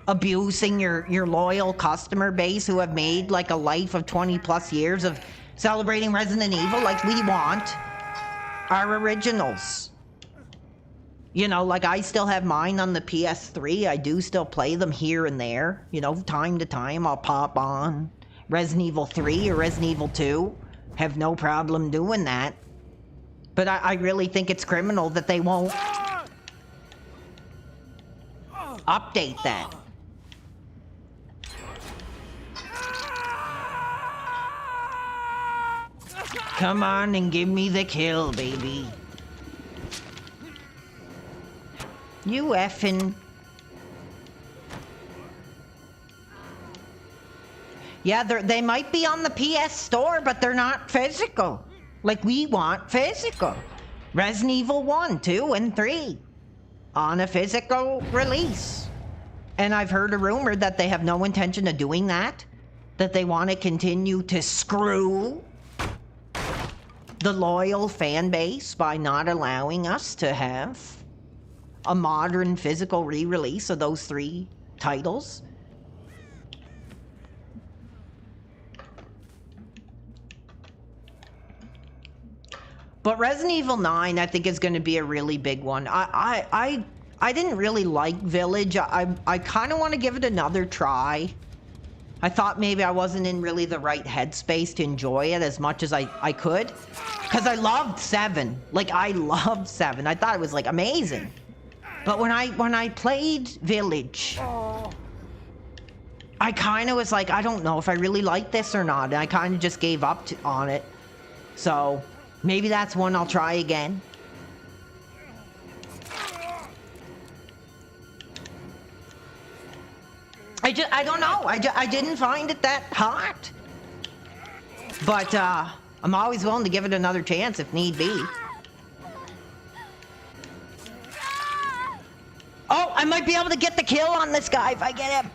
abusing your loyal customer base who have made like a life of 20 plus years of celebrating Resident Evil. Like we want our originals. You know, like I still have mine on the PS3. I do still play them here and there. You know, time to time I'll pop on Resident Evil 3 or Resident Evil 2. Have no problem doing that. But I really think it's criminal that they won't update that. Come on and give me the kill, baby. You effing... Yeah, they might be on the PS Store, but they're not physical. Like, we want physical. Resident Evil 1, 2, and 3. On a physical release. And I've heard a rumor that they have no intention of doing that. That they want to continue to screw the loyal fan base by not allowing us to have a modern physical re-release of those 3 titles. But Resident Evil 9, I think, is going to be a really big one. I didn't really like Village. I kind of want to give it another try. I thought maybe I wasn't in really the right headspace to enjoy it as much as I could. Because I loved 7. Like, I loved 7. I thought it was, like, amazing. But when I played Village, I kind of was like, I don't know if I really like this or not. And I kind of just gave up on it. So, maybe that's one I'll try again. I don't know. I didn't find it that hot. But, I'm always willing to give it another chance if need be. Oh, I might be able to get the kill on this guy if I get him.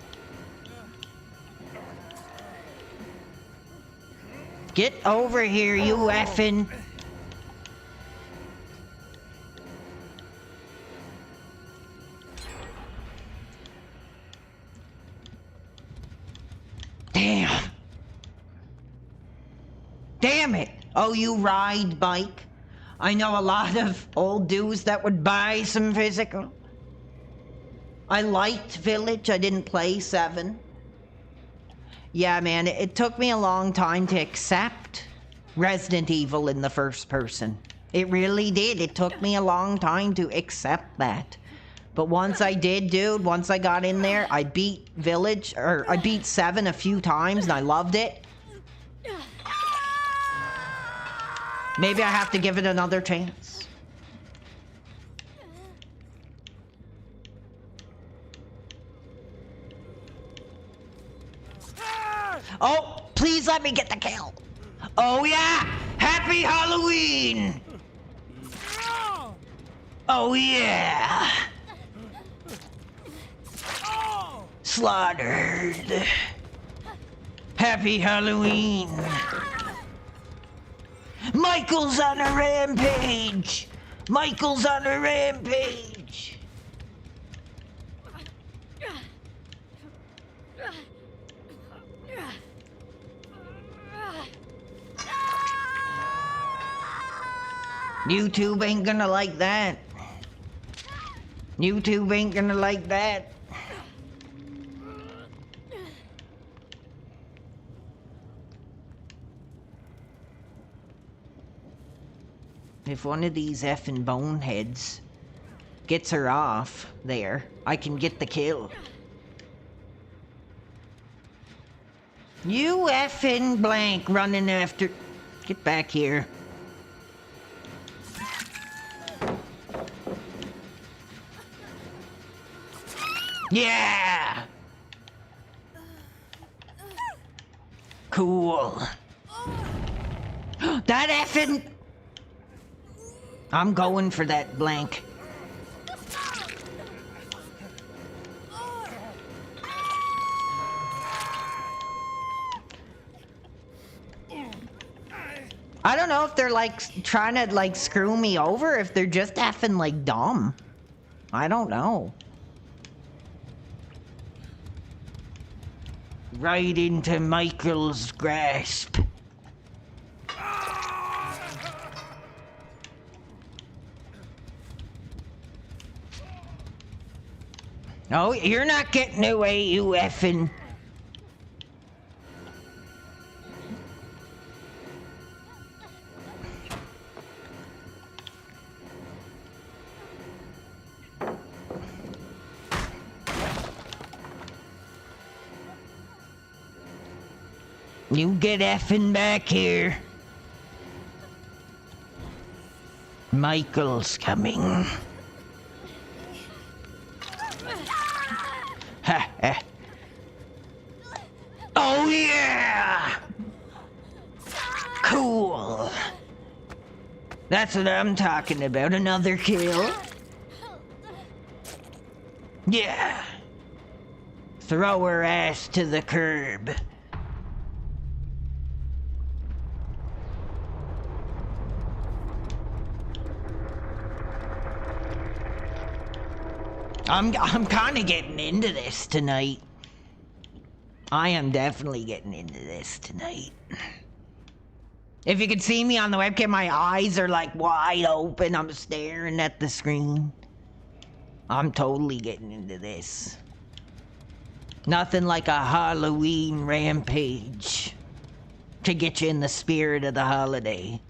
Get over here, you effing. Damn. Damn it. Oh, you ride bike. I know a lot of old dudes that would buy some physical. I liked Village. I didn't play 7. Yeah, man, it took me a long time to accept Resident Evil in the first person. It really did. It took me a long time to accept that. But once I did, dude, once I got in there, I beat Village, or I beat 7 a few times and I loved it. Maybe I have to give it another chance. Oh, please let me get the kill. Oh, yeah. Happy Halloween! Oh yeah! Slaughtered. Happy Halloween! Michael's on a rampage! Michael's on a rampage! YouTube ain't gonna like that. YouTube ain't gonna like that. If one of these effing boneheads gets her off there, I can get the kill. You effing blank running after... Get back here. Yeah! Cool. That effing... I'm going for that blank. I don't know if they're like trying to like screw me over, if they're just effing like dumb. I don't know. Right into Michael's grasp. Oh, you're not getting away, you effing. You get effing back here. Michael's coming. Ha ha. Oh yeah! Cool. That's what I'm talking about. Another kill. Yeah. Throw her ass to the curb. I'm kind of getting into this tonight. I am definitely getting into this tonight. If you could see me on the webcam, my eyes are like wide open. I'm staring at the screen. I'm totally getting into this. Nothing like a Halloween rampage to get you in the spirit of the holiday.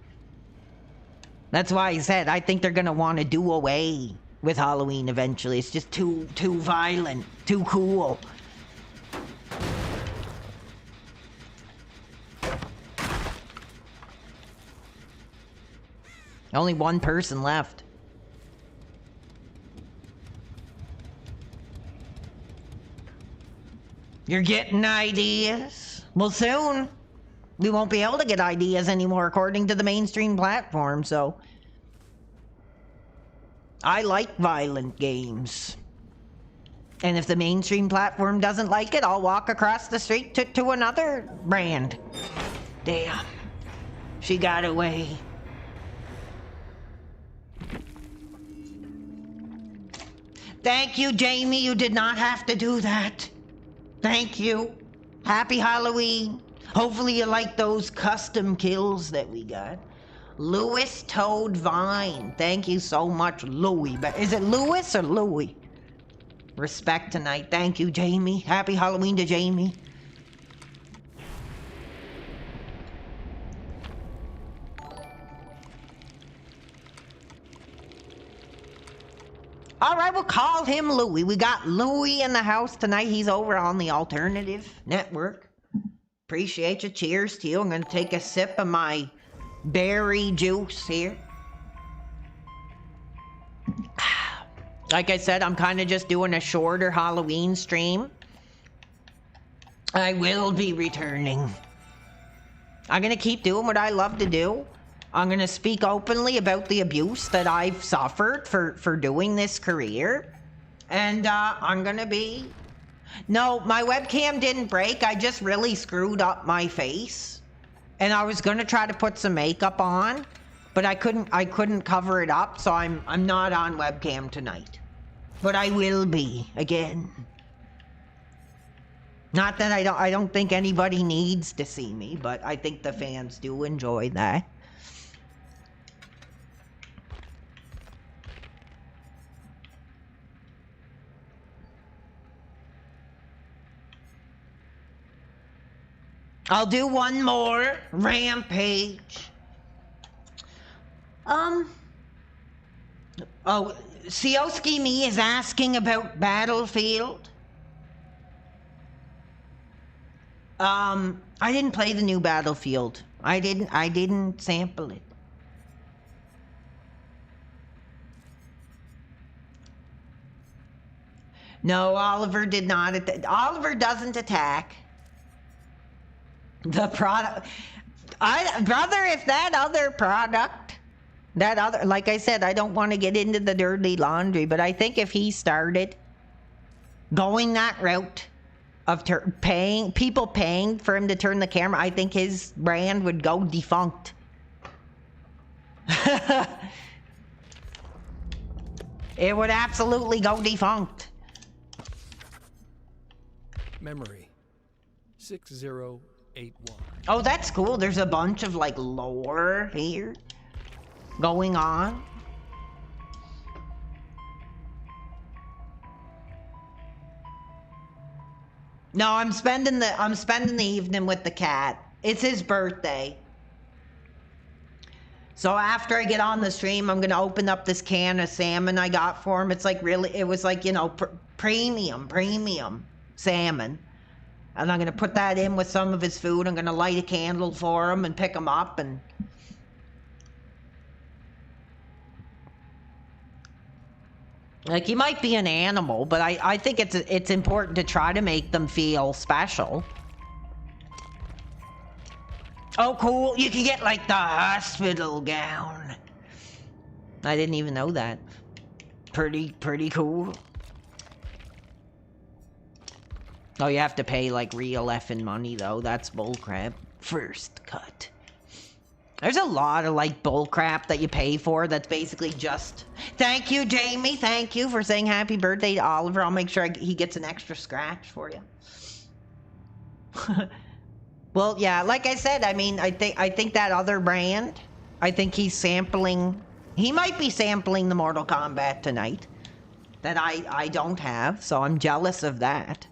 That's why I said I think they're gonna want to do away with Halloween eventually. It's just too violent, too cool. Only one person left. You're getting ideas? Well, soon. We won't be able to get ideas anymore according to the mainstream platform, so... I like violent games. And if the mainstream platform doesn't like it, I'll walk across the street to another brand. Damn. She got away. Thank you, Jamie. You did not have to do that. Thank you. Happy Halloween. Hopefully you like those custom kills that we got. Louis Toad Vine. Thank you so much, Louis. Is it Louis or Louis? Respect tonight. Thank you, Jamie. Happy Halloween to Jamie. All right, we'll call him Louis. We got Louis in the house tonight. He's over on the Alternative Network. Appreciate you. Cheers to you. I'm going to take a sip of my berry juice here. Like I said, I'm kind of just doing a shorter Halloween stream. I will be returning. I'm going to keep doing what I love to do. I'm gonna speak openly about the abuse that I've suffered for doing this career. And I'm gonna be... No, my webcam didn't break. I just really screwed up my face. And I was gonna try to put some makeup on, but I couldn't cover it up, so I'm not on webcam tonight. But I will be again. Not that I don't think anybody needs to see me, but I think the fans do enjoy that. I'll do one more rampage. Oh, Sioski Me is asking about Battlefield. I didn't play the new Battlefield. I didn't sample it. No, Oliver did not. Oliver doesn't attack. The product, brother, if that other product, like I said, I don't want to get into the dirty laundry, but I think if he started going that route of people paying for him to turn the camera, I think his brand would go defunct. It would absolutely go defunct. Memory 6081. Oh, that's cool. There's a bunch of like lore here going on. No, I'm spending the evening with the cat. It's his birthday. So after I get on the stream, I'm gonna open up this can of salmon I got for him. It's like really, it was like, you know, premium salmon. And I'm gonna put that in with some of his food. I'm gonna light a candle for him and pick him up, and like, he might be an animal, but I think it's important to try to make them feel special. Oh, cool. You can get like the hospital gown. I didn't even know that. Pretty cool. Oh, you have to pay like real effing money though. That's bullcrap. First cut. There's a lot of like bullcrap that you pay for that's basically just... Thank you, Jamie. Thank you for saying happy birthday to Oliver. I'll make sure he gets an extra scratch for you. Well, yeah, like I said, I mean, I think that other brand, I think he's sampling... He might be sampling the Mortal Kombat tonight that I don't have, so I'm jealous of that.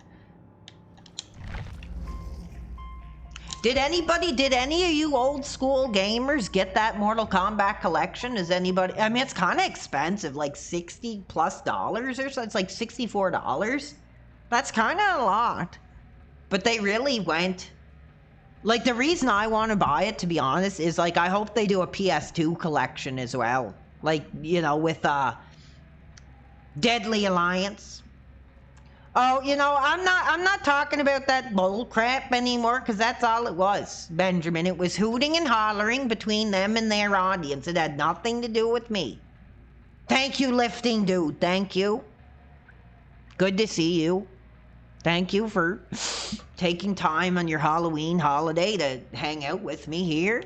Did any of you old school gamers get that Mortal Kombat collection? Is anybody... I mean, it's kind of expensive, like $60+ or so. It's like $64. That's kind of a lot. But they really went... Like, the reason I want to buy it, to be honest, is like, I hope they do a PS2 collection as well. Like, you know, with Deadly Alliance. Oh, you know, I'm not talking about that bull crap anymore, because that's all it was, Benjamin. It was hooting and hollering between them and their audience. It had nothing to do with me. Thank you, Lifting Dude. Thank you. Good to see you. Thank you for taking time on your Halloween holiday to hang out with me here.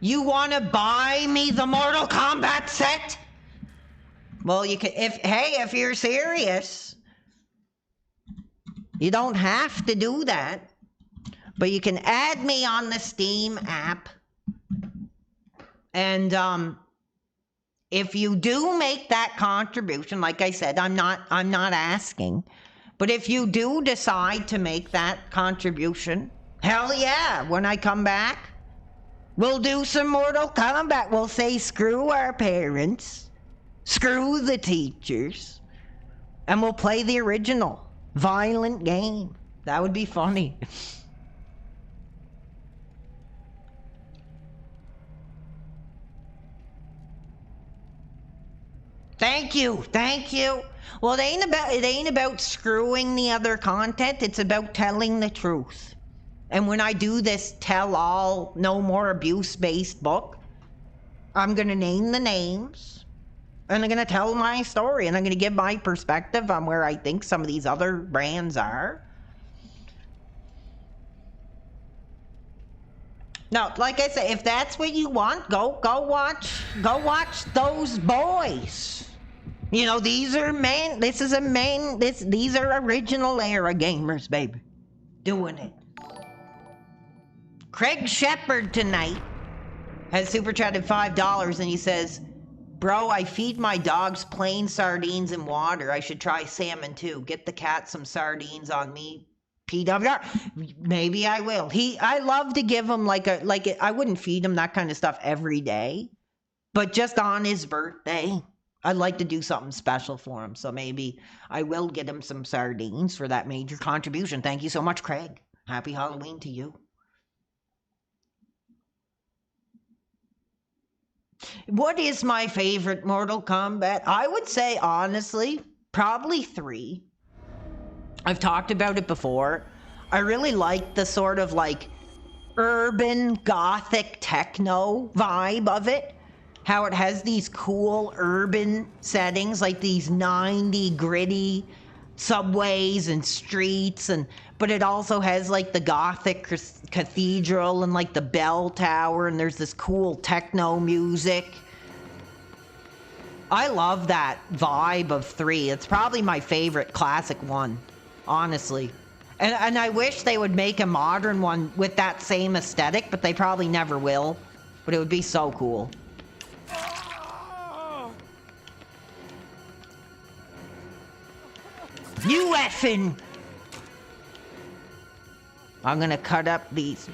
You want to buy me the Mortal Kombat set? Well, you can, if you're serious, you don't have to do that, but you can add me on the Steam app. And if you do make that contribution, like I said, I'm not asking, but if you do decide to make that contribution, hell yeah, when I come back, we'll do some Mortal Kombat. We'll say screw our parents, screw the teachers, and we'll play the original violent game. That would be funny. Thank you, thank you. Well, it ain't about screwing the other content. It's about telling the truth. And when I do this tell all, no more abuse based book, I'm gonna name the names and I'm gonna tell my story and I'm gonna give my perspective on where I think some of these other brands are. No, like I said, if that's what you want, go watch those boys. You know, these are these are original era gamers, baby. Doing it. Craig Shepard tonight has super chatted $5 and he says, bro, I feed my dogs plain sardines and water. I should try salmon too. Get the cat some sardines on me. PWR. Maybe I will. I love to give him I wouldn't feed him that kind of stuff every day, but just on his birthday, I'd like to do something special for him. So maybe I will get him some sardines for that major contribution. Thank you so much, Craig. Happy Halloween to you. What is my favorite Mortal Kombat? I would say, honestly, probably 3. I've talked about it before. I really like the sort of like urban gothic techno vibe of it. How it has these cool urban settings, like these 90 gritty subways and streets, but it also has like the gothic cathedral and like the bell tower, and there's this cool techno music. I love that vibe of 3. It's probably my favorite classic one, honestly. And I wish they would make a modern one with that same aesthetic, but they probably never will. But it would be so cool. You effing! I'm gonna cut up these.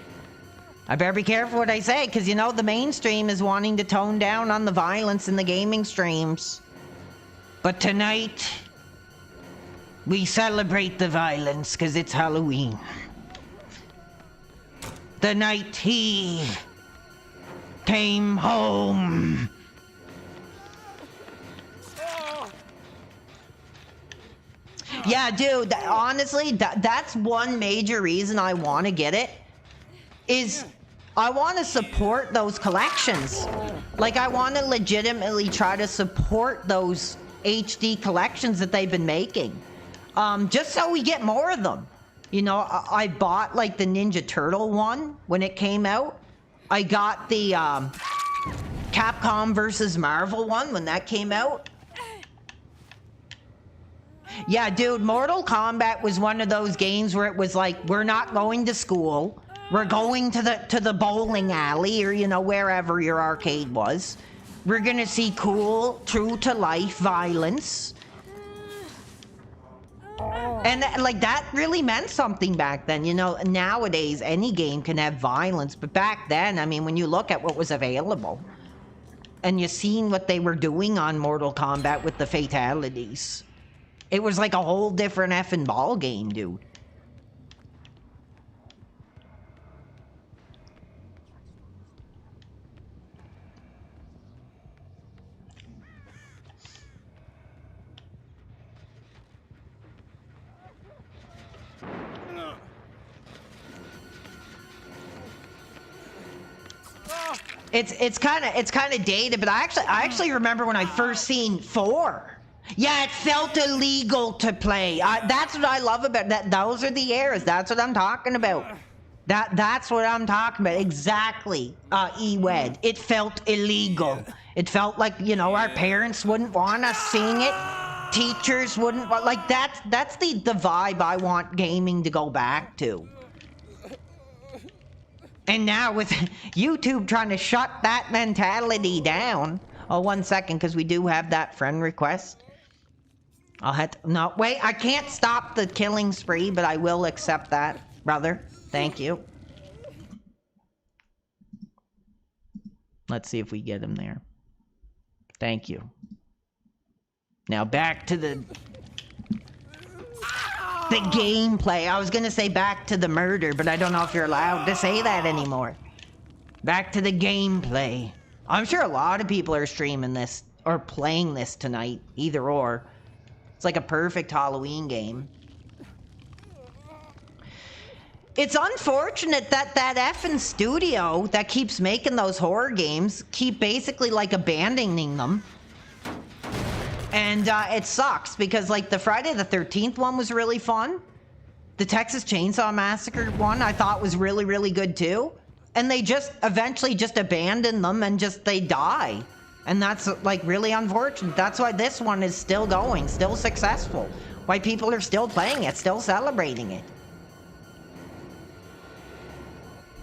I better be careful what I say, because you know the mainstream is wanting to tone down on the violence in the gaming streams. But tonight, we celebrate the violence because it's Halloween. The night he came home. Yeah, dude, honestly, that's one major reason I want to get it, is I want to support those collections. Like, I want to legitimately try to support those HD collections that they've been making. Just so we get more of them. You know, I bought, like, the Ninja Turtle one when it came out. I got the Capcom versus Marvel one when that came out. Yeah, dude, Mortal Kombat was one of those games where it was like, we're not going to school. We're going to the bowling alley, or, you know, wherever your arcade was. We're gonna see cool, true-to-life violence. And, like, that really meant something back then. You know, nowadays, any game can have violence. But back then, I mean, when you look at what was available, and you seen what they were doing on Mortal Kombat with the fatalities, it was like a whole different effing ball game, dude. It's kind of dated, but I actually remember when I first seen 4. Yeah, it felt illegal to play. That's what I love about that. Those are the eras. That's what I'm talking about. That's what I'm talking about. Exactly. E-Wed. It felt illegal. It felt like, you know, our parents wouldn't want us seeing it. Teachers wouldn't want, like, that's the vibe I want gaming to go back to. And now with YouTube trying to shut that mentality down. Oh, 1 second, because we do have that friend request. I'll have to, no, wait, I can't stop the killing spree, but I will accept that, brother. Thank you. Let's see if we get him there. Thank you. Now back to the gameplay. I was gonna say back to the murder, but I don't know if you're allowed to say that anymore. Back to the gameplay. I'm sure a lot of people are streaming this or playing this tonight, either or. It's like a perfect Halloween game. It's unfortunate that that effing studio that keeps making those horror games keep basically like abandoning them. And it sucks because like the Friday the 13th one was really fun. The Texas Chainsaw Massacre one I thought was really, really good too. And they just eventually just abandon them and just they die. And that's like really unfortunate. That's why this one is still going, still successful. Why people are still playing it, still celebrating it.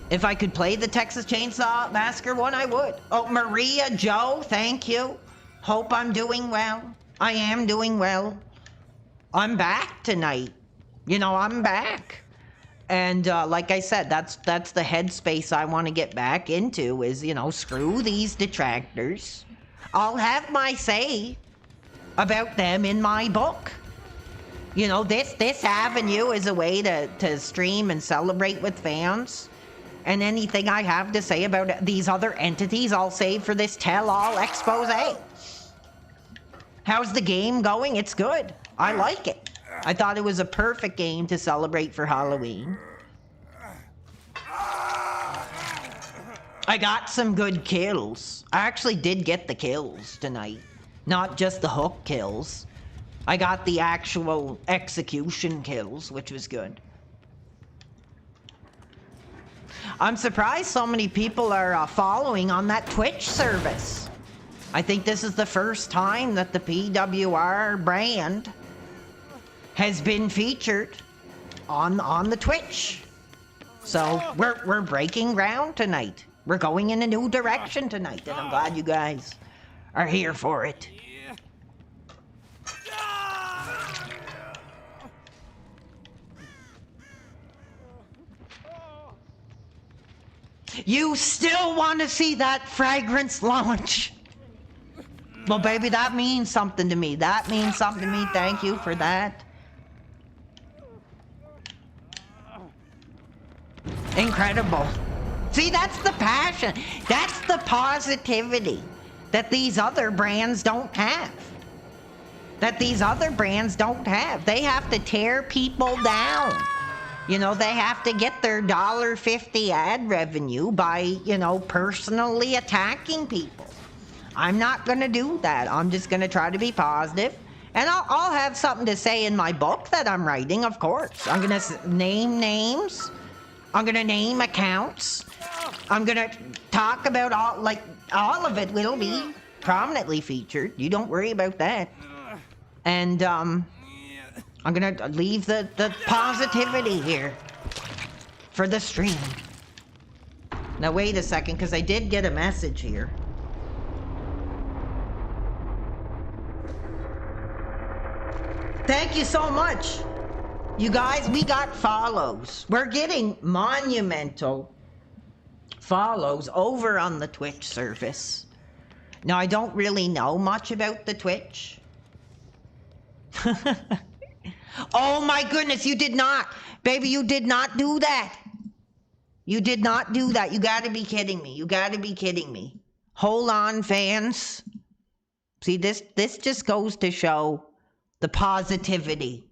If I could play the Texas Chainsaw Massacre one, I would. Oh, Maria Joe, thank you. Hope I'm doing well. I am doing well. I'm back tonight. You know, I'm back. And like I said, that's the headspace I want to get back into is, you know, screw these detractors. I'll have my say about them in my book. You know, this avenue is a way to stream and celebrate with fans. And anything I have to say about these other entities, I'll save for this tell-all expose. How's the game going? It's good. I like it. I thought it was a perfect game to celebrate for Halloween. I got some good kills. I actually did get the kills tonight. Not just the hook kills. I got the actual execution kills, which was good. I'm surprised so many people are following on that Twitch service. I think this is the first time that the PWR brand has been featured on the Twitch. So we're breaking ground tonight. We're going in a new direction tonight, and I'm glad you guys are here for it. You still want to see that fragrance launch? Well, baby, that means something to me. That means something to me. Thank you for that. Incredible. See, that's the passion. That's the positivity that these other brands don't have. That these other brands don't have. They have to tear people down. You know, they have to get their $1.50 ad revenue by, you know, personally attacking people. I'm not going to do that. I'm just going to try to be positive. And I'll have something to say in my book that I'm writing, of course. I'm going to name names. I'm going to name accounts. I'm going to talk about all of it will be prominently featured. You don't worry about that. And, I'm going to leave the positivity here for the stream. Now, wait a second, because I did get a message here. Thank you so much. You guys, we got follows. We're getting monumental follows over on the Twitch service. Now, I don't really know much about the Twitch. Oh my goodness, you did not. Baby, you did not do that. You did not do that. You gotta be kidding me. You gotta be kidding me. Hold on, fans. See, this just goes to show the positivity,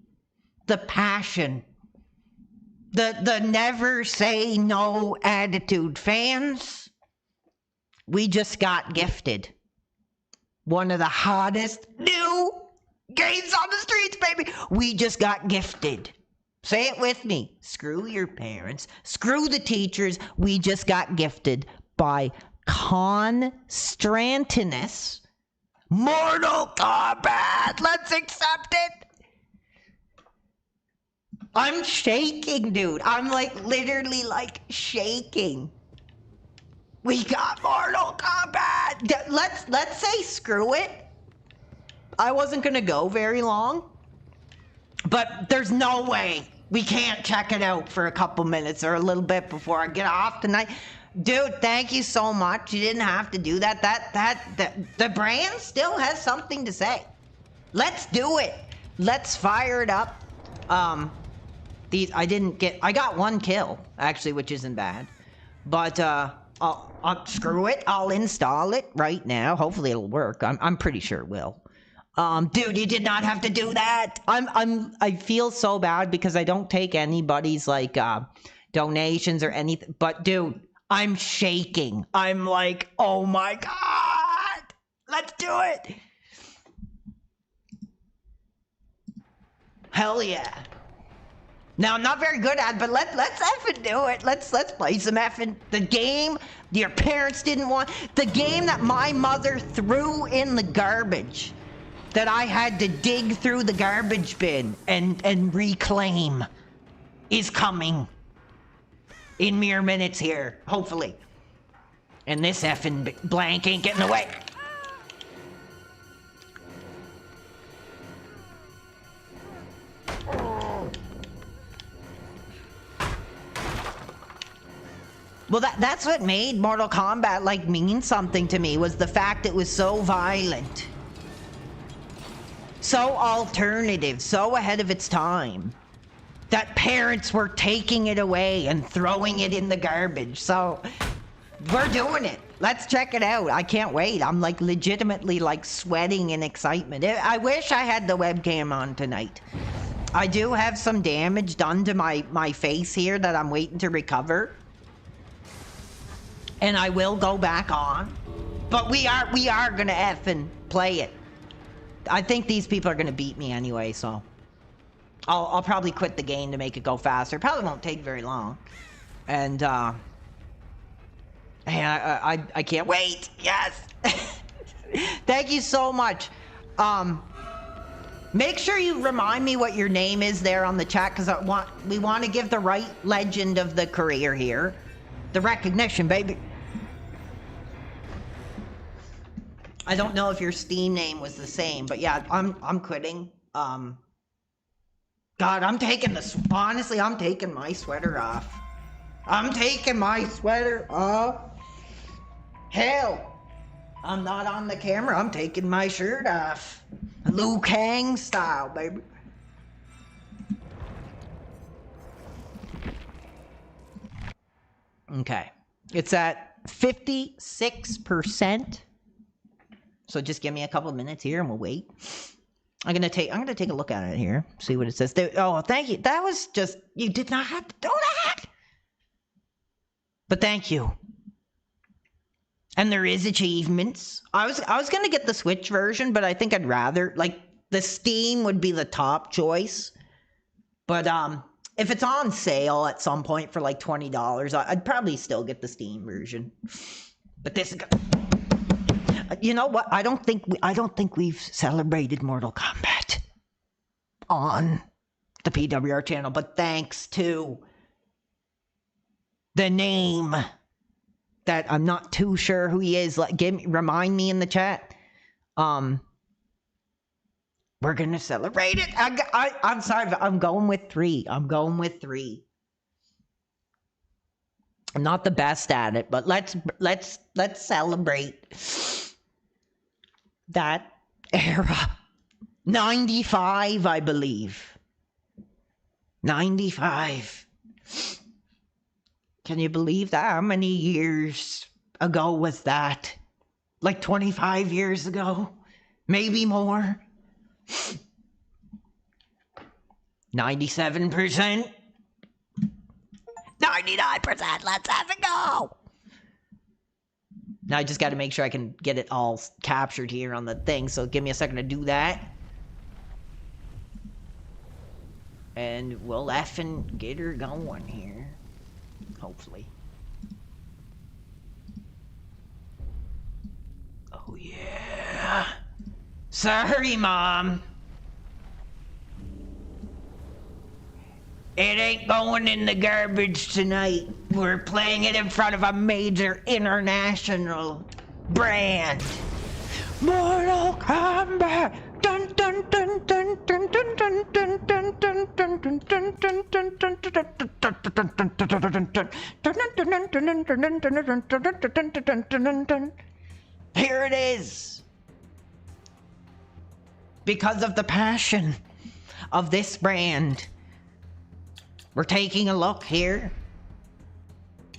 the passion, the never say no attitude. Fans, we just got gifted one of the hottest new games on the streets, baby. We just got gifted. Say it with me. Screw your parents. Screw the teachers. We just got gifted by Constantinus Mortal Kombat. Let's accept it. I'm shaking, dude. I'm like literally like shaking. We got Mortal Kombat. Let's say screw it. I wasn't going to go very long, but there's no way we can't check it out for a couple minutes or a little bit before I get off tonight. Dude, thank you so much. You didn't have to do that. The brand still has something to say. Let's do it. Let's fire it up. I got one kill, actually, which isn't bad. But I'll screw it. I'll install it right now. Hopefully it'll work. I'm pretty sure it will. Dude, you did not have to do that. I feel so bad because I don't take anybody's like donations or anything. But dude, I'm shaking. I'm like, oh my god, let's do it. Hell yeah. Now, I'm not very good at it, but let's effing do it. Let's play some effing, the game your parents didn't want, the game that my mother threw in the garbage, that I had to dig through the garbage bin and reclaim, is coming in mere minutes here, hopefully. And this effing blank ain't getting away. Well, that's what made Mortal Kombat, like, mean something to me, was the fact it was so violent. So alternative, so ahead of its time. That parents were taking it away and throwing it in the garbage. So, we're doing it. Let's check it out. I can't wait. I'm, like, legitimately, like, sweating in excitement. I wish I had the webcam on tonight. I do have some damage done to my face here that I'm waiting to recover. And I will go back on, but we are gonna effing play it. I think these people are gonna beat me anyway, so I'll probably quit the game to make it go faster. Probably won't take very long, and hey, I can't wait. Yes, thank you so much. Make sure you remind me what your name is there on the chat, because we want to give the right legend of the career here, the recognition, baby. I don't know if your Steam name was the same, but yeah, I'm quitting. God, I'm taking honestly, I'm taking my sweater off. I'm taking my sweater off. Hell, I'm not on the camera. I'm taking my shirt off. Liu Kang style, baby. Okay, it's at 56%. So just give me a couple of minutes here and we'll wait. I'm gonna take a look at it here, see what it says. Oh, thank you. That was just, you did not have to do that. But thank you. And there is achievements. I was gonna get the Switch version, but I think I'd rather, like, the Steam would be the top choice. But if it's on sale at some point for like $20, I'd probably still get the Steam version. But this is good. You know what? I don't think we've celebrated Mortal Kombat on the PWR channel, but thanks to the name that I'm not too sure who he is. Like, remind me in the chat. We're gonna celebrate it. I'm sorry, but I'm going with 3. I'm going with 3. I'm not the best at it, but let's celebrate that era. 95, I believe. 95. Can you believe that? How many years ago was that? Like 25 years ago? Maybe more? 97%? 99%, let's have it go! Now I just got to make sure I can get it all captured here on the thing, so give me a second to do that. And we'll effing get her going here. Hopefully. Oh yeah. Sorry, Mom. It ain't going in the garbage tonight. We're playing it in front of a major international brand. Mortal Kombat. Dun dun dun dun dun dun dun dun dun dun dun dun dun dun dun. Here it is. Because of the passion of this brand, we're taking a look here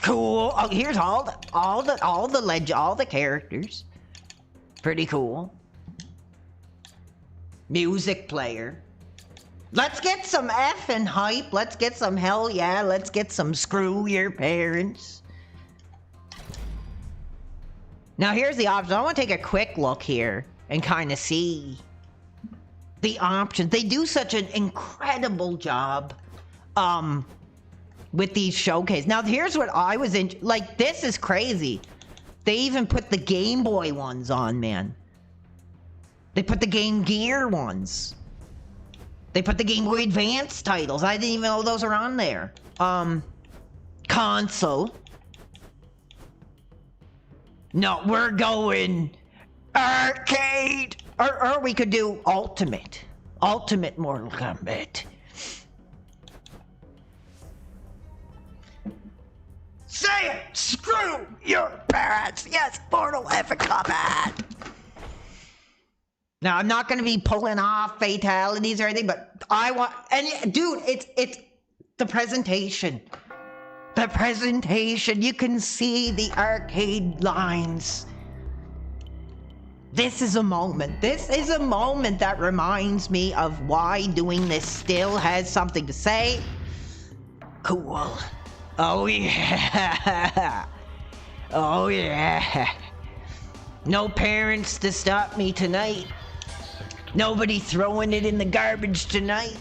Cool. Oh, here's all the characters. Pretty cool. Music player. Let's get some effing hype. Let's get some hell yeah. Let's get some screw your parents. Now here's the option. I want to take a quick look here and kind of see the options. They do such an incredible job with these showcases. Now here's what I was in, like, this is crazy. They even put the Game Boy ones on, man. They put the Game Gear ones. They put the Game Boy Advance titles. I didn't even know those are on there. Console. No, we're going arcade. Or we could do Ultimate. Ultimate Mortal Kombat. Say it! Screw your parents! Yes, Mortal effing Kombat! Now, I'm not gonna be pulling off fatalities or anything, but I want... And, dude, it's the presentation. The presentation. You can see the arcade lines. This is a moment. This is a moment that reminds me of why doing this still has something to say. Cool. Oh yeah. Oh yeah. No parents to stop me tonight. Nobody throwing it in the garbage tonight.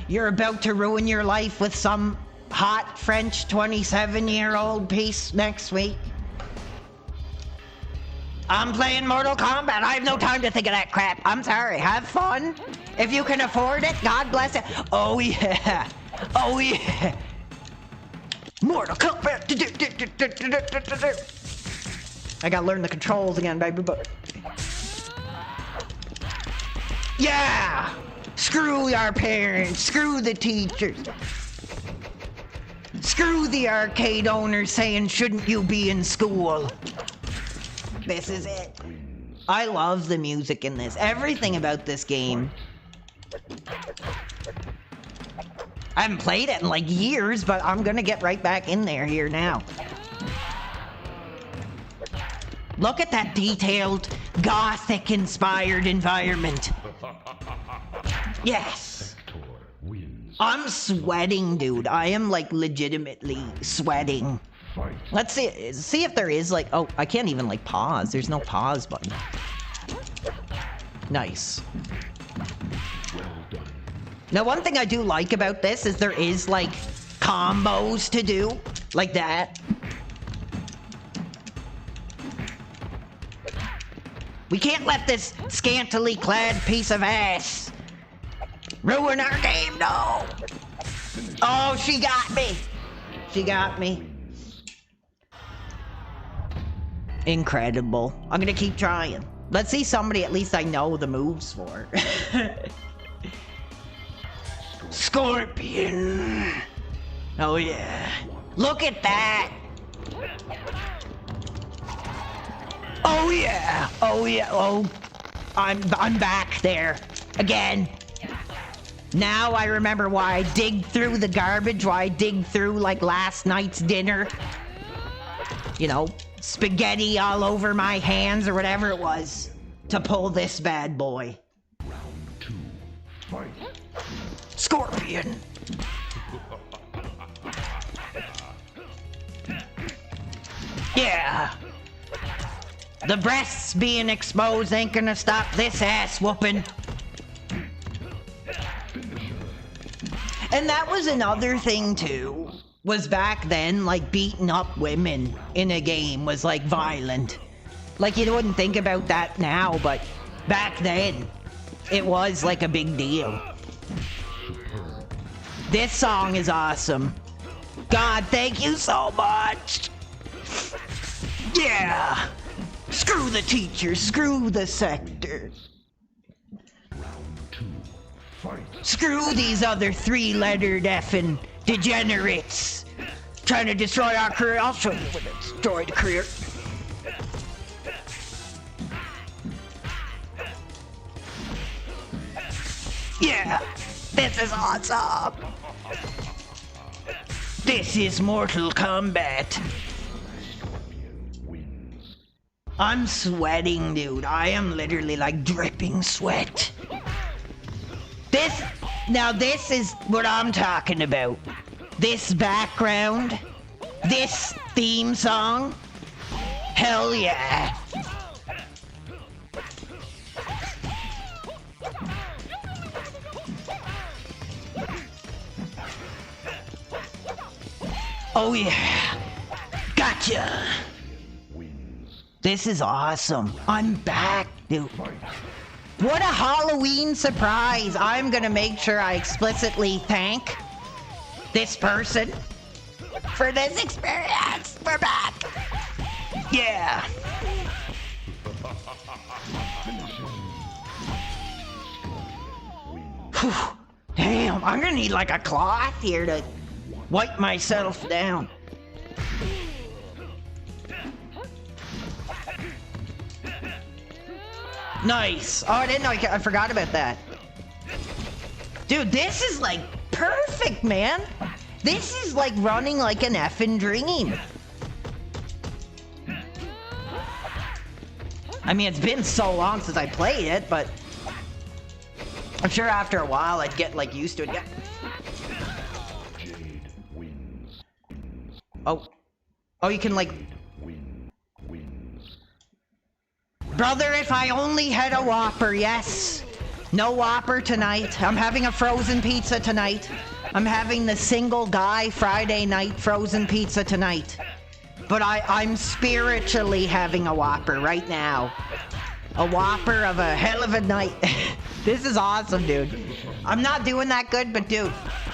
You're about to ruin your life with some hot French 27-year-old piece next week. I'm playing Mortal Kombat. I have no time to think of that crap. I'm sorry. Have fun. If you can afford it, God bless it. Oh, yeah. Oh, yeah. Mortal Kombat. I gotta learn the controls again, baby. Yeah. Screw our parents. Screw the teachers. Screw the arcade owners saying, shouldn't you be in school? This is it. I love the music in this. Everything about this game. I haven't played it in like years, but I'm gonna get right back in there here now. Look at that detailed, gothic-inspired environment. Yes. I'm sweating, dude. I am like legitimately sweating. Let's see if there is like, oh, I can't even like pause. There's no pause button. Nice. Now, one thing I do like about this is there is like combos to do like that. We can't let this scantily clad piece of ass ruin our game, no. Oh, she got me. She got me. Incredible. I'm gonna keep trying. Let's see somebody at least I know the moves for. Scorpion. Oh yeah. Look at that. Oh yeah. Oh yeah. Oh, I'm back there again. Now I remember why I dig through the garbage, why I dig through like last night's dinner. You know, spaghetti all over my hands or whatever it was to pull this bad boy. Round 2, fight. Scorpion. Yeah. The breasts being exposed ain't gonna stop this ass whooping. And that was another thing too, was back then, like, beating up women in a game was like violent. Like, you wouldn't think about that now, but back then it was like a big deal. This song is awesome. God, thank you so much. Yeah. Screw the teachers, screw the sectors. Round 2, fight. Screw these other three-lettered effing degenerates trying to destroy our career. I'll show you what they destroy the career. Yeah, this is awesome. This is Mortal Kombat. Scorpion wins. I'm sweating, dude. I am literally like dripping sweat. This is what I'm talking about. This background, this theme song. Hell yeah. Oh yeah. Gotcha. Wins. This is awesome. I'm back, dude. Fight. What a Halloween surprise! I'm gonna make sure I explicitly thank this person for this experience. We're back. Yeah. Whew. Damn, I'm gonna need like a cloth here to wipe myself down. Nice. Oh, I didn't know. I forgot about that. Dude, this is like perfect, man. This is like running like an effing dream. I mean, it's been so long since I played it, but I'm sure after a while I'd get like used to it. Yeah. Jade wins. Oh, you can like. Wins. Brother, if I only had a Whopper, yes. No Whopper tonight. I'm having a frozen pizza tonight. I'm having the single guy Friday night frozen pizza tonight. But I'm spiritually having a Whopper right now. A Whopper of a hell of a night. This is awesome, dude. I'm not doing that good, but dude,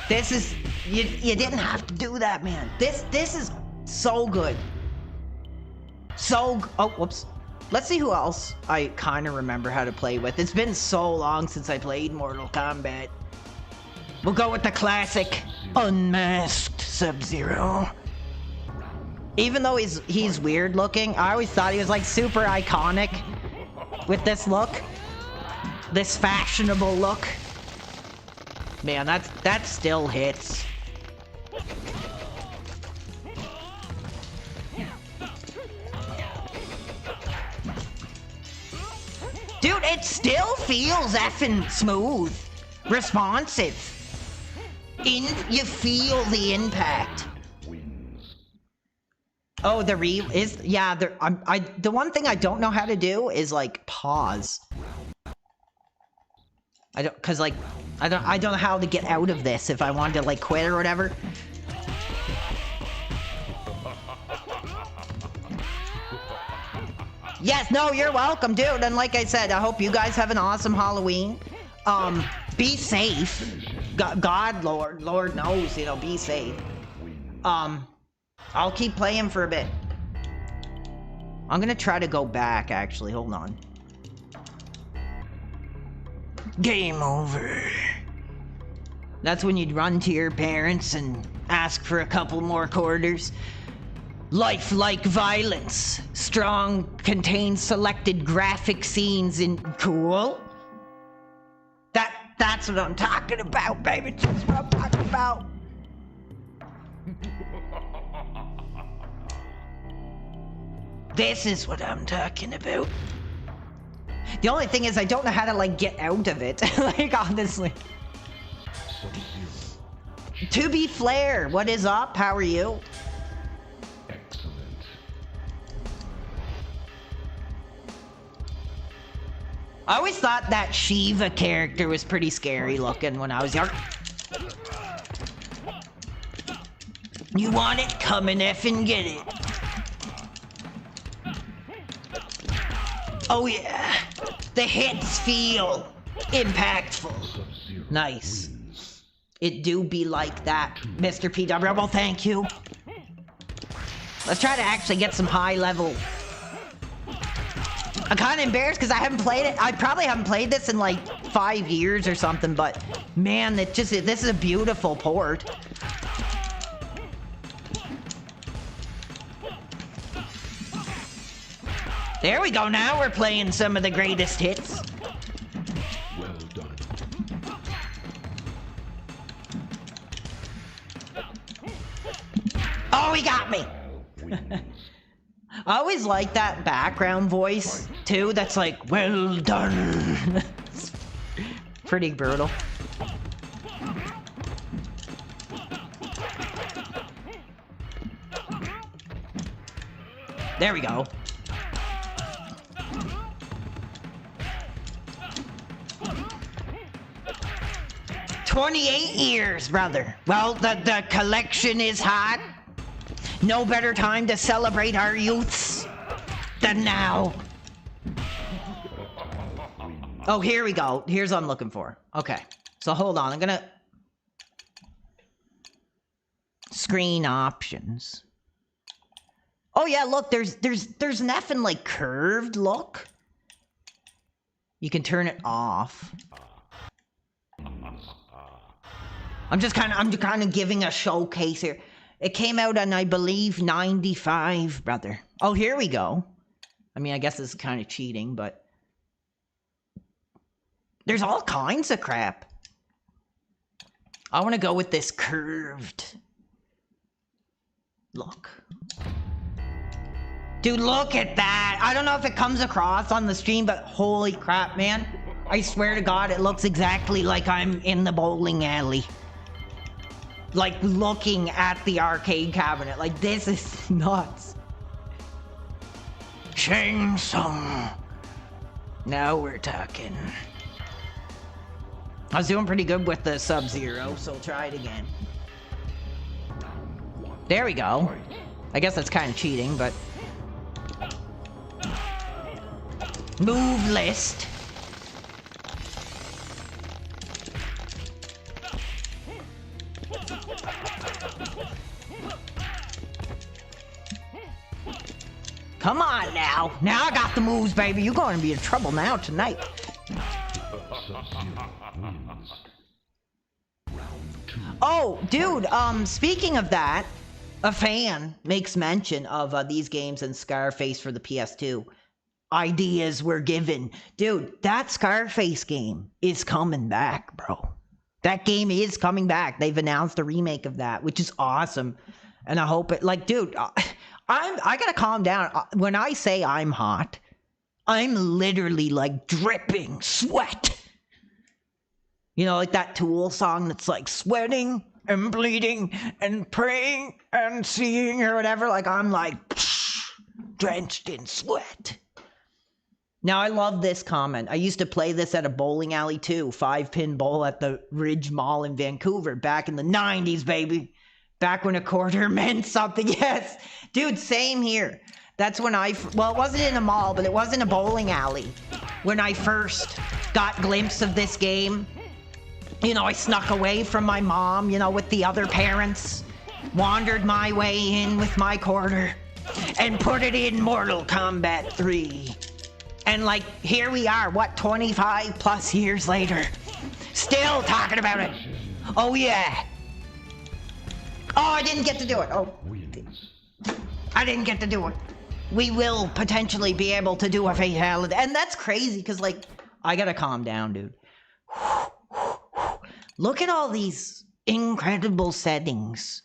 this is, you didn't have to do that, man. This is so good. Oh, whoops. Let's see who else I kind of remember how to play with. It's been so long since I played Mortal Kombat. We'll go with the classic unmasked Sub-Zero. Even though he's weird looking, I always thought he was like super iconic with this look. This fashionable look. Man, that still hits. Dude, it still feels effing smooth, responsive. You feel the impact. Oh, the one thing I don't know how to do is like pause. I don't know how to get out of this if I wanted to like quit or whatever. Yes, no, you're welcome, dude. And like I said, I hope you guys have an awesome Halloween. Be safe. Lord knows, be safe. I'll keep playing for a bit. I'm gonna try to go back, actually. Hold on. Game over. That's when you'd run to your parents and ask for a couple more quarters. Lifelike violence. Strong contains selected graphic scenes in cool. That's what I'm talking about, baby. That's what I'm talking about. This is what I'm talking about. The only thing is I don't know how to like get out of it. Like honestly. To be Flair, what is up? How are you? Excellent. I always thought that Shiva character was pretty scary looking when I was young. You want it? Come and effing get it. Oh yeah. The hits feel impactful. Nice. It do be like that, Mr. PW. Well, thank you. Let's try to actually get some high level. I'm kind of embarrassed because I haven't played it. I probably haven't played this in like 5 years or something, but man, this is a beautiful port. There we go, now we're playing some of the greatest hits. Well done. Oh, he got me! I always like that background voice, too, that's like, well done. Pretty brutal. There we go. "28 years, brother. Well, the collection is hot. No better time to celebrate our youths than now." Oh, here we go. Here's what I'm looking for. Okay. So hold on. I'm gonna... Screen options. Oh yeah, look, there's an effing like curved look. You can turn it off. I'm kind of giving a showcase here. It came out on, I believe, 95, brother. Oh, here we go. I mean, I guess this is kind of cheating, but there's all kinds of crap. I want to go with this curved look. Dude, look at that. I don't know if it comes across on the stream, but holy crap, man. I swear to God, it looks exactly like I'm in the bowling alley. Like, looking at the arcade cabinet. Like, this is nuts. Shang Tsung. Now we're talking. I was doing pretty good with the Sub-Zero, so try it again. There we go. I guess that's kind of cheating, but... Move list. Come on now. Now I got the moves, baby. You're going to be in trouble now tonight. Oh, dude, speaking of that, a fan makes mention of these games and Scarface for the PS2. Ideas were given. Dude, that Scarface game is coming back, bro. That game is coming back. They've announced a remake of that, which is awesome. And I hope it, like, dude, I gotta calm down. When I say I'm hot, I'm literally like dripping sweat. You know, like that Tool song that's like sweating and bleeding and praying and seeing or whatever. Like, I'm like drenched in sweat. Now, I love this comment. I used to play this at a bowling alley too. 5-pin bowl at the Ridge Mall in Vancouver back in the 90s, baby. Back when a quarter meant something. Yes. Dude, same here. That's when well, it wasn't in a mall, but it was in a bowling alley. When I first got glimpse of this game, you know, I snuck away from my mom, you know, with the other parents, wandered my way in with my quarter, and put it in Mortal Kombat 3. And like, here we are, what, 25 plus years later, still talking about it. Oh yeah. Oh, I didn't get to do it. Oh, I didn't get to do it. We will potentially be able to do a fatality. And that's crazy, because like, I gotta calm down, dude. Look at all these incredible settings.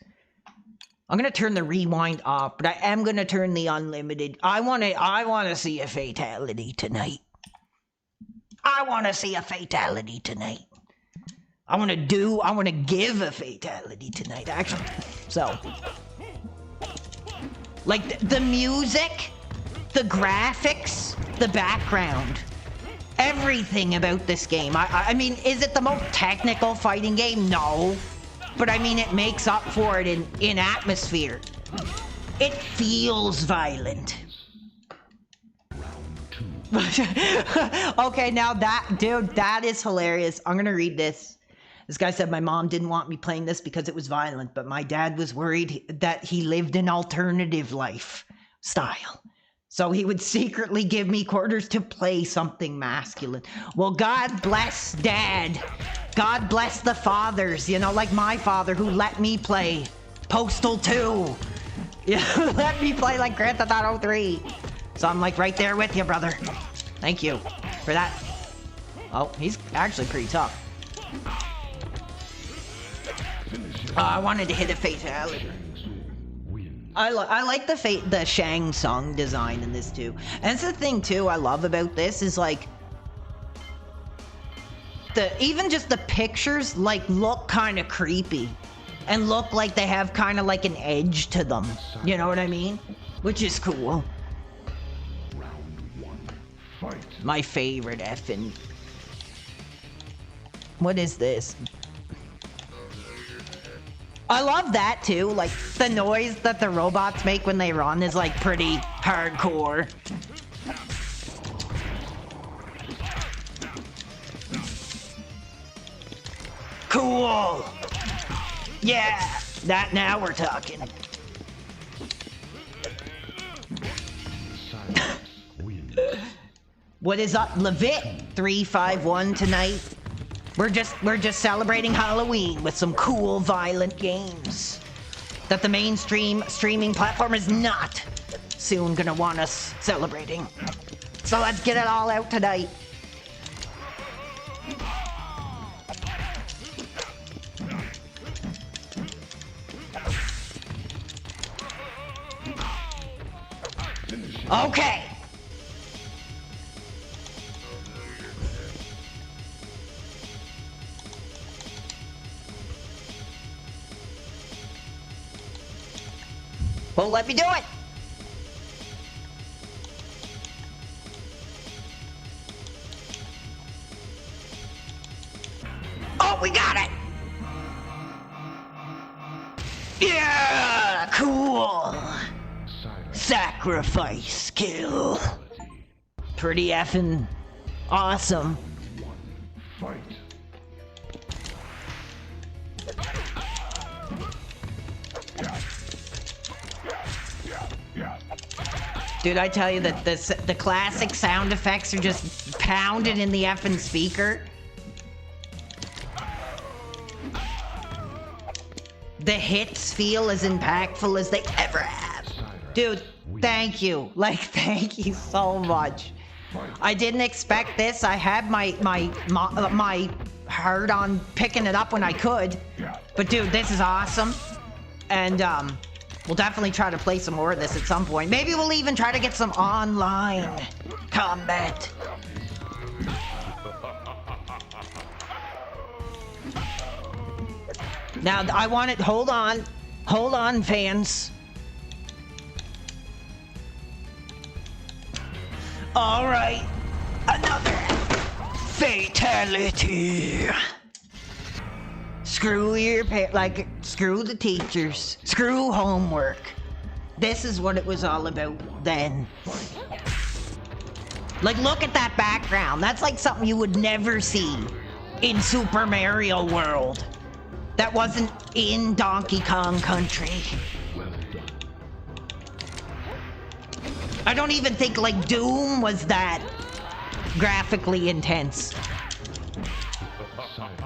I'm gonna turn the rewind off, but I am gonna turn the unlimited. I wanna see a fatality tonight. I wanna see a fatality tonight. I wanna give a fatality tonight, actually. So, like the music, the graphics, the background, everything about this game. I mean, is it the most technical fighting game? No. But I mean, it makes up for it in atmosphere. It feels violent. Okay, now that is hilarious. I'm gonna read this. This guy said, my mom didn't want me playing this because it was violent, but my dad was worried that he lived an alternative lifestyle. So he would secretly give me quarters to play something masculine. Well, God bless Dad. God bless the fathers, you know, like my father who let me play Postal 2. Yeah, let me play like Grand Theft Auto 3. So I'm like right there with you, brother. Thank you for that. Oh, he's actually pretty tough. I wanted to hit a fatality. I like the Shang Tsung design in this too. And it's the thing too I love about this is like even just the pictures like look kind of creepy and look like they have kind of like an edge to them. You know what I mean? Which is cool. Round 1. Fight. My favorite effing. What is this? I love that too, like the noise that the robots make when they run is like pretty hardcore. Cool! Yeah! That now we're talking. Silence wins. What is up, Levit 351 tonight? We're just celebrating Halloween with some cool, violent games that the mainstream streaming platform is not soon gonna want us celebrating. So let's get it all out tonight. Okay. Won't let me do it. Oh, we got it. Yeah, cool. Silence. Sacrifice kill. Pretty effing awesome. 1. Fight. Dude, I tell you that the classic sound effects are just pounded in the effing speaker. The hits feel as impactful as they ever have. Dude, thank you. Like, thank you so much. I didn't expect this. I had my heart on picking it up when I could. But dude, this is awesome. And we'll definitely try to play some more of this at some point. Maybe we'll even try to get some online combat. Now, I want it... Hold on, fans. All right. Another fatality. Screw your screw the teachers. Screw homework. This is what it was all about then. Like, look at that background. That's like something you would never see in Super Mario World. That wasn't in Donkey Kong Country. Well done. I don't even think, like, Doom was that graphically intense. Silence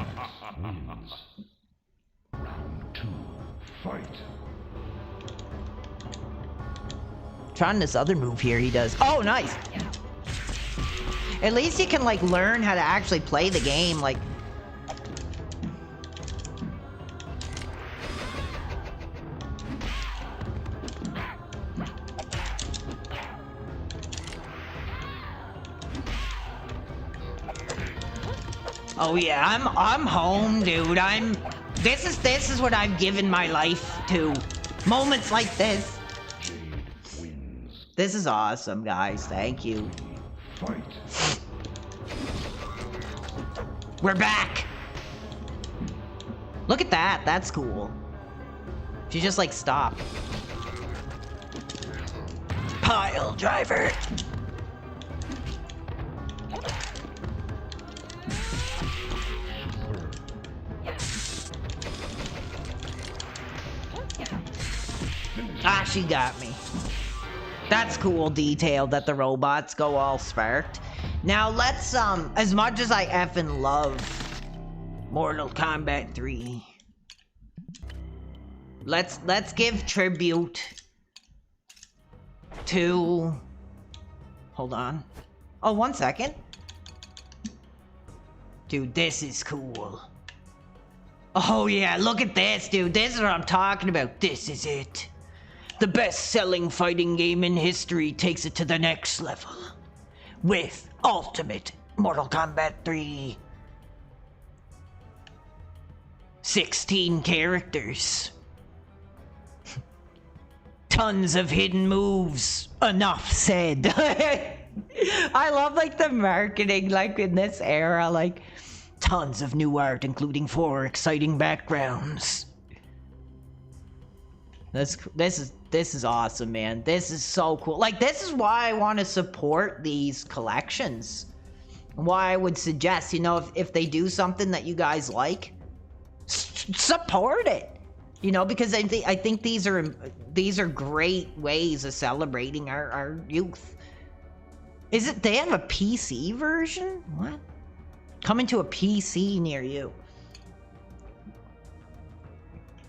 wins. Round 2. Fight. Trying this other move here he does. Oh, nice. At least you can, like, learn how to actually play the game, like... Oh yeah, I'm home, dude. This is what I've given my life to. Moments like this. Jade wins. This is awesome, guys. Thank you. Fight. We're back. Look at that. That's cool. She just like stopped. Pile driver. Ah, she got me. That's cool detail that the robots go all sparked. Now let's, as much as I effing love Mortal Kombat 3, let's give tribute to... Hold on. Oh, 1 second. Dude, this is cool. Oh yeah, look at this, dude. This is what I'm talking about. This is it. The best-selling fighting game in history takes it to the next level with Ultimate Mortal Kombat 3. 16 characters. Tons of hidden moves. Enough said. I love like the marketing like in this era, like tons of new art including 4 exciting backgrounds. This is awesome, man. This is so cool. Like, this is why I want to support these collections. Why I would suggest, you know, if they do something that you guys like, support it. You know, because I think these are great ways of celebrating our youth. Is it? They have a PC version? What? Coming to a PC near you.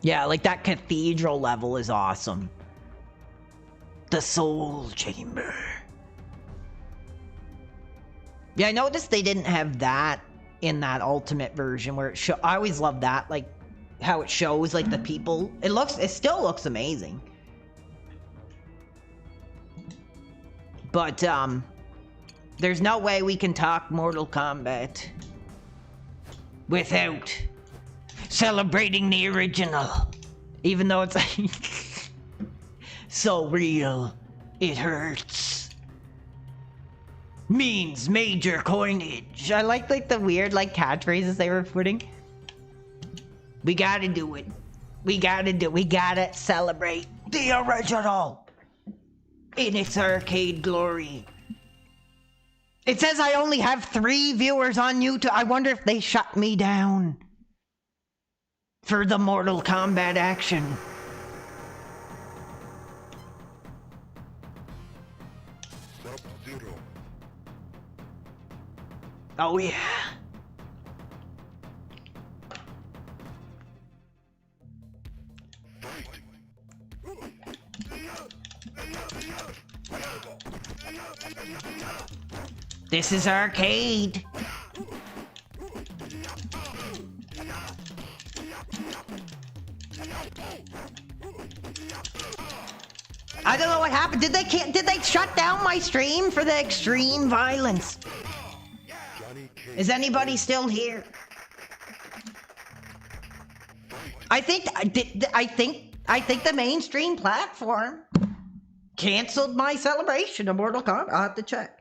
Yeah, like that cathedral level is awesome. The Soul Chamber. Yeah, I noticed they didn't have that in that ultimate version where it I always love that, like how it shows like the people. It still looks amazing. But there's no way we can talk Mortal Kombat without celebrating the original, even though it's like so real it hurts. Means major coinage. I like the weird like catchphrases they were putting. We gotta do it. We gotta celebrate the original in its arcade glory. It says I only have 3 viewers on YouTube. I wonder if they shut me down for the Mortal Kombat action. Oh yeah. This is arcade. I don't know what happened. Did they shut down my stream for the extreme violence? Is anybody still here? I think the mainstream platform canceled my celebration of Mortal Kombat. I'll have to check.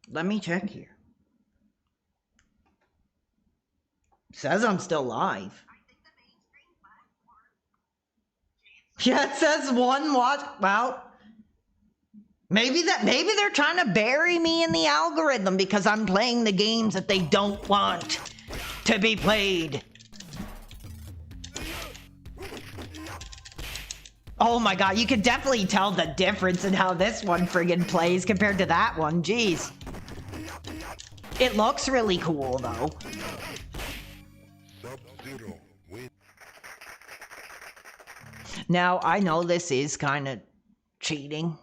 Let me check here. Says I'm still live. Yeah, it says one watch. Well, maybe they're trying to bury me in the algorithm because I'm playing the games that they don't want to be played. Oh my god, you could definitely tell the difference in how this one friggin' plays compared to that one. Jeez. It looks really cool though. Now, I know this is kind of cheating,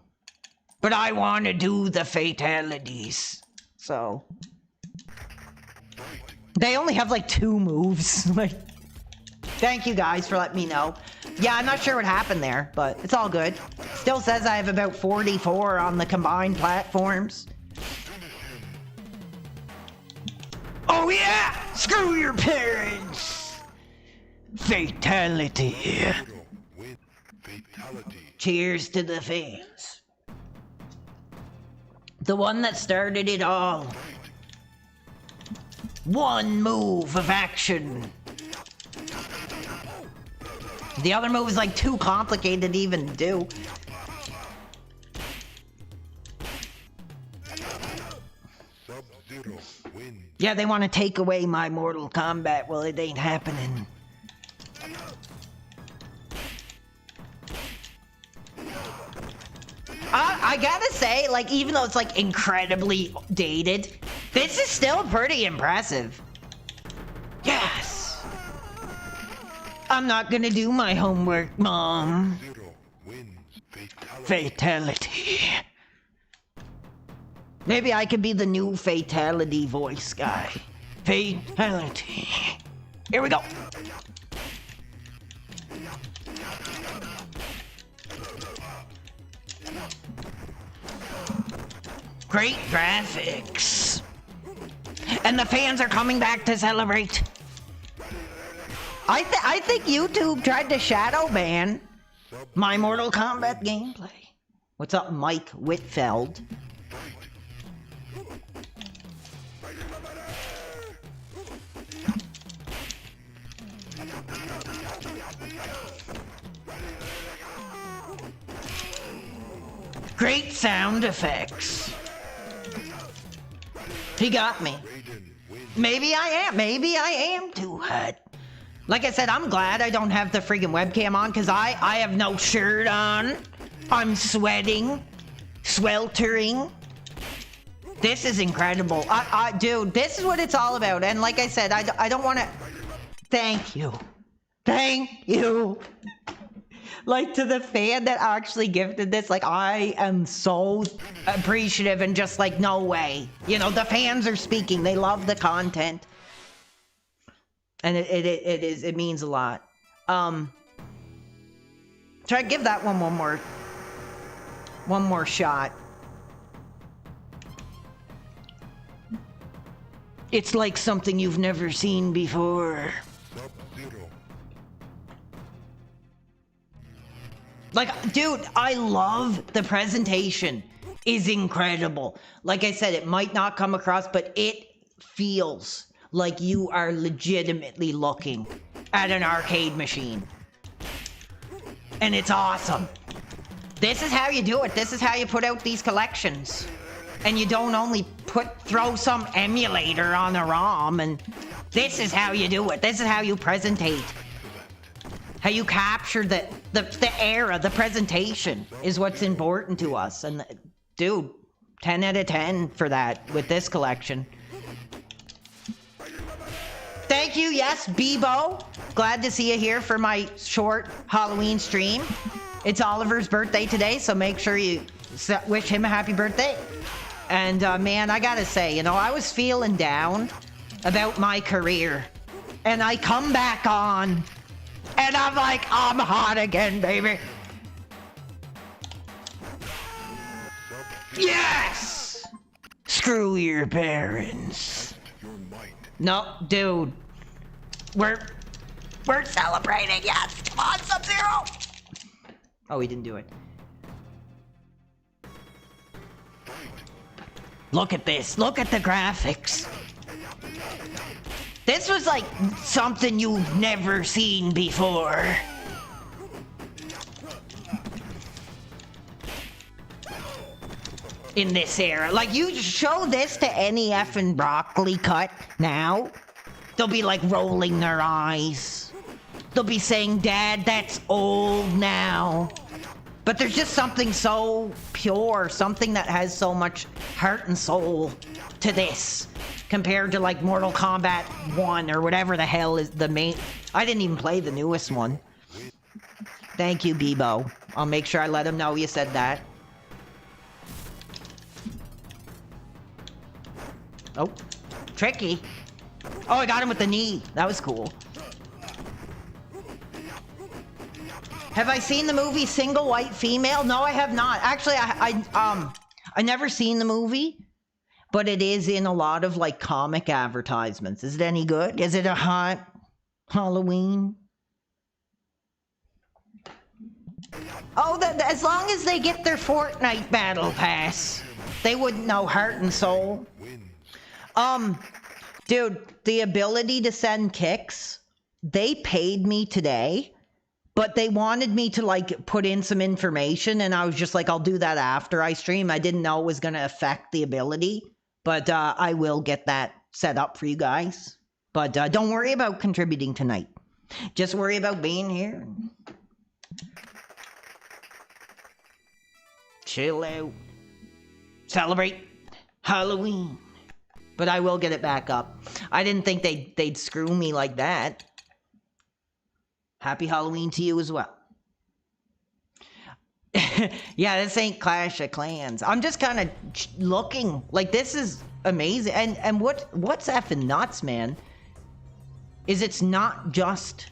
but I want to do the fatalities, so. They only have like 2 moves. Like, thank you guys for letting me know. Yeah, I'm not sure what happened there, but it's all good. Still says I have about 44 on the combined platforms. Oh yeah! Screw your parents! Fatality. Cheers to the fans. The one that started it all. One move of action. The other move is like too complicated to even do. Yeah, they want to take away my Mortal Kombat. Well, it ain't happening. I gotta say, like, even though it's like incredibly dated, this is still pretty impressive. Yes! I'm not gonna do my homework, Mom. Fatality. Maybe I could be the new fatality voice guy. Fatality. Here we go. Great graphics. And the fans are coming back to celebrate. I think YouTube tried to shadow ban my Mortal Kombat gameplay. What's up, Mike Whitfeld? Great sound effects. He got me. Maybe I am too hot. Like I said, I'm glad I don't have the freaking webcam on because I have no shirt on. I'm sweating, sweltering. This is incredible. Dude, this is what it's all about. And like I said, I don't want to... Thank you. Thank you. Like, to the fan that actually gifted this, like, I am so appreciative and just like, no way. You know, the fans are speaking. They love the content. And it means a lot. Try to give that one more shot. It's like something you've never seen before. Like, dude, I love the presentation. Is incredible. Like I said, it might not come across, but it feels like you are legitimately looking at an arcade machine. And it's awesome. This is how you do it. This is how you put out these collections. And you don't only throw some emulator on a ROM, and this is how you do it. This is how you presentate. How you capture the era, the presentation is what's important to us. And dude, 10 out of 10 for that with this collection. Thank you, yes, Bebo. Glad to see you here for my short Halloween stream. It's Oliver's birthday today, so make sure you wish him a happy birthday. And man, I gotta say, you know, I was feeling down about my career. And I come back on. And I'm like, I'm hot again, baby. Yes! Screw your parents. No, dude. We're celebrating, yes! Come on, Sub-Zero! Oh, he didn't do it. Look at this. Look at the graphics. This was like something you've never seen before. In this era. Like, you show this to any effing broccoli cut now, they'll be like rolling their eyes. They'll be saying, Dad, that's old now. But there's just something so pure, something that has so much heart and soul to this. Compared to like Mortal Kombat 1 or whatever the hell is the main... I didn't even play the newest one. Thank you, Bebo. I'll make sure I let him know you said that. Oh, tricky. Oh, I got him with the knee. That was cool. Have I seen the movie Single White Female? No, I have not. Actually, I never seen the movie. But it is in a lot of, like, comic advertisements. Is it any good? Is it a hot Halloween? Oh, as long as they get their Fortnite battle pass, they wouldn't know heart and soul. Dude, the ability to send kicks, they paid me today, but they wanted me to, like, put in some information, and I was just like, I'll do that after I stream. I didn't know it was going to affect the ability. But I will get that set up for you guys. But don't worry about contributing tonight. Just worry about being here. Chill out. Celebrate Halloween. But I will get it back up. I didn't think they'd screw me like that. Happy Halloween to you as well. Yeah, this ain't Clash of Clans. I'm just kind of looking. Like, this is amazing. And what's effing nuts, man, is it's not just...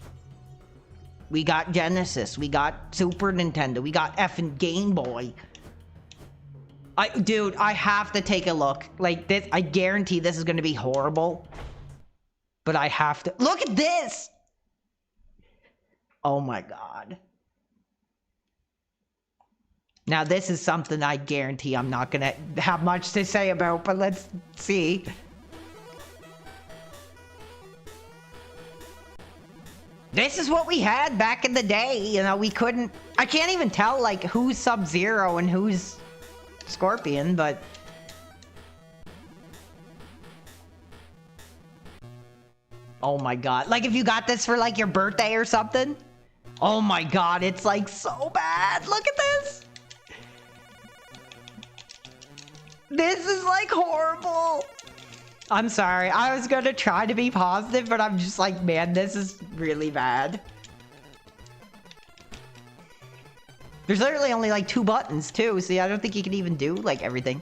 We got Genesis, we got Super Nintendo, we got effing Game Boy. Dude, I have to take a look. Like, this, I guarantee this is gonna be horrible. But I have to... Look at this! Oh my god. Now, this is something I guarantee I'm not gonna have much to say about, but let's see. This is what we had back in the day, you know, we couldn't... I can't even tell, like, who's Sub-Zero and who's Scorpion, but... Oh my god. Like, if you got this for, like, your birthday or something? Oh my god, it's, like, so bad. Look at this! This is, like, horrible. I'm sorry. I was gonna try to be positive, but I'm just like, man, this is really bad. There's literally only, like, 2 buttons, too. See, I don't think you can even do, like, everything.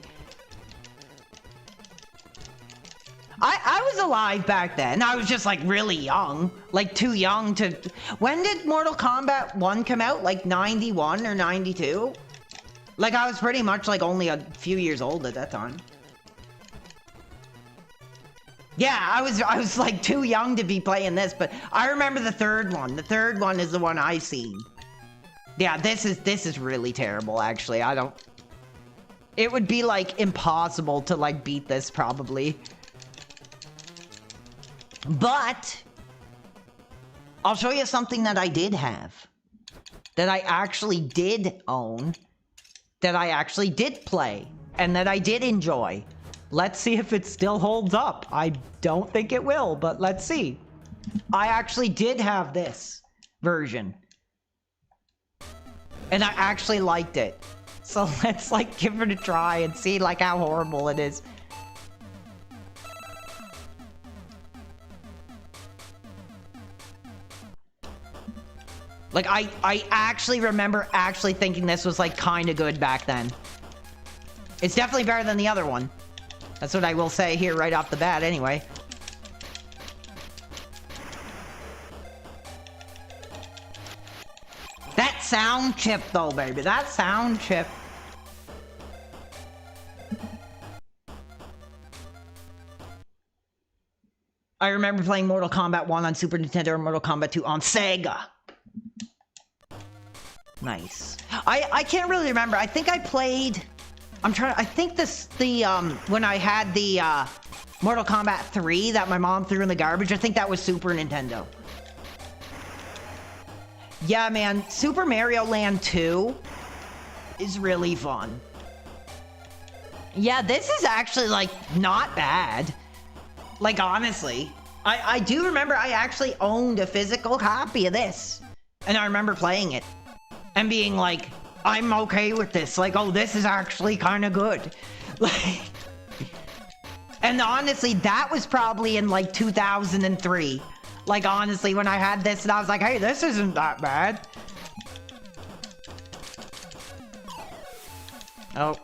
I was alive back then. I was just, like, really young. Like, too young to... When did Mortal Kombat 1 come out? Like, 91 or 92? Like, I was pretty much, like, only a few years old at that time. Yeah, I was, like, too young to be playing this, but I remember the third one. The third one is the one I seen. Yeah, this is really terrible, actually. I don't... It would be, like, impossible to, like, beat this, probably. But... I'll show you something that I did have. That I actually did own. That I actually did play. And that I did enjoy. Let's see if it still holds up. I don't think it will, but let's see. I actually did have this version. And I actually liked it. So let's, like, give it a try and see, like, how horrible it is. Like, I actually remember actually thinking this was, like, kind of good back then. It's definitely better than the other one. That's what I will say here right off the bat, anyway. That sound chip, though, baby. That sound chip. I remember playing Mortal Kombat 1 on Super Nintendo and Mortal Kombat 2 on Sega. Nice. I can't really remember. I think I played... I think when I had the, Mortal Kombat 3 that my mom threw in the garbage, I think that was Super Nintendo. Yeah, man, Super Mario Land 2 is really fun. Yeah, this is actually, like, not bad. Like, honestly. I do remember I actually owned a physical copy of this. And I remember playing it. And being like... I'm okay with this. Like, oh, this is actually kind of good. Like, and honestly, that was probably in, like, 2003. Like, honestly, when I had this and I was like, hey, this isn't that bad. Oh.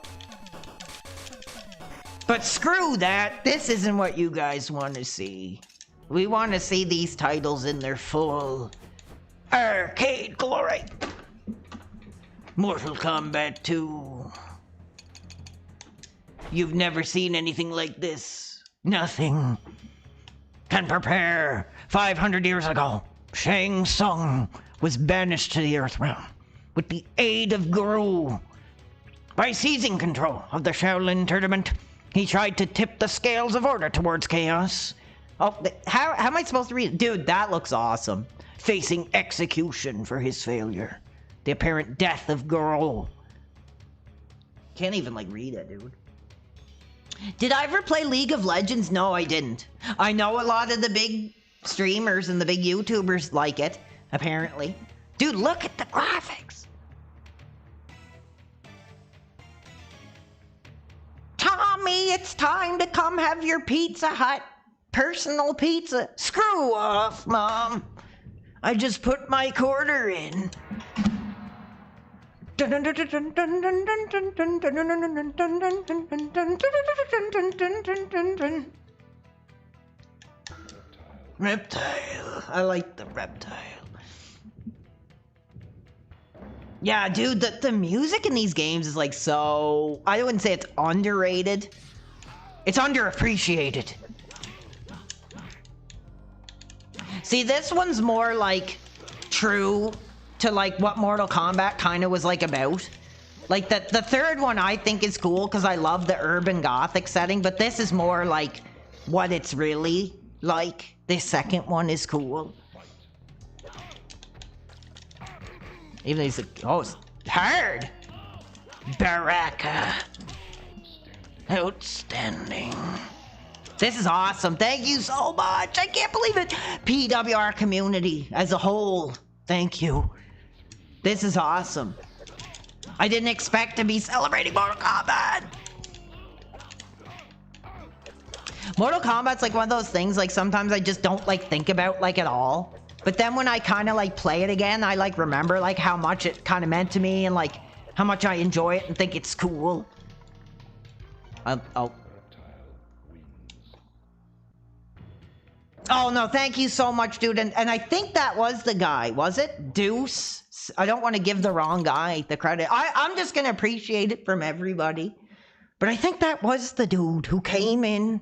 But screw that. This isn't what you guys want to see. We want to see these titles in their full arcade glory. Mortal Kombat 2. You've never seen anything like this. Nothing can prepare. 500 years ago, Shang Tsung was banished to the Earth Realm with the aid of Guru. By seizing control of the Shaolin tournament, he tried to tip the scales of order towards chaos. Oh, how am I supposed to read it? Dude, that looks awesome. Facing execution for his failure. The apparent death of Girl. Can't even, like, read it, dude. Did I ever play League of Legends? No, I didn't. I know a lot of the big streamers and the big YouTubers like it, apparently. Dude, look at the graphics. Tommy, it's time to come have your Pizza Hut personal pizza. Screw off, Mom. I just put my quarter in. Reptile. I like the reptile. Yeah, dude, the music in these games is like so... I wouldn't say it's underrated. It's underappreciated. See, this one's more like true to like what Mortal Kombat kind of was like about. Like the third one I think is cool because I love the urban gothic setting, but this is more like what it's really like. This second one is cool. Even though he's like, oh, it's hard. Baraka. Outstanding. This is awesome. Thank you so much. I can't believe it. PWR community as a whole. Thank you. This is awesome. I didn't expect to be celebrating Mortal Kombat. Mortal Kombat's like one of those things, like sometimes I just don't like think about like at all. But then when I kind of like play it again, I like remember like how much it kind of meant to me and like how much I enjoy it and think it's cool. Oh no, thank you so much, dude. And I think that was the guy, was it? Deuce? I don't want to give the wrong guy the credit. I'm just gonna appreciate it from everybody. But I think that was the dude who came in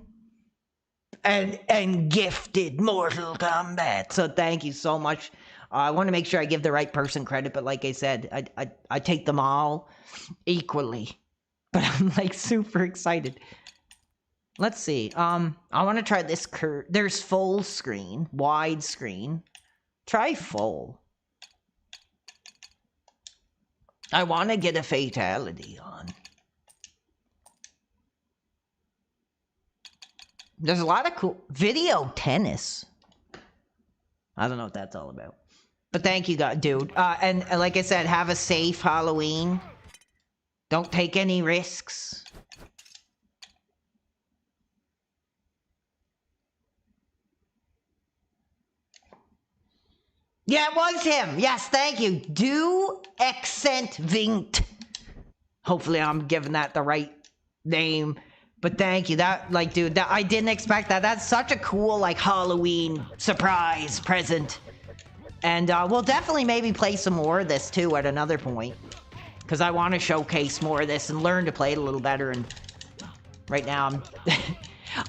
and gifted Mortal Kombat. So thank you so much. I want to make sure I give the right person credit, but like I said, I take them all equally. But I'm like super excited. Let's see. I want to try this there's full screen, wide screen. Try full. I want to get a fatality on. There's a lot of cool video tennis. I don't know what that's all about. But thank you, dude. And like I said, have a safe Halloween. Don't take any risks. Yeah, it was him. Yes, thank you. Do accent vinct. Hopefully I'm giving that the right name. But thank you. That, like, dude, that I didn't expect that. That's such a cool, like, Halloween surprise present. And we'll definitely maybe play some more of this, too, at another point. Because I want to showcase more of this and learn to play it a little better. And right now,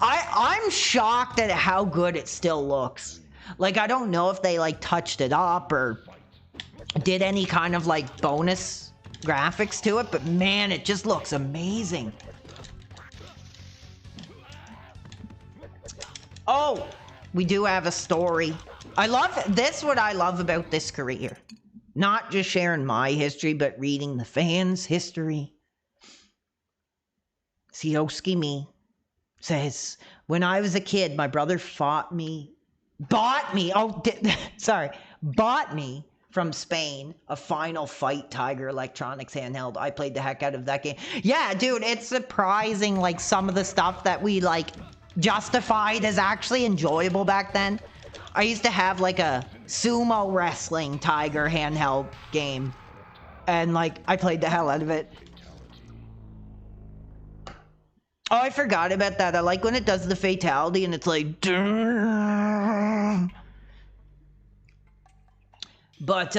I'm shocked at how good it still looks. Like, I don't know if they, like, touched it up or did any kind of, like, bonus graphics to it. But, man, it just looks amazing. Oh, we do have a story. I love this. What I love about this career. Not just sharing my history, but reading the fans' history. Sioski Me says, when I was a kid, my brother bought me from Spain a Final Fight Tiger Electronics handheld. I played the heck out of that game. Yeah, dude, it's surprising, like, some of the stuff that we, like, justified as actually enjoyable back then. I used to have, like, a sumo wrestling Tiger handheld game. And, like, I played the hell out of it. Oh, I forgot about that. I like when it does the fatality and it's like... But,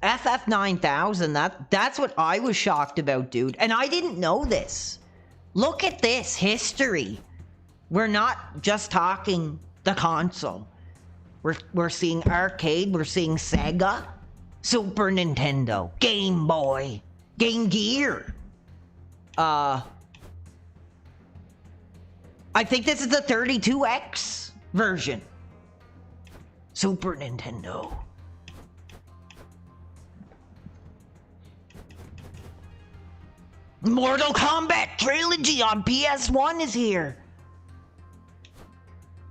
FF9000, that's what I was shocked about, dude. And I didn't know this. Look at this history. We're not just talking the console. We're seeing arcade, we're seeing Sega, Super Nintendo, Game Boy, Game Gear. I think this is the 32X version. Super Nintendo. Mortal Kombat Trilogy on PS1 is here.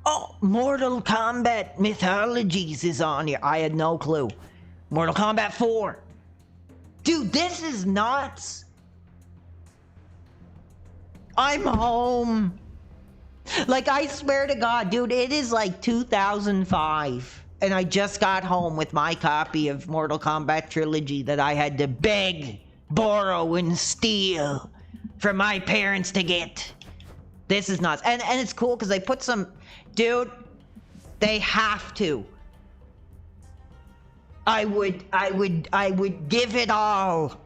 Oh, Mortal Kombat Mythologies is on here. I had no clue. Mortal Kombat 4. Dude, this is nuts. I'm home. Like, I swear to God, dude, it is like 2005. And I just got home with my copy of Mortal Kombat Trilogy that I had to beg borrow and steal from my parents to get. This is nuts. And it's cool because they put some... Dude, they have to. I would give it all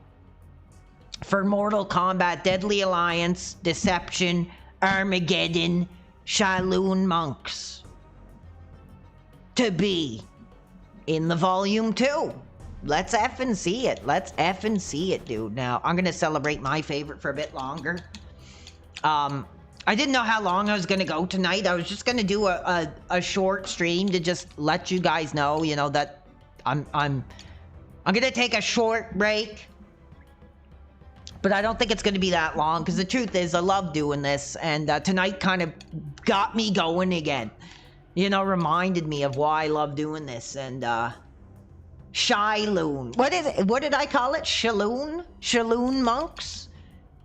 for Mortal Kombat, Deadly Alliance, Deception, Armageddon, Shaolin Monks to be in the Volume 2. Let's effing see it. Let's effing see it, dude. Now, I'm gonna celebrate my favorite for a bit longer. I didn't know how long I was gonna go tonight. I was just gonna do a short stream to just let you guys know, you know, that I'm gonna take a short break. But I don't think it's gonna be that long, because the truth is I love doing this, and tonight kind of got me going again. You know, reminded me of why I love doing this, and Shaolin. What is it? What did I call it? Shaolin? Shaolin monks?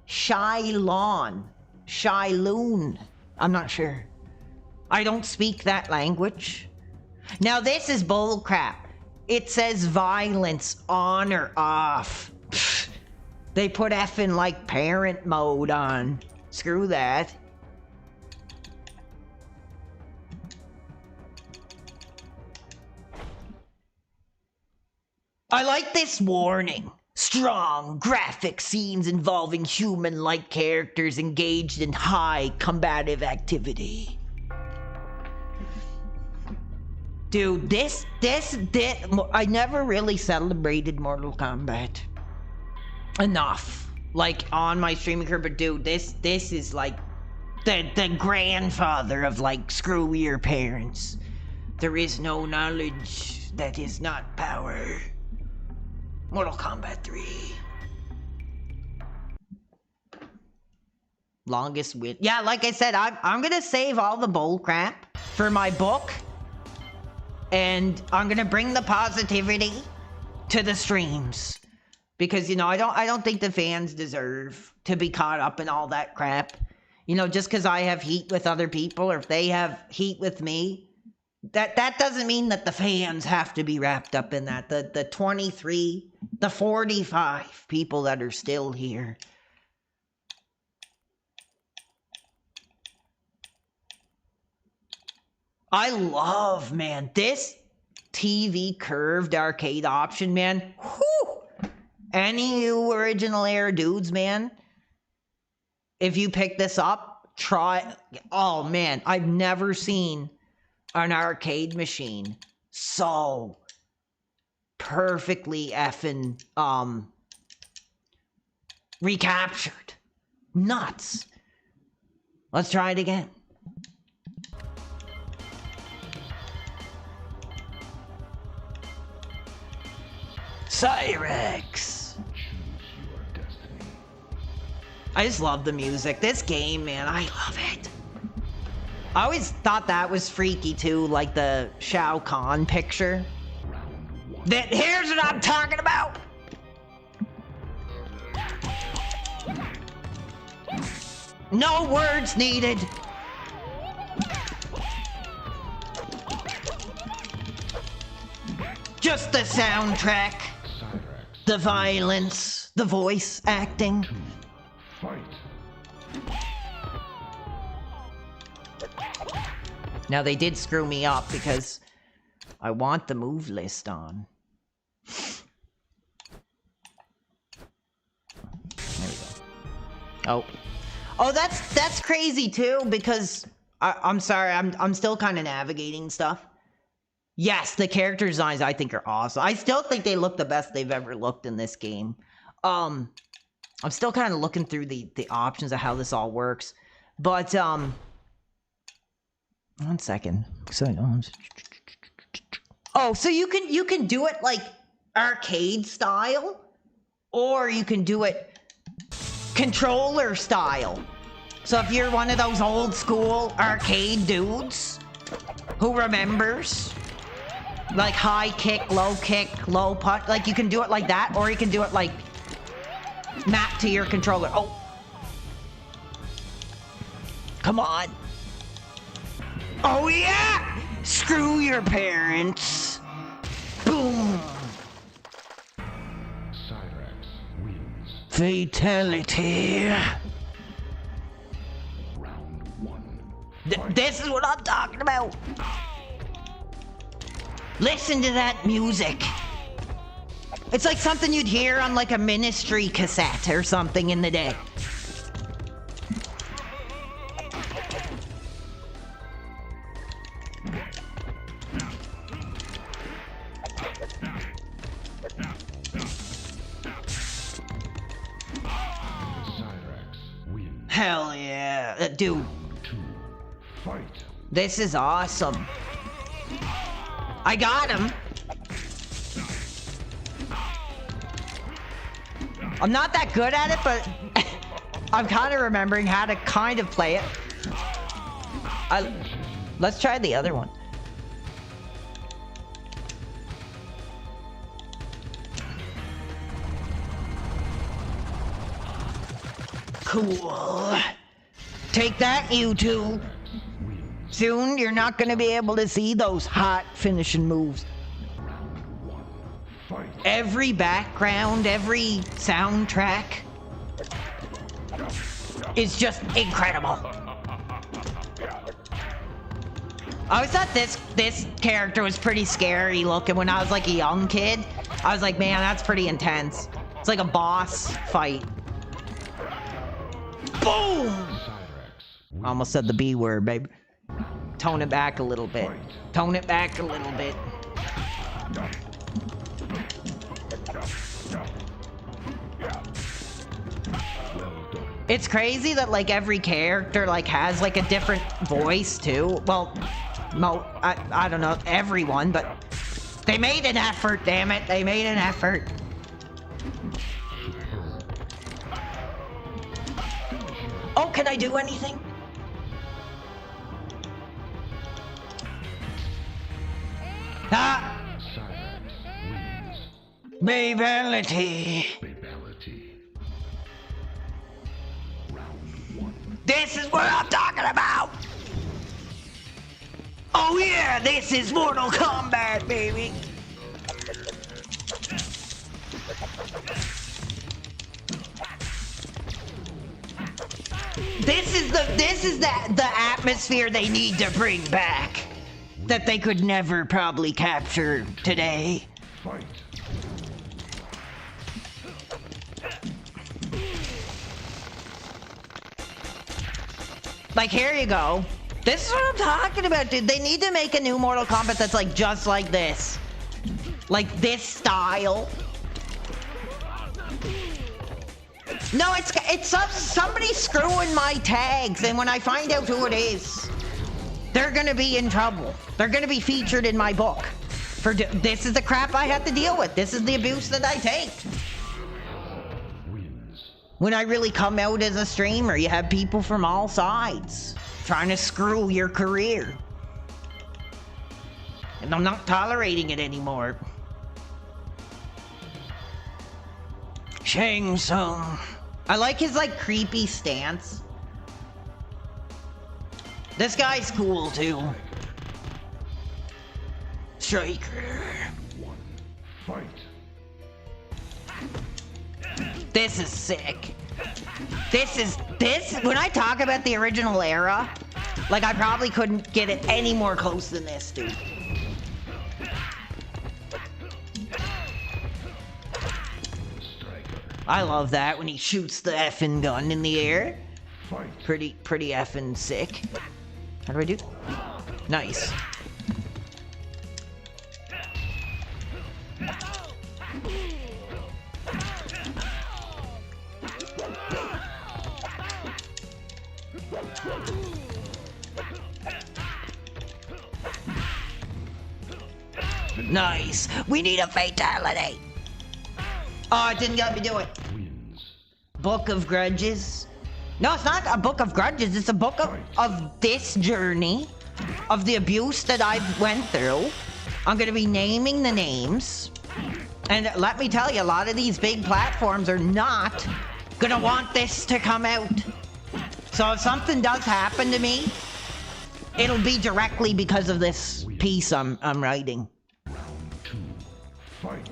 Shaolin. Shaolin. I'm not sure. I don't speak that language. Now this is bullcrap. It says violence on or off. Pfft. They put effing like parent mode on. Screw that. I like this warning. Strong graphic scenes involving human-like characters engaged in high combative activity. Dude, this, I never really celebrated Mortal Kombat enough, like, on my streaming career, but dude, this is like the grandfather of, like, screw your parents. There is no knowledge that is not power. Mortal Kombat 3. Longest win. Yeah, like I said, I'm gonna save all the bull crap for my book, and I'm gonna bring the positivity to the streams, because, you know, I don't think the fans deserve to be caught up in all that crap. You know, just because I have heat with other people, or if they have heat with me, that doesn't mean that the fans have to be wrapped up in that. The 23, the 45 people that are still here. I love, man, this TV curved arcade option, man. Whew! Any of you original Air dudes, man, if you pick this up, try. Oh, man, I've never seen an arcade machine so perfectly effing recaptured. Nuts. Let's try it again. Cyrex. I just love the music. This game, man, I love it. I always thought that was freaky too, like the Shao Kahn picture. Here's what I'm talking about! No words needed! Just the soundtrack, the violence, the voice acting. Fight. Now they did screw me up because I want the move list on. There we go. Oh, that's crazy too, because I'm sorry, I'm still kind of navigating stuff. Yes, the character designs I think are awesome. I still think they look the best they've ever looked in this game. I'm still kind of looking through the options of how this all works, but 1 second. Oh, so you can do it like arcade style, or you can do it controller style. So if you're one of those old school arcade dudes who remembers, like high kick, low putt, like you can do it like that, or you can do it like map to your controller. Oh, come on. Oh yeah! Screw your parents. Boom. Cyrex wins. Fatality. Round one. This is what I'm talking about. Listen to that music. It's like something you'd hear on like a Ministry cassette or something in the day. Hell yeah, dude. Fight. This is awesome. I got him. I'm not that good at it, but I'm kind of remembering how to kind of play it. Let's try the other one. Cool. Take that, you two. Soon, you're not gonna be able to see those hot finishing moves. Every background, every soundtrack is just incredible. I always thought this character was pretty scary looking when I was like a young kid. I was like, man, that's pretty intense. It's like a boss fight. Boom! I almost said the B word, baby. Tone it back a little bit. Tone it back a little bit. It's crazy that like every character like has like a different voice too. Well, I don't know everyone, but they made an effort, damn it. They made an effort. Oh, can I do anything? Ah! Babality. This is what I'm talking about! Oh yeah, this is Mortal Kombat, baby! This is the atmosphere they need to bring back. That they could never probably capture today. Fight. Like, here you go. This is what I'm talking about, dude. They need to make a new Mortal Kombat that's like just like this. Like this style. No, it's somebody screwing my tags, and when I find out who it is, they're gonna be in trouble. They're gonna be featured in my book. This is the crap I have to deal with. This is the abuse that I take. When I really come out as a streamer, you have people from all sides trying to screw your career. And I'm not tolerating it anymore. Shang Tsung. I like his like creepy stance. This guy's cool too. Striker. Fight. This is sick. This, when I talk about the original era, like I probably couldn't get it any more close than this, dude. I love that when he shoots the effing gun in the air. Pretty effing sick. How do I do? Nice. Nice. We need a fatality. Oh, it didn't let me do it. Book of Grudges. No, it's not a book of grudges. It's a book of this journey, of the abuse that I went through. I'm going to be naming the names. And let me tell you, a lot of these big platforms are not going to want this to come out. So if something does happen to me, it'll be directly because of this piece I'm writing. Fight.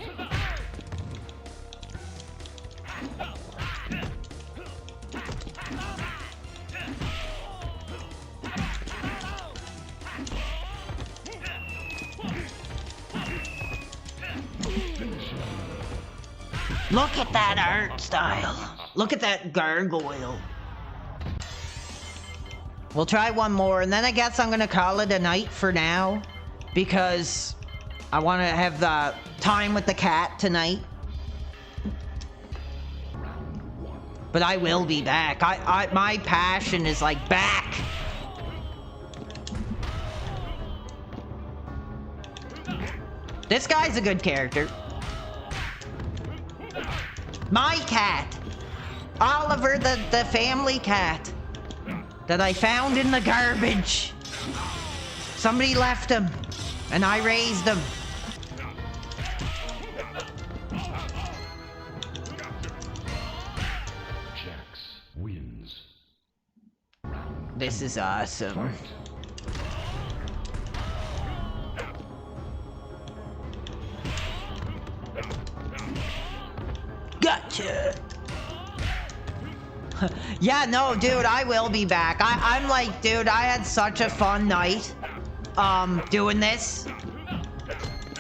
Look at that art style. Look at that gargoyle. We'll try one more, and then I guess I'm gonna call it a night for now, because I want to have the time with the cat tonight. But I will be back. My passion is like back. This guy's a good character. My cat. Oliver, the family cat that I found in the garbage. Somebody left him, and I raised him. Jax wins. This is awesome. Gotcha. Yeah, no, dude, I will be back. I'm like, dude, I had such a fun night doing this.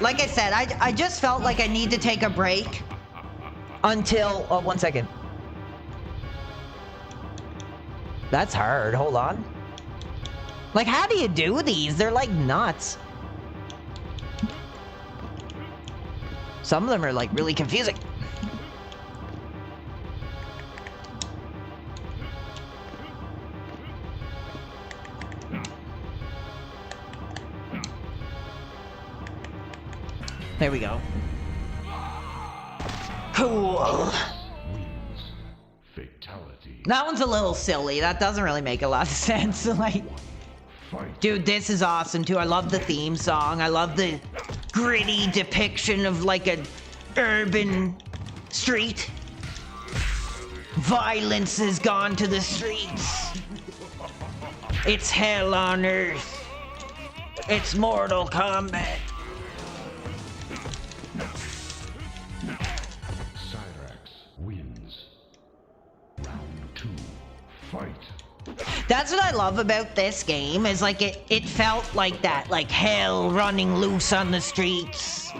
Like I said, I just felt like I need to take a break until... Oh, 1 second. That's hard. Hold on. Like, how do you do these? They're like nuts. Some of them are like really confusing. There we go. Cool. Wins. Fatality. That one's a little silly. That doesn't really make a lot of sense. Like, Fight. dude, this is awesome too. I love the theme song. I love the gritty depiction of like an urban street. Violence has gone to the streets. It's hell on earth. It's Mortal Kombat. Wins. Round 2. Fight. That's what I love about this game, is like it felt like that, like hell running loose on the streets.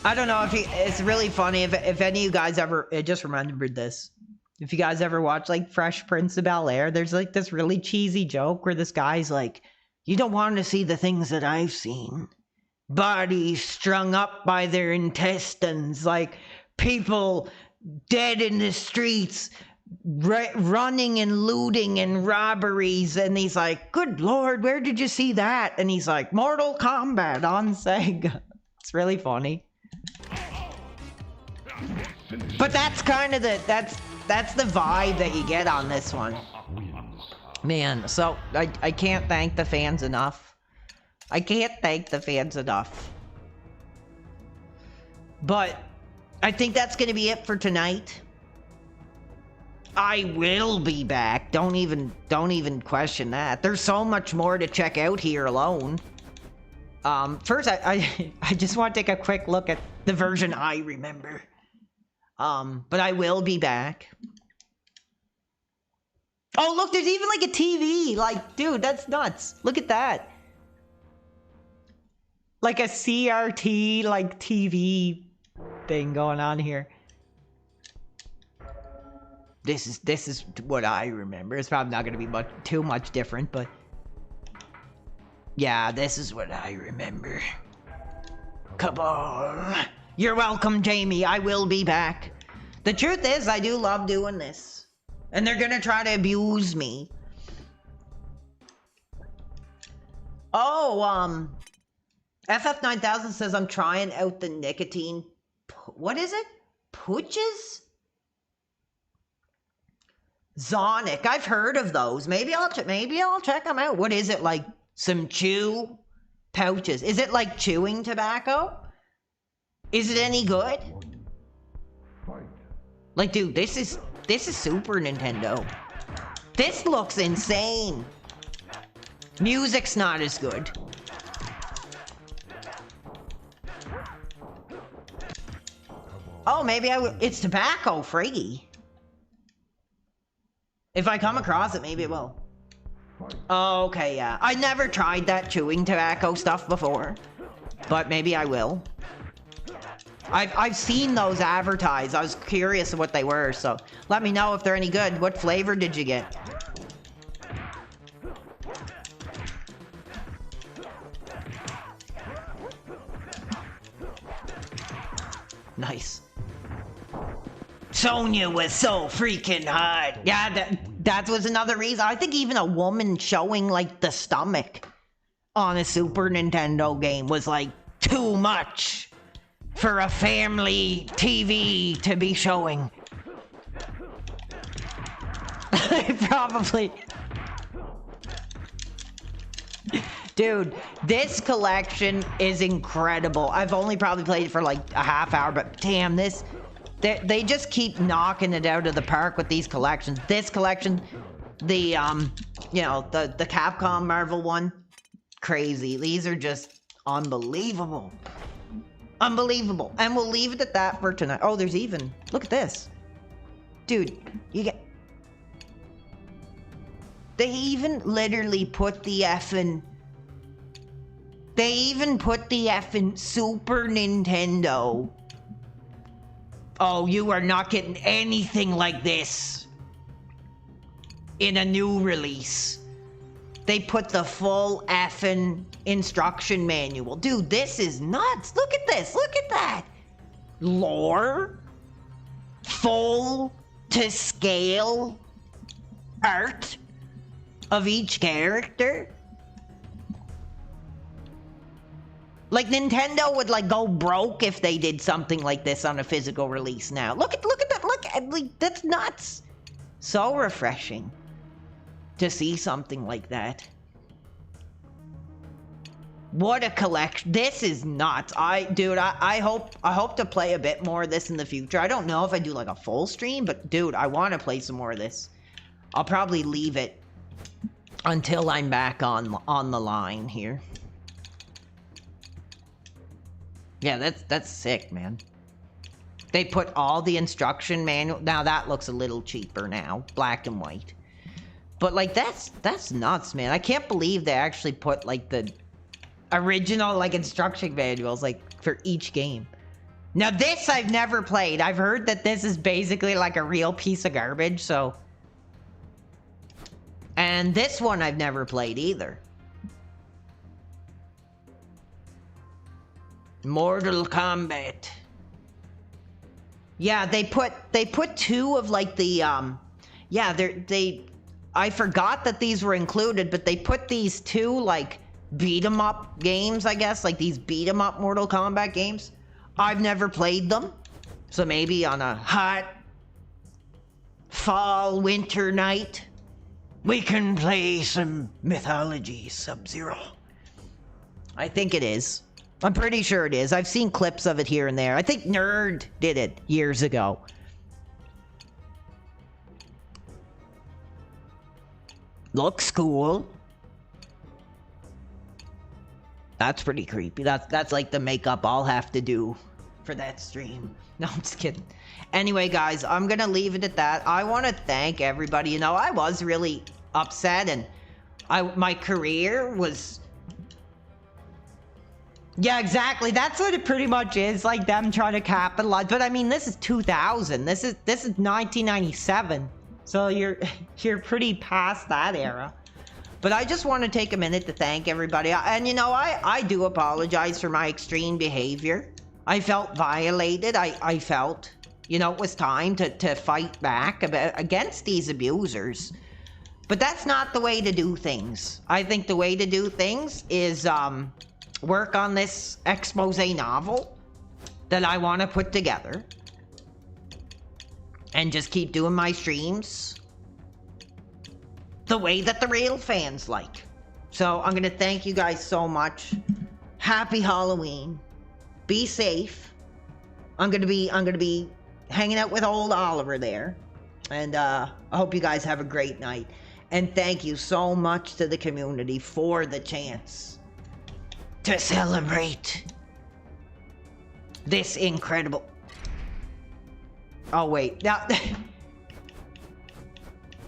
I don't know if it's really funny if any of you guys ever, it just remembered this. If you guys ever watch like Fresh Prince of Bel-Air, there's like this really cheesy joke where this guy's like, you don't want to see the things that I've seen. Bodies strung up by their intestines, like people dead in the streets, running and looting and robberies. And he's like, good Lord, where did you see that? And he's like, Mortal Kombat on Sega. It's really funny. But that's kind of that's the vibe that you get on this one. Man, so I can't thank the fans enough. I can't thank the fans enough. But I think that's going to be it for tonight. I will be back. Don't even question that. There's so much more to check out here alone. First, I just want to take a quick look at the version I remember. But I will be back. Oh, look, there's even like a TV. Like, dude, that's nuts. Look at that. Like a CRT, like TV thing going on here. This is what I remember. It's probably not going to be too much different, but yeah, this is what I remember. Come on. You're welcome, Jamie. I will be back. The truth is, I do love doing this. And they're gonna try to abuse me. Oh, FF9000 says I'm trying out the nicotine... What is it? Pooches? Zonic. I've heard of those. Maybe I'll check them out. What is it, like some chew pouches? Is it like chewing tobacco? Is it any good? Like, dude, this is Super Nintendo. This looks insane. Music's not as good. Oh, maybe it's tobacco free. If I come across it, maybe it will. Oh, okay, yeah. I never tried that chewing tobacco stuff before. but maybe I will. I've seen those advertised. I was curious of what they were, so let me know if they're any good. What flavor did you get? Nice. Sonya was so freaking hot. Yeah, that was another reason. I think even a woman showing like the stomach on a Super Nintendo game was like too much for a family TV to be showing. Probably. Dude, this collection is incredible. I've only probably played it for like a half hour, but damn, they just keep knocking it out of the park with these collections. This collection, the you know, the Capcom Marvel one, crazy. These are just unbelievable. Unbelievable. And we'll leave it at that for tonight. Oh, there's even, look at this. Dude, you get, they even literally put the effing, they even put the effing Super Nintendo. Oh, you are not getting anything like this in a new release. They put the full effing instruction manual. Dude, this is nuts. Look at this. Look at that. Lore. Full to scale art of each character. Like, Nintendo would like go broke if they did something like this on a physical release now. Look at that. Look at, like, that's nuts. So refreshing to see something like that. What a collection. This is nuts. Dude, I hope to play a bit more of this in the future. I don't know if I do like a full stream, but dude, I want to play some more of this. I'll probably leave it until I'm back on the line here. Yeah, that's sick, man. They put all the instruction manual. Now that looks a little cheaper now, black and white. But like that's nuts, man. I can't believe they actually put like the original like instruction manuals like for each game. Now this I've never played. I've heard that this is basically like a real piece of garbage, so. And this one I've never played either. Mortal Kombat. Yeah, they put two of like the yeah, I forgot that these were included, but they put these two like beat 'em up games, I guess, like these beat 'em up Mortal Kombat games. I've never played them. So maybe on a hot fall winter night we can play some Mythology Sub-Zero. I think it is. I'm pretty sure it is. I've seen clips of it here and there. I think Nerd did it years ago. Looks cool. That's pretty creepy. That's like the makeup I'll have to do for that stream. No, I'm just kidding. Anyway, guys, I'm gonna leave it at that. I want to thank everybody. You know, I was really upset, and my career was. Yeah, exactly. That's what it pretty much is, like them trying to capitalize. But I mean, this is 2000. This is 1997. So you're pretty past that era. But I just want to take a minute to thank everybody. And you know, I do apologize for my extreme behavior. I felt violated. I felt, you know, it was time to fight back against these abusers. But that's not the way to do things. I think the way to do things is work on this expose novel that I want to put together. And just keep doing my streams the way that the real fans like. So I'm gonna thank you guys so much. Happy Halloween. Be safe. I'm gonna be hanging out with old Oliver there. And I hope you guys have a great night. And thank you so much to the community for the chance to celebrate this incredible. Oh wait, now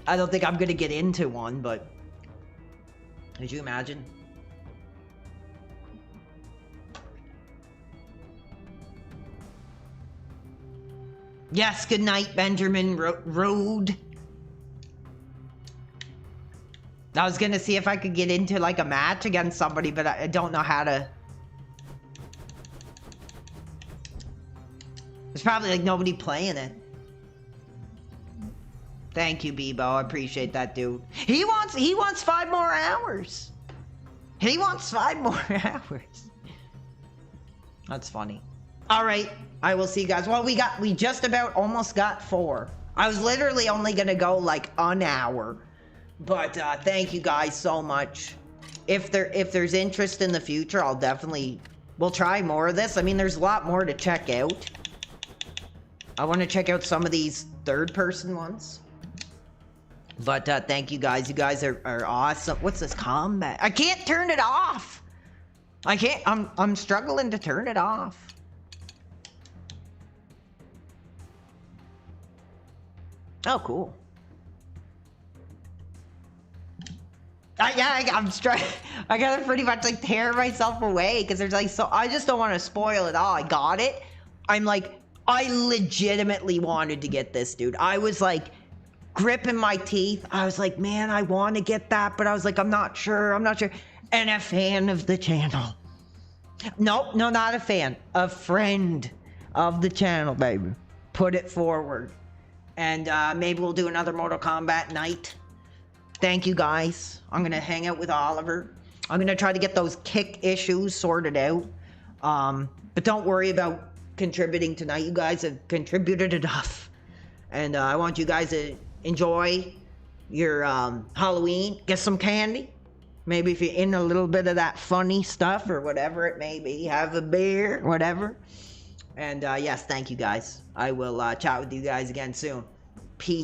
I don't think I'm gonna get into one, but could you imagine? Yes, good night, Benjamin Road. I was gonna see if I could get into like a match against somebody, but I don't know how to. There's probably like nobody playing it. Thank you, Bebo. I appreciate that, dude. He wants 5 more hours. He wants 5 more hours. That's funny. All right, I will see you guys. Well, we just about almost got 4. I was literally only gonna go like an hour, but thank you guys so much. If there's interest in the future, we'll try more of this. I mean, there's a lot more to check out. I want to check out some of these third-person ones. But thank you guys. You guys are awesome. What's this combat? I can't turn it off. I can't. I'm struggling to turn it off. Oh, cool. Yeah, I'm struggling. I gotta pretty much like tear myself away because there's like so. I just don't want to spoil it all. I got it. I'm like, I legitimately wanted to get this, dude. I was like gripping my teeth. I was like, man, I want to get that, but I was like, I'm not sure. And a fan of the channel. Nope, no, not a fan. A friend of the channel, baby. Put it forward. And maybe we'll do another Mortal Kombat night. Thank you, guys. I'm going to hang out with Oliver. I'm going to try to get those kick issues sorted out. But don't worry about contributing tonight. You guys have contributed enough. And I want you guys to enjoy your Halloween. Get some candy. Maybe if you're in a little bit of that funny stuff or whatever it may be. Have a beer, whatever. And yes, thank you guys. I will chat with you guys again soon. Peace.